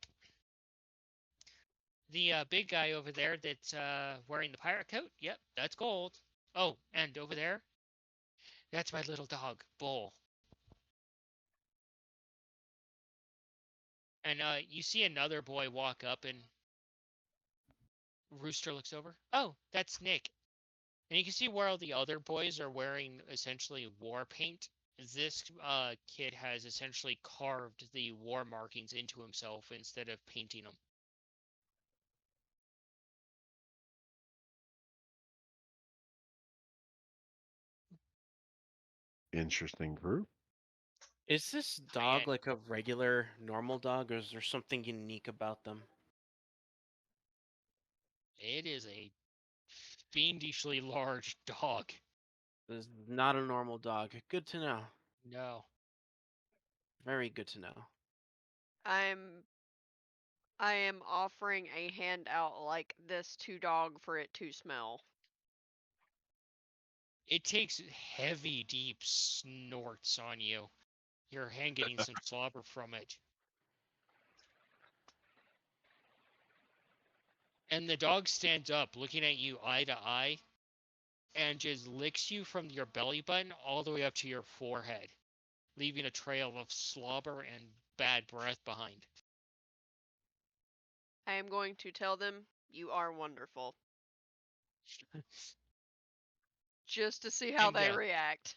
The big guy over there that's wearing the pirate coat. Yep, that's Gold. Oh, and over there, that's my little dog, Bull. And you see another boy walk up, and Rooster looks over. Oh, that's Nick. And you can see where all the other boys are wearing essentially war paint. This kid has essentially carved the war markings into himself instead of painting them. Interesting group. Is this dog like a regular normal dog, or is there something unique about them? It is a fiendishly large dog. This is not a normal dog. Good to know. No. Very good to know. I am offering a handout like this to dog for it to smell. It takes heavy, deep snorts on you. Your hand getting some slobber from it. And the dog stands up, looking at you eye to eye, and just licks you from your belly button all the way up to your forehead, leaving a trail of slobber and bad breath behind. I am going to tell them you are wonderful. Just to see how And they react.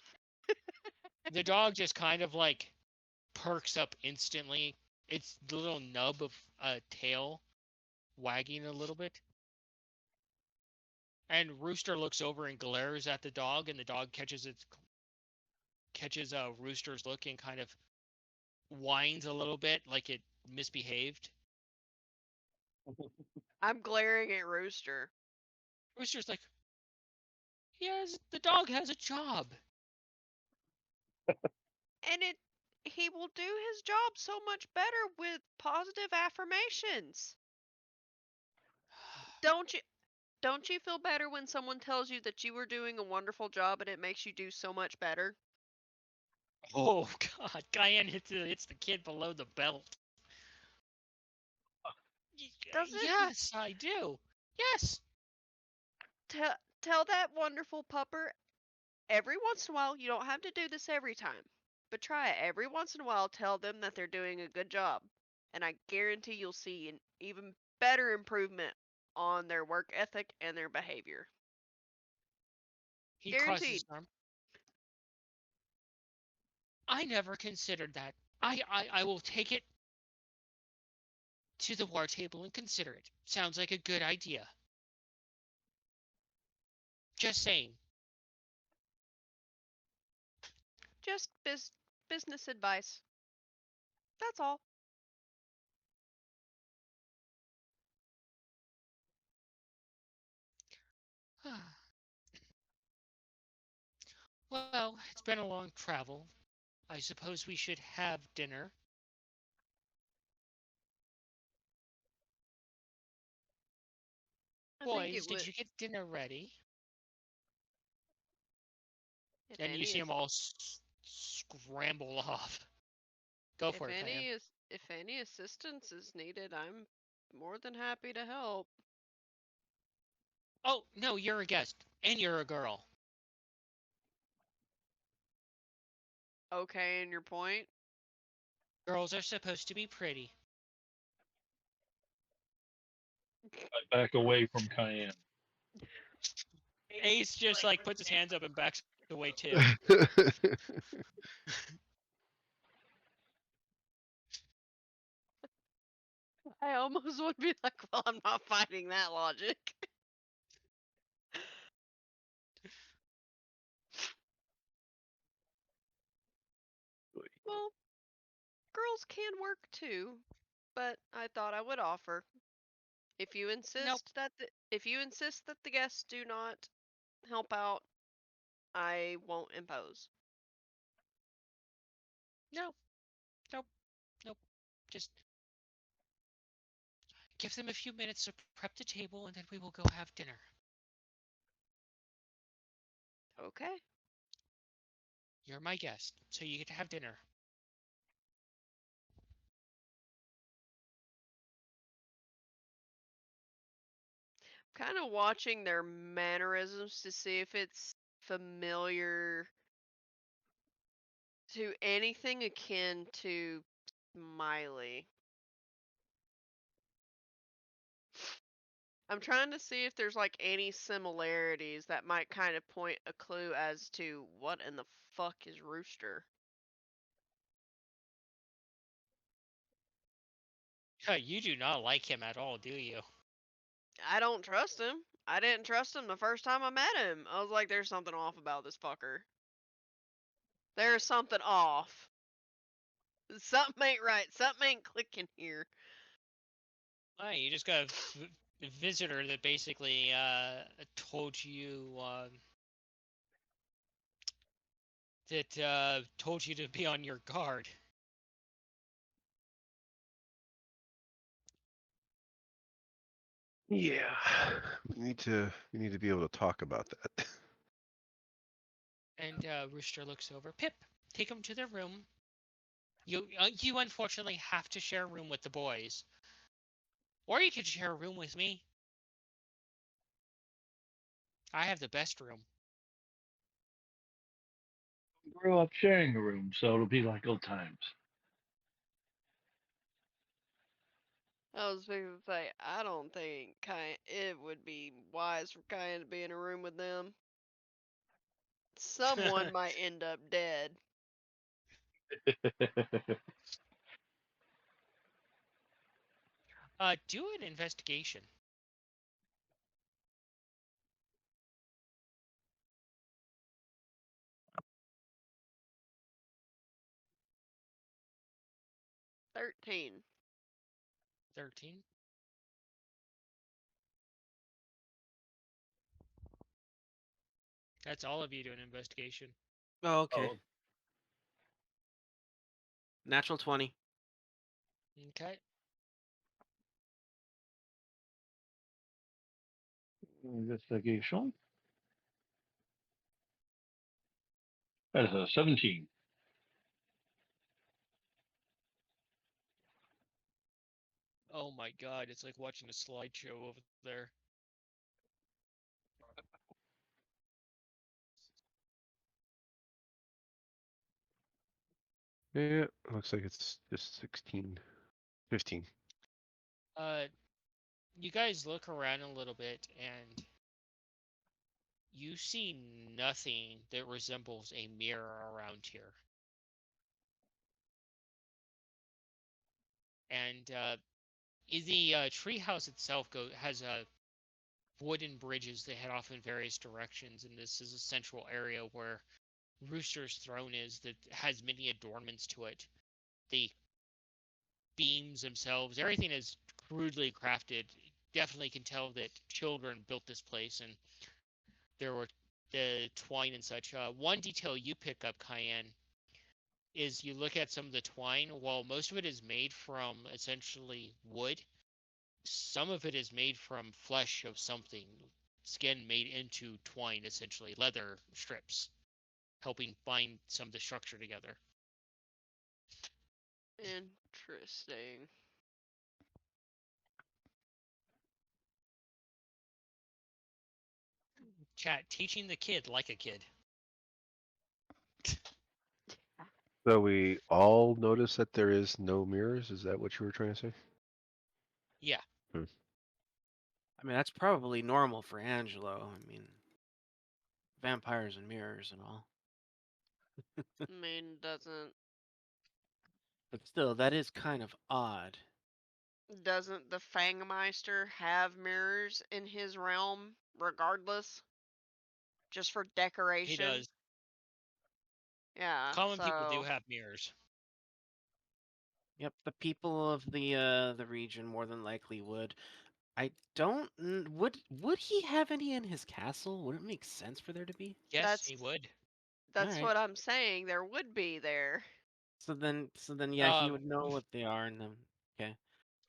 the dog just kind of like perks up instantly. Its little nub of a tail wagging a little bit. And Rooster looks over and glares at the dog, and the dog catches Rooster's look and kind of whines a little bit like it misbehaved. I'm glaring at Rooster. Rooster's like, the dog has a job. And he will do his job so much better with positive affirmations. Don't you feel better when someone tells you that you were doing a wonderful job and it makes you do so much better? Oh God, Cayenne hits the kid below the belt. Does it? Yes, I do. Yes. Tell that wonderful pupper every once in a while. You don't have to do this every time, but try it every once in a while. Tell them that they're doing a good job, and I guarantee you'll see an even better improvement on their work ethic and their behavior. He crosses his Guaranteed. arm. I never considered that. I will take it to the war table and consider it. Sounds like a good idea. Just saying. Just business advice. That's all. Well, it's been a long travel. I suppose we should have dinner. Boys, did you get dinner ready? And you see them all scramble off. Go for it, Cayenne. If any assistance is needed, I'm more than happy to help. Oh, no, you're a guest. And you're a girl. Okay, and your point? Girls are supposed to be pretty. I back away from Cayenne. Ace just like puts his hands up and backs away too. I almost would be like, well, I'm not fighting that logic. Well, girls can work too, but I thought I would offer. If you Nope. insist that the guests do not help out, I won't impose. Nope. Nope. Nope. Just give them a few minutes to prep the table and then we will go have dinner. Okay. You're my guest, so you get to have dinner. Kind of watching their mannerisms to see if it's familiar to anything akin to Smiley. I'm trying to see if there's like any similarities that might kind of point a clue as to what in the fuck is Rooster. You do not like him at all, do you? I don't trust him. I didn't trust him the first time I met him. I was like, there's something off about this fucker. There's something off. Something ain't right. Something ain't clicking here. You just got a visitor that basically told you told you to be on your guard. Yeah, we need to be able to talk about that. And Rooster looks over. Pip, take him to their room. You unfortunately have to share a room with the boys, or you could share a room with me. I have the best room. Grew up sharing a room, so it'll be like old times. I was fixing to say, I don't think it would be wise for Kyan to be in a room with them. Someone might end up dead. Do an investigation. 13. 13. That's all of you do an investigation. Oh, okay. Oh, Natural 20. Okay. investigation. That is a 17. Oh my god, it's like watching a slideshow over there. Yeah, looks like it's just 16, 15. You guys look around a little bit and you see nothing that resembles a mirror around here. And the treehouse itself has wooden bridges that head off in various directions, and this is a central area where Rooster's throne is that has many adornments to it. The beams themselves, everything is crudely crafted. Definitely can tell that children built this place, and there were the twine and such. One detail you pick up, Cayenne, is you look at some of the twine. While most of it is made from essentially wood, some of it is made from flesh of something, skin made into twine, essentially leather strips, helping bind some of the structure together. Interesting. Chat, teaching the kid like a kid. So we all notice that there is no mirrors. Is that what you were trying to say? Yeah. Hmm. I mean, that's probably normal for Angelo. I mean, vampires and mirrors and all. I mean, But still, that is kind of odd. doesn't the Fangmeister have mirrors in his realm regardless? Just for He decoration? does. Yeah, Common people do so have mirrors. Yep, the people of the region more than likely would. I don't. Would he have any in his castle? Would it make sense for there to be? Yes, that's he would. All that's right. what I'm saying. There would be there. So then, yeah, he Uh, would know what they are, and then okay.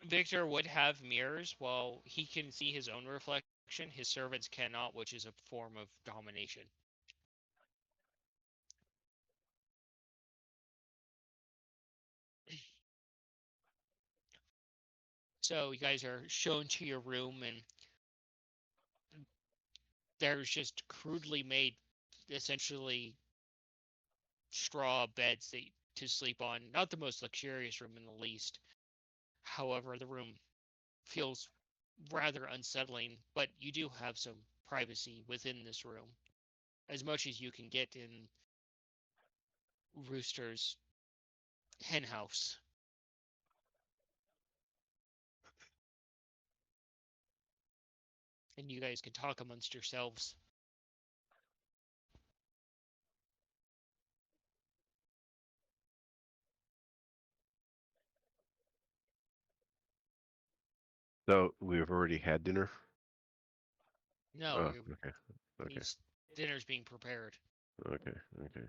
Victor would have mirrors. While he can see his own reflection, his servants cannot, which is a form of domination. So you guys are shown to your room, and there's just crudely made, essentially straw beds to sleep on. Not the most luxurious room in the least. However, the room feels rather unsettling, but you do have some privacy within this room, as much as you can get in Rooster's henhouse. And you guys can talk amongst yourselves. So we've already had dinner. No, Oh, okay, okay, he's dinner's being prepared. okay, okay.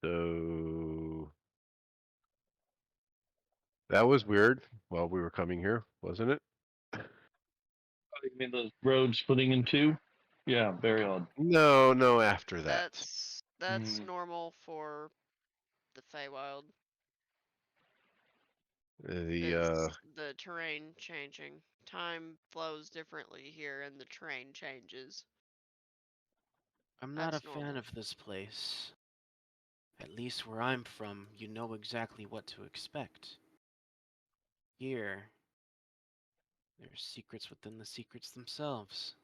So that was weird while we were coming here, wasn't it? You mean the road splitting in two? Yeah, very odd. No, no, after that. That's normal for the Feywild. The Is the terrain changing? Time flows differently here, and the terrain changes. I'm not a That's fan normal. of this place. At least where I'm from, you know exactly what to expect. Here, there's secrets within the secrets themselves.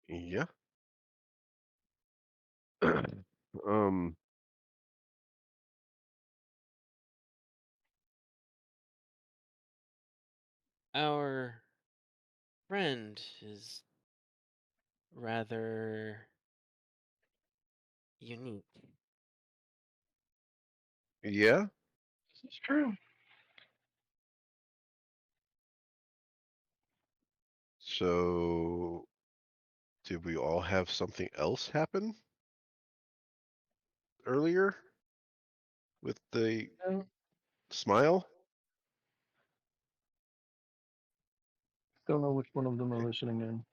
yeah. um Our friend is rather unique. yeah. This is true. So did we all have something else happen earlier with the Yeah, smile? don't know which one of them are listening in.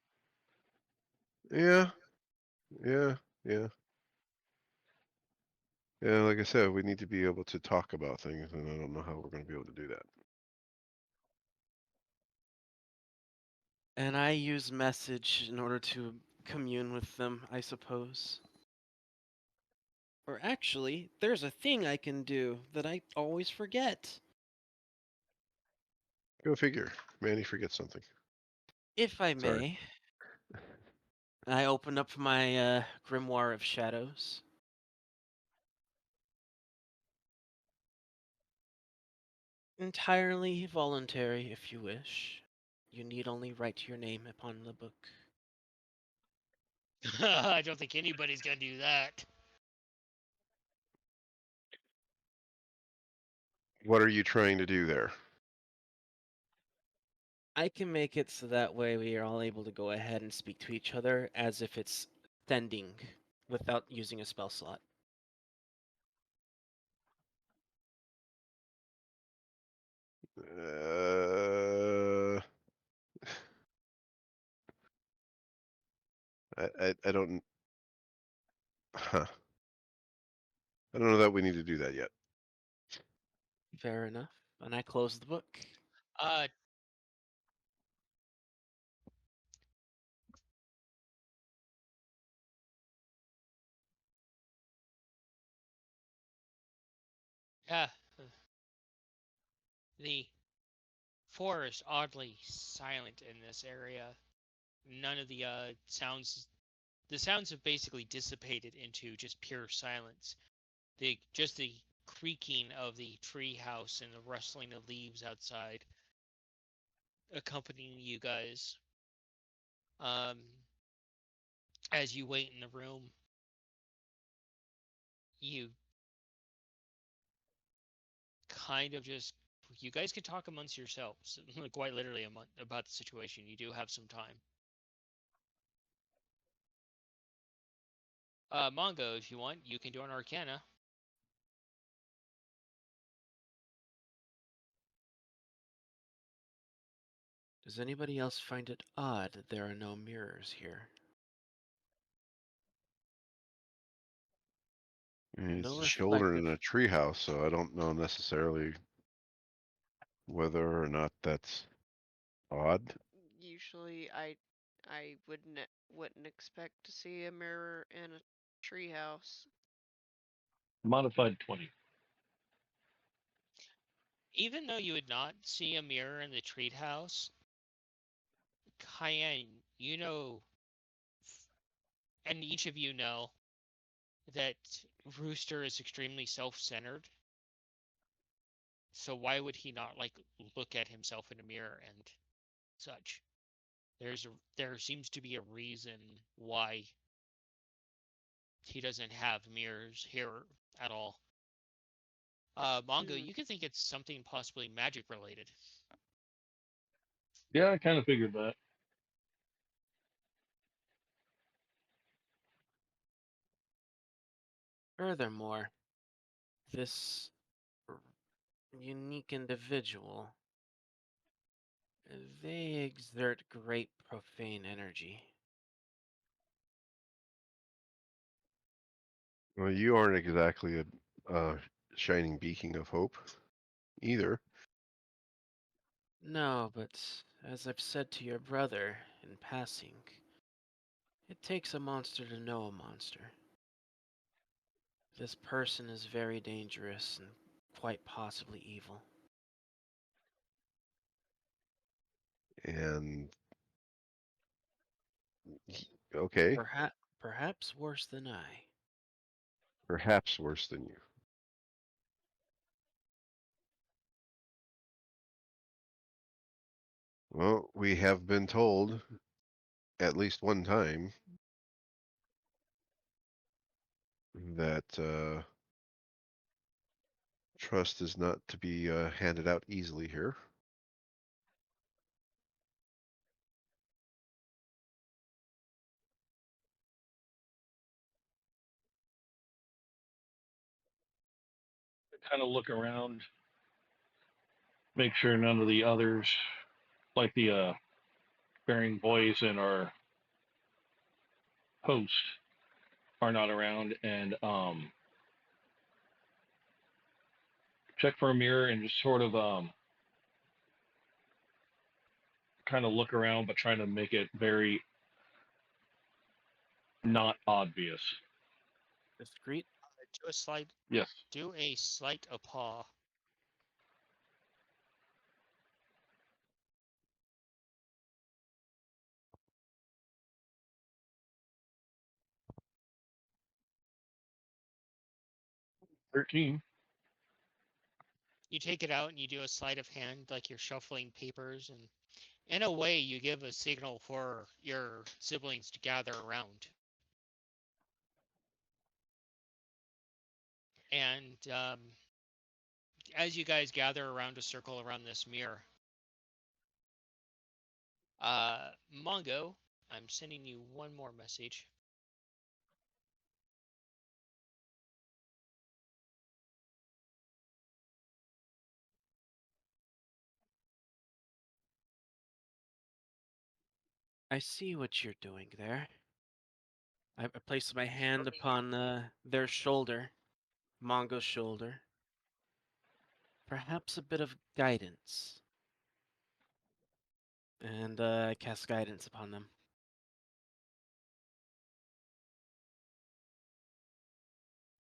Yeah, yeah, yeah. Yeah, like I said, we need to be able to talk about things, and I don't know how we're going to be able to do that. And I use message in order to commune with them, I suppose. Or actually, there's a thing I can do that I always forget. Go figure. Manny forgets something. If I Sorry. may, I open up my Grimoire of Shadows. Entirely voluntary, if you wish. You need only write your name upon the book. I don't think anybody's gonna do that. What are you trying to do there? I can make it so that way we are all able to go ahead and speak to each other as if it's sending without using a spell slot. Uh, I don't. Huh. I don't know that we need to do that yet. Fair enough. And I close the book. Uh, Yeah, the forest oddly silent in this area. None of the sounds have basically dissipated into just pure silence. The creaking of the tree house and the rustling of leaves outside accompanying you guys. Um, as you wait in the room, you kind of just you guys can talk amongst yourselves, quite literally about the situation. You do have some time. Mongo, if you want, you can do an Arcana. Does anybody else find it odd that there are no mirrors here? I mean, No it's a shoulder reflective. in a treehouse, so I don't know necessarily whether or not that's odd. Usually, I wouldn't expect to see a mirror in a treehouse. Modified 20. Even though you would not see a mirror in the treehouse, Cayenne, you know, and each of you know that Rooster is extremely self-centered. So why would he not like look at himself in a mirror and such? There seems to be a reason why he doesn't have mirrors here at all. Mongo, Hmm. you could think it's something possibly magic related. Yeah, I kind of figured that. Furthermore, this unique individual, they exert great profane energy. Well, you aren't exactly a shining beacon of hope either. No, but as I've said to your brother in passing, it takes a monster to know a monster. This person is very dangerous and quite possibly evil. And okay, Perhaps worse than I. perhaps worse than you. Well, we have been told at least one time that trust is not to be handed out easily here. Kind of look around, make sure none of the others, like the bearing boys and our host, are not around, and check for a mirror and just sort of kind of look around, but trying to make it very not obvious. Discreet? Do a slight Yes. do a sleight of paw. 13. You take it out and you do a sleight of hand like you're shuffling papers, and in a way you give a signal for your siblings to gather around. And as you guys gather around a circle around this mirror, Mongo, I'm sending you one more message. I see what you're doing there. I place my hand upon their shoulder, Mongo's shoulder. Perhaps a bit of guidance. And I cast guidance upon them.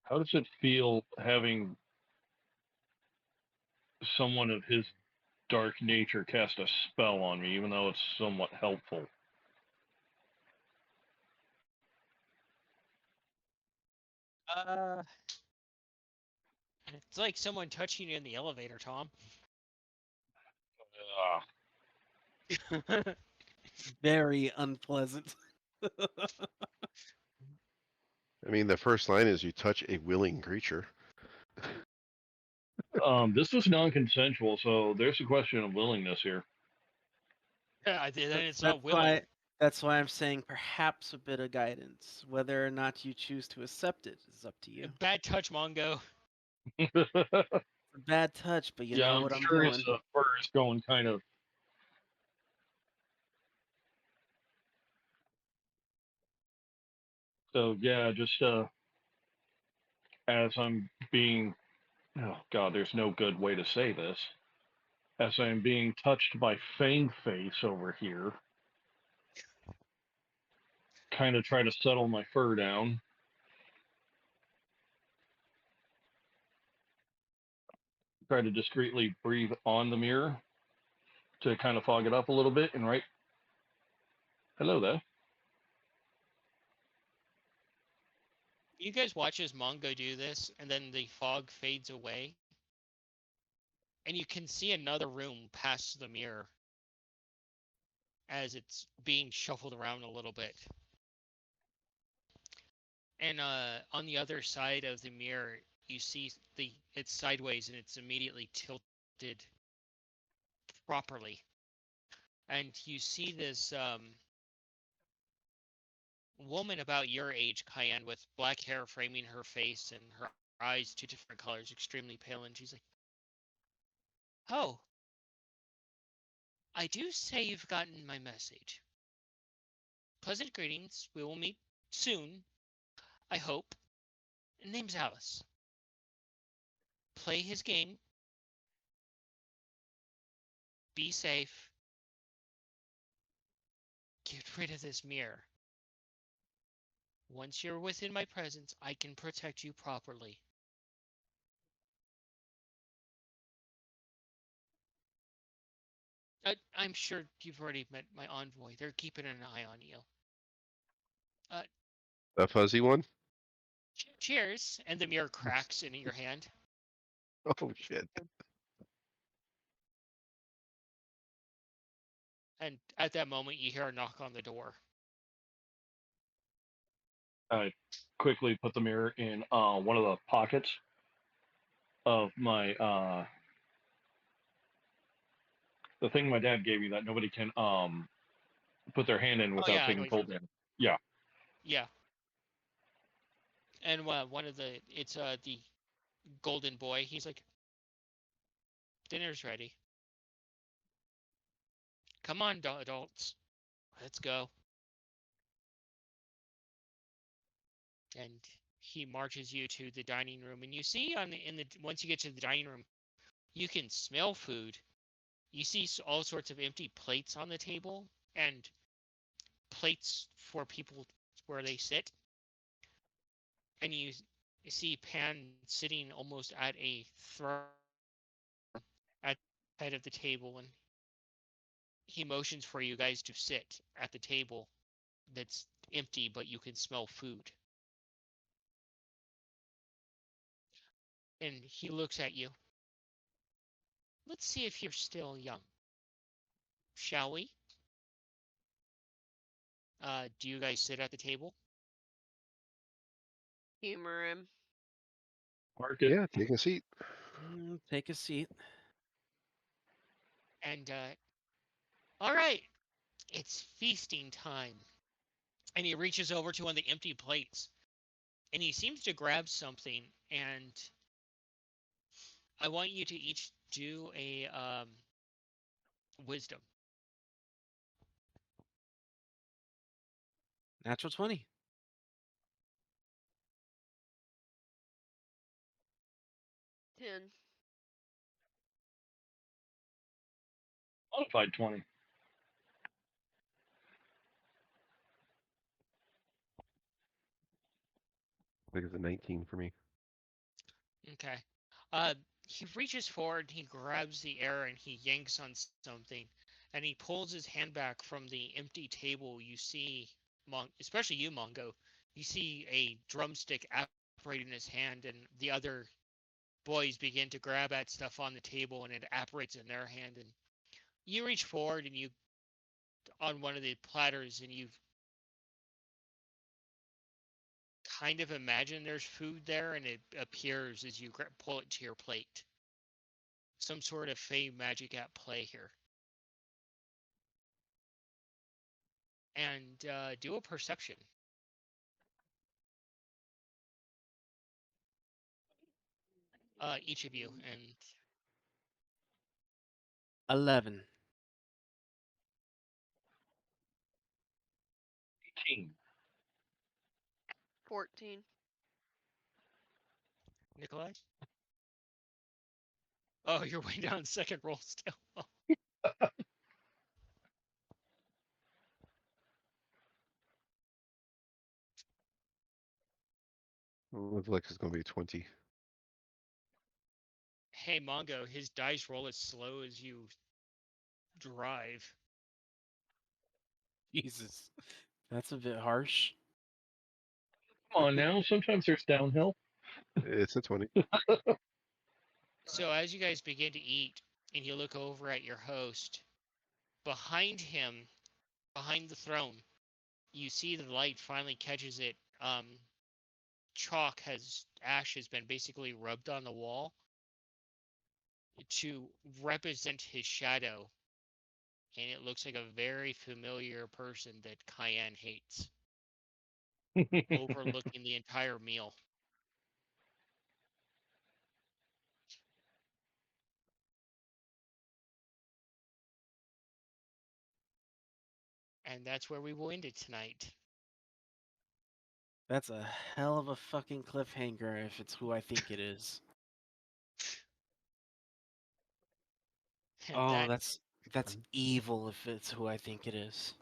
How does it feel having someone of his dark nature cast a spell on me, even though it's somewhat helpful. Uh, it's like someone touching you in the elevator, Tom. Very unpleasant. I mean, the first line is you touch a willing creature. This was non-consensual, so there's a question of willingness here. Yeah, then it's That's not willing. why I'm saying perhaps a bit of guidance. Whether or not you choose to accept it is up to you. Bad touch, Mongo. It's a bad touch, but you Yeah, know I'm what I'm sure his doing. fur is going kind of. So yeah, just as I'm being, oh god, there's no good way to say this. As I'm being touched by Fang Face over here, kind of try to settle my fur down. Try to discreetly breathe on the mirror to kind of fog it up a little bit and write, "Hello there." You guys watch as Mongo do this, and then the fog fades away, and you can see another room past the mirror as it's being shuffled around a little bit. And on the other side of the mirror, you see it's sideways and it's immediately tilted properly. And you see this woman about your age, Cayenne, with black hair framing her face and her eyes, two different colors, extremely pale. And she's like, "Oh, I do say you've gotten my message. Pleasant greetings. We will meet soon, I hope. Name's Alice. Play his game. Be safe. Get rid of this mirror. Once you're within my presence, I can protect you properly." I'm sure you've already met my envoy. They're keeping an eye on you. Uh, The fuzzy one? Cheers. And the mirror cracks in your hand. Oh shit. And at that moment, you hear a knock on the door. I quickly put the mirror in one of the pockets of my the thing my dad gave me that nobody can put their hand in Oh without yeah, I know being what you're pulled in. Yeah. Yeah. And one of it's the golden boy. He's like, "Dinner's ready. Come on, adults. Let's go." And he marches you to the dining room, and you see once you get to the dining room, you can smell food. You see all sorts of empty plates on the table and plates for people where they sit, and you see Pan sitting almost at a throne at the head of the table, and he motions for you guys to sit at the table that's empty, but you can smell food. And he looks at you. "Let's see if you're still young, shall we?" Do you guys sit at the table? Humor him. Mark it. Yeah, take a seat. Take a seat. And all right, it's feasting time. And he reaches over to one of the empty plates, and he seems to grab something. And I want you to each do a wisdom. Natural 20. 10. Modified 20. I think it's a 19 for me. Okay. Uh, he reaches forward, he grabs the air, and he yanks on something, and he pulls his hand back from the empty table. You see, especially you, Mongo, you see a drumstick apparating in his hand, and the other boys begin to grab at stuff on the table, and it apparates in their hand. And you reach forward, and you on one of the platters, and you kind of imagine there's food there, and it appears as you pull it to your plate. Some sort of fey magic at play here. And do a perception, each of you. And 11. 18. 14. Nikolai? Oh, you're way down second roll still. Looks like it's going to be 20. Hey, Mongo, his dice roll as slow as you drive. Jesus. That's a bit harsh. Come on now. Sometimes there's downhill. It's a 20. So as you guys begin to eat, and you look over at your host, behind him, behind the throne, you see the light finally catches it. Ash has been basically rubbed on the wall to represent his shadow, and it looks like a very familiar person that Cayenne hates, overlooking the entire meal. And that's where we will end it tonight. That's a hell of a fucking cliffhanger if it's who I think it is. And Oh, that that's evil if it's who I think it is.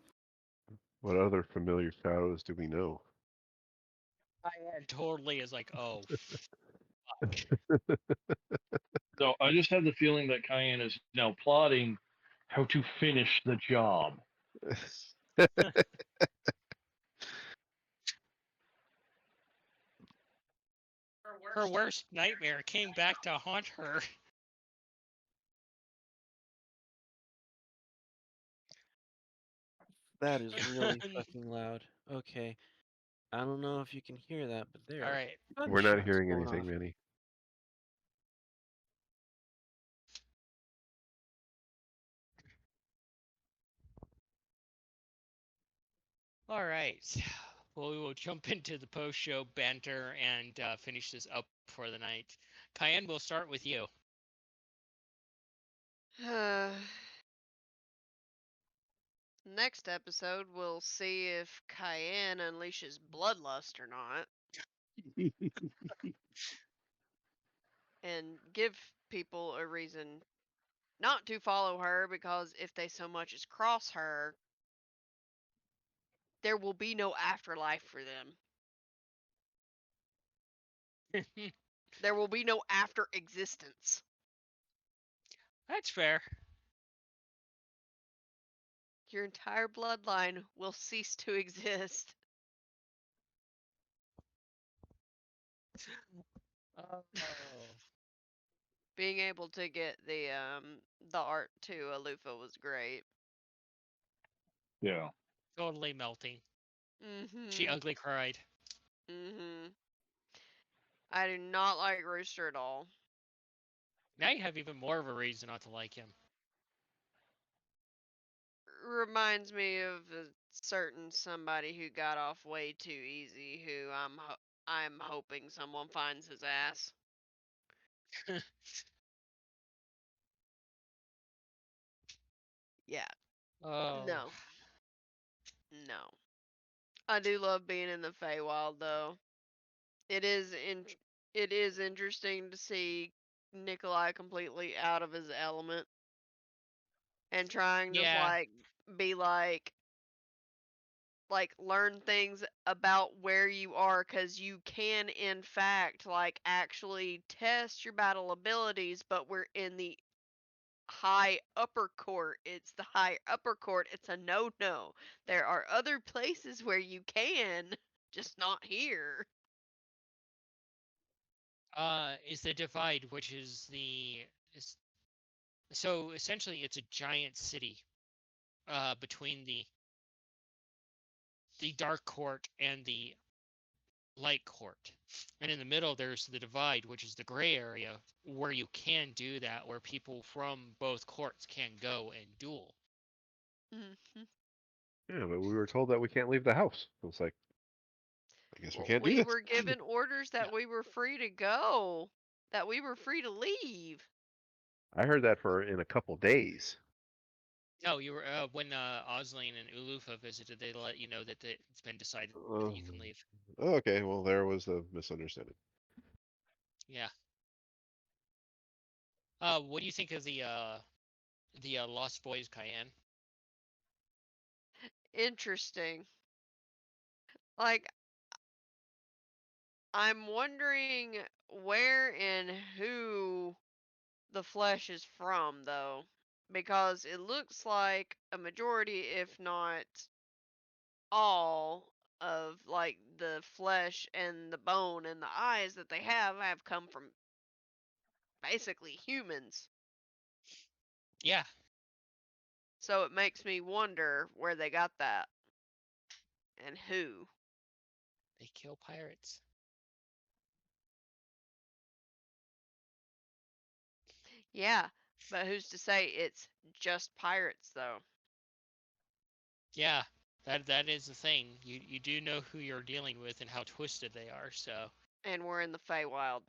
What other familiar shadows do we know? Cayenne totally is like, oh, fuck. So I just have the feeling that Cayenne is now plotting how to finish the job. Her worst nightmare came back to haunt her. That is really fucking loud. Okay. I don't know if you can hear that, but there All are right. We're not gunshots hearing going anything, off. Manny. All right. Well, we will jump into the post-show banter and finish this up for the night. Cayenne, we'll start with you. Next episode, we'll see if Cayenne unleashes bloodlust or not, and give people a reason not to follow her, because if they so much as cross her, there will be no afterlife for them. There will be no after existence. That's fair. Your entire bloodline will cease to exist. Oh. Being able to get the art to Alufa was great. Yeah. Totally melting. She Mhm. ugly cried. Mhm. I do not like Rooster at all. Now you have even more of a reason not to like him. Reminds me of a certain somebody who got off way too easy, who I'm hoping someone finds his ass. Yeah. Oh. No. No. I do love being in the Feywild though. It is it is interesting to see Nikolai completely out of his element and trying to Yeah. be like learn things about where you are, because you can in fact like actually test your battle abilities, but we're in the high upper court. It's the high upper court. It's a no. There are other places where you can, just not here. Is the divide, which is so essentially it's a giant city between the dark court and the light court. And in the middle, there's the divide, which is the gray area where you can do that, where people from both courts can go and duel. Mhm. Yeah, but we were told that we can't leave the house. I was like, I guess we Well, can't do we this. were given orders Yeah. that we were free to go, that we were free to leave. I heard that for in a couple days. No, you were when Osling and Ulufa visited. They let you know that it's been decided that you can leave. Okay, well there was a misunderstanding. Yeah. What do you think of the Lost Boys, Cayenne? Interesting. Like, I'm wondering where and who the flesh is from, though, because it looks like a majority, if not all, of like the flesh and the bone and the eyes that they have come from basically humans. Yeah, So it makes me wonder where they got that and who. they kill pirates. Yeah, but who's to say it's just pirates though? Yeah, that is the thing. You do know who you're dealing with and how twisted they are. So And we're in the Feywild.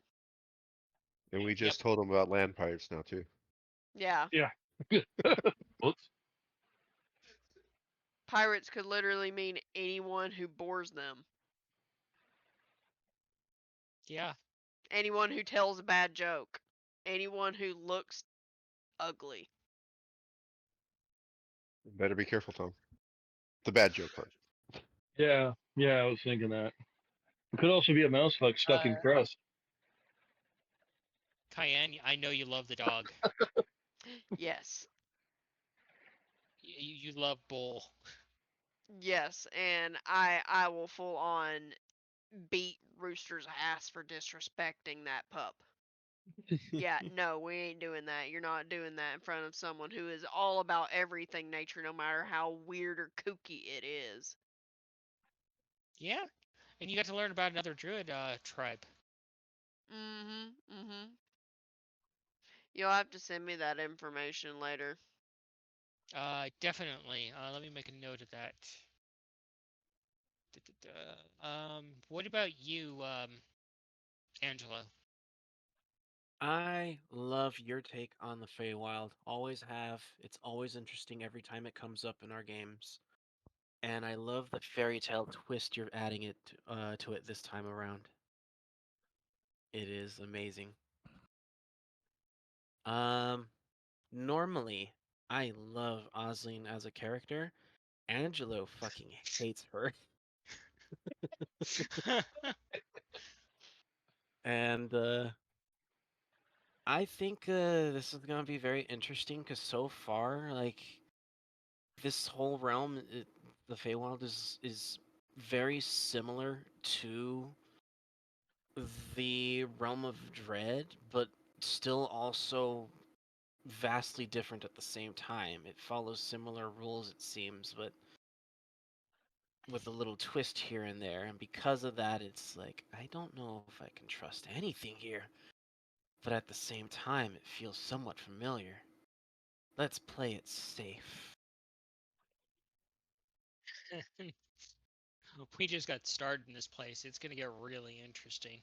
And we yep, just told them about land pirates now too. Yeah, Yeah. Whoops. pirates could literally mean anyone who bores them, yeah, anyone who tells a bad joke, anyone who looks ugly. Better be careful, Tom. The bad joke part. Yeah. Yeah, I was thinking that. It could also be a mouse fuck stuck in crust. Cayenne. I know you love the dog. Yes, You love Bull. yes, and I will full on beat Rooster's ass for disrespecting that pup. Yeah, no, we ain't doing that. You're not doing that in front of someone who is all about everything nature, no matter how weird or kooky it is. Yeah, and you got to learn about another druid tribe. Mm-hmm. You'll have to send me that information later. Definitely. Let me make a note of that. What about you, Angelo? I love your take on the Feywild. Always have. It's always interesting every time it comes up in our games. And I love the fairy tale twist you're adding to it this time around. It is amazing. Um, Normally, I love Osleen as a character. Angelo fucking hates her. And I think this is gonna be very interesting because so far, like this whole realm, the Feywild is very similar to the realm of Dread, but still also vastly different at the same time. It follows similar rules, it seems, but with a little twist here and there. And because of that, it's like I don't know if I can trust anything here. But at the same time, it feels somewhat familiar. Let's play it safe. We just got started in this place. It's gonna get really interesting,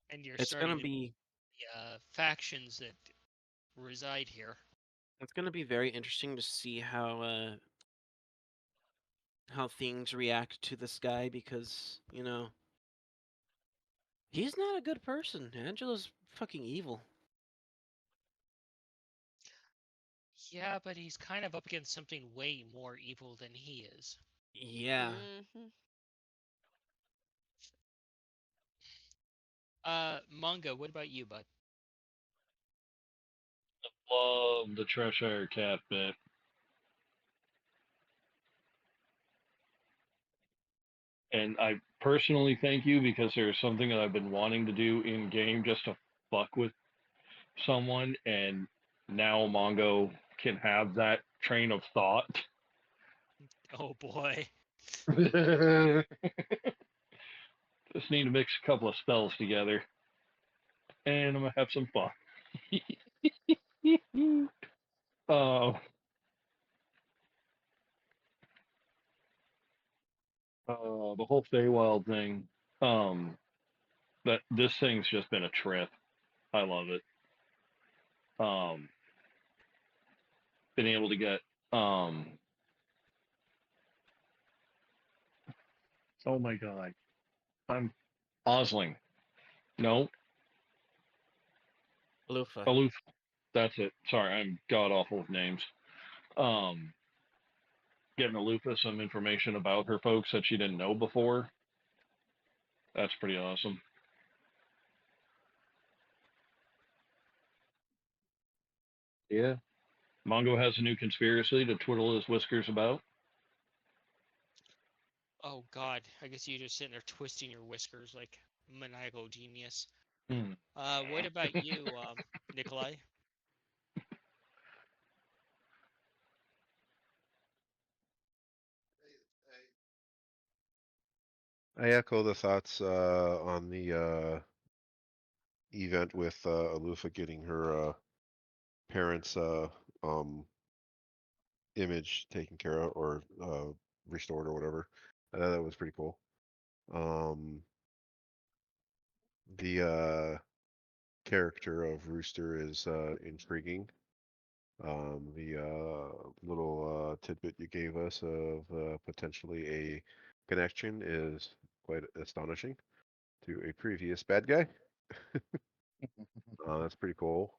and you're It's gonna starting to be factions that reside here. it's gonna be very interesting to see how things react to this guy because he's not a good person. Angela's fucking evil. Yeah, but he's kind of up against something way more evil than he is. Yeah. Hmm. Manga, what about you, bud? Love the Cheshire Cat bit. And I personally thank you because there's something that I've been wanting to do in game just to fuck with someone, and now Mongo can have that train of thought. Oh boy. Just need to mix a couple of spells together, and I'm gonna have some fun. uh, the whole Feywild thing. That this thing's just been a trip. I love it. Um, been able to get oh my god, I'm Osling. No, Lufa. Aloof. That's it. Sorry, I'm god awful with names. Um, Getting Alufa some information about her folks that she didn't know before. That's pretty awesome. Yeah. Mongo has a new conspiracy to twiddle his whiskers about. Oh god. I guess you're just sitting there twisting your whiskers like maniacal genius. Hmm. What about you, Nikolai? I echo the thoughts on the event with Alufa getting her parents' um, image taken care of or restored or whatever. That was pretty cool. Um, the character of Rooster is intriguing. The little tidbit you gave us of potentially a connection is quite astonishing to a previous bad guy. That's pretty cool.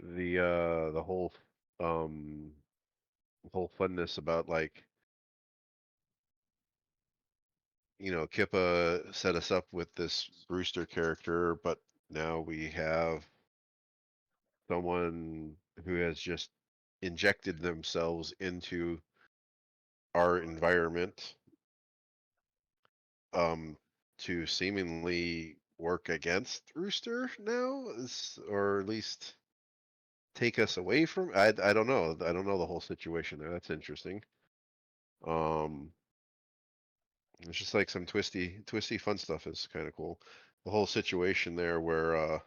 The um whole funness about like Kippa set us up with this Rooster character, but now we have someone who has just injected themselves into our environment um to seemingly work against Rooster now, or at least take us away from. I don't know. I don't know the whole situation there. That's interesting. Um, it's just like some twisty fun stuff is kind of cool. The whole situation there where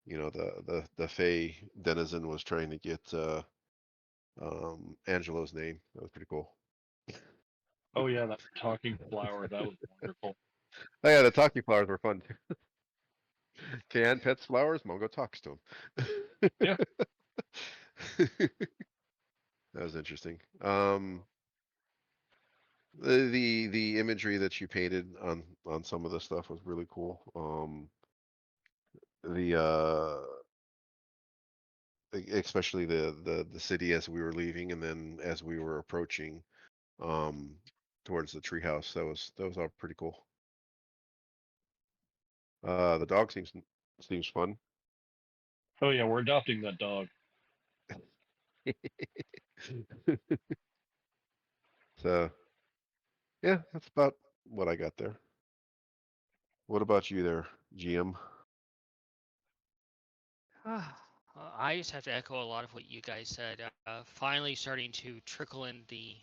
the Fey denizen was trying to get Angelo's name. That was pretty cool. Oh yeah, that talking flower, that was wonderful. Oh yeah, the talking flowers were fun too. Can pets flowers? Mongo talks to them. Yeah. That was interesting. The imagery that you painted on some of the stuff was really cool. The especially the city as we were leaving and then as we were approaching um towards the treehouse. That was all pretty cool. The dog seems fun. Oh yeah, we're adopting that dog. So yeah, that's about what I got there. What about you there, GM? I just have to echo a lot of what you guys said. Finally starting to trickle in the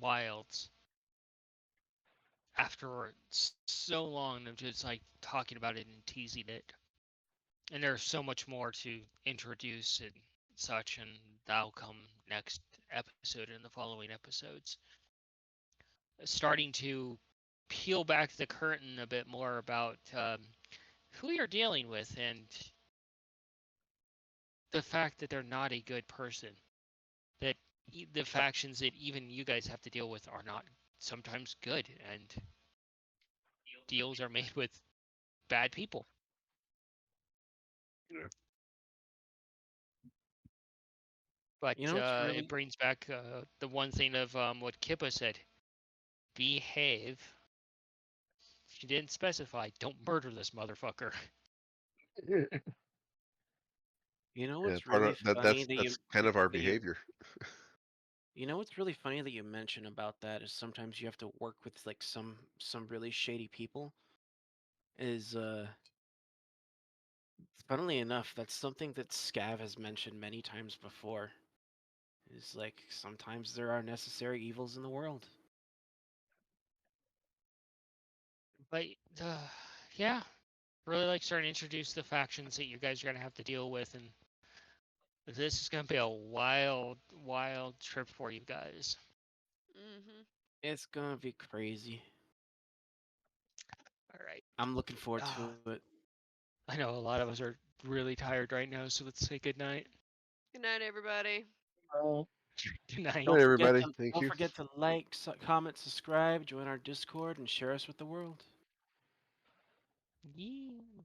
wilds after so long of just like talking about it and teasing it. And there's so much more to introduce and such, and that'll come next episode and the following episodes. Starting to peel back the curtain a bit more about who you're dealing with and the fact that they're not a good person. That the factions that even you guys have to deal with are not sometimes good, and deals are made with bad people. Yeah. But You know what's it really brings back the one thing of what Kippa said: behave. She didn't specify. Don't murder this motherfucker. you know Yeah, what's part really of that. funny that That's kind of our that you behavior. you know what's really funny that you mention about that is sometimes you have to work with like some really shady people. Is funnily enough, that's something that Scav has mentioned many times before. Is like sometimes there are necessary evils in the world. But yeah, really like starting to introduce the factions that you guys are gonna have to deal with, and this is gonna be a wild, wild trip for you guys. Mm-hmm. It's gonna be crazy. All right. I'm looking forward Uh, to it. I know a lot of us are really tired right now, so let's say good night. Good night, everybody. Oh, Good night. All right, everybody. Thank Don't you. forget to like, comment, subscribe, join our Discord, and share us with the world. Yeah.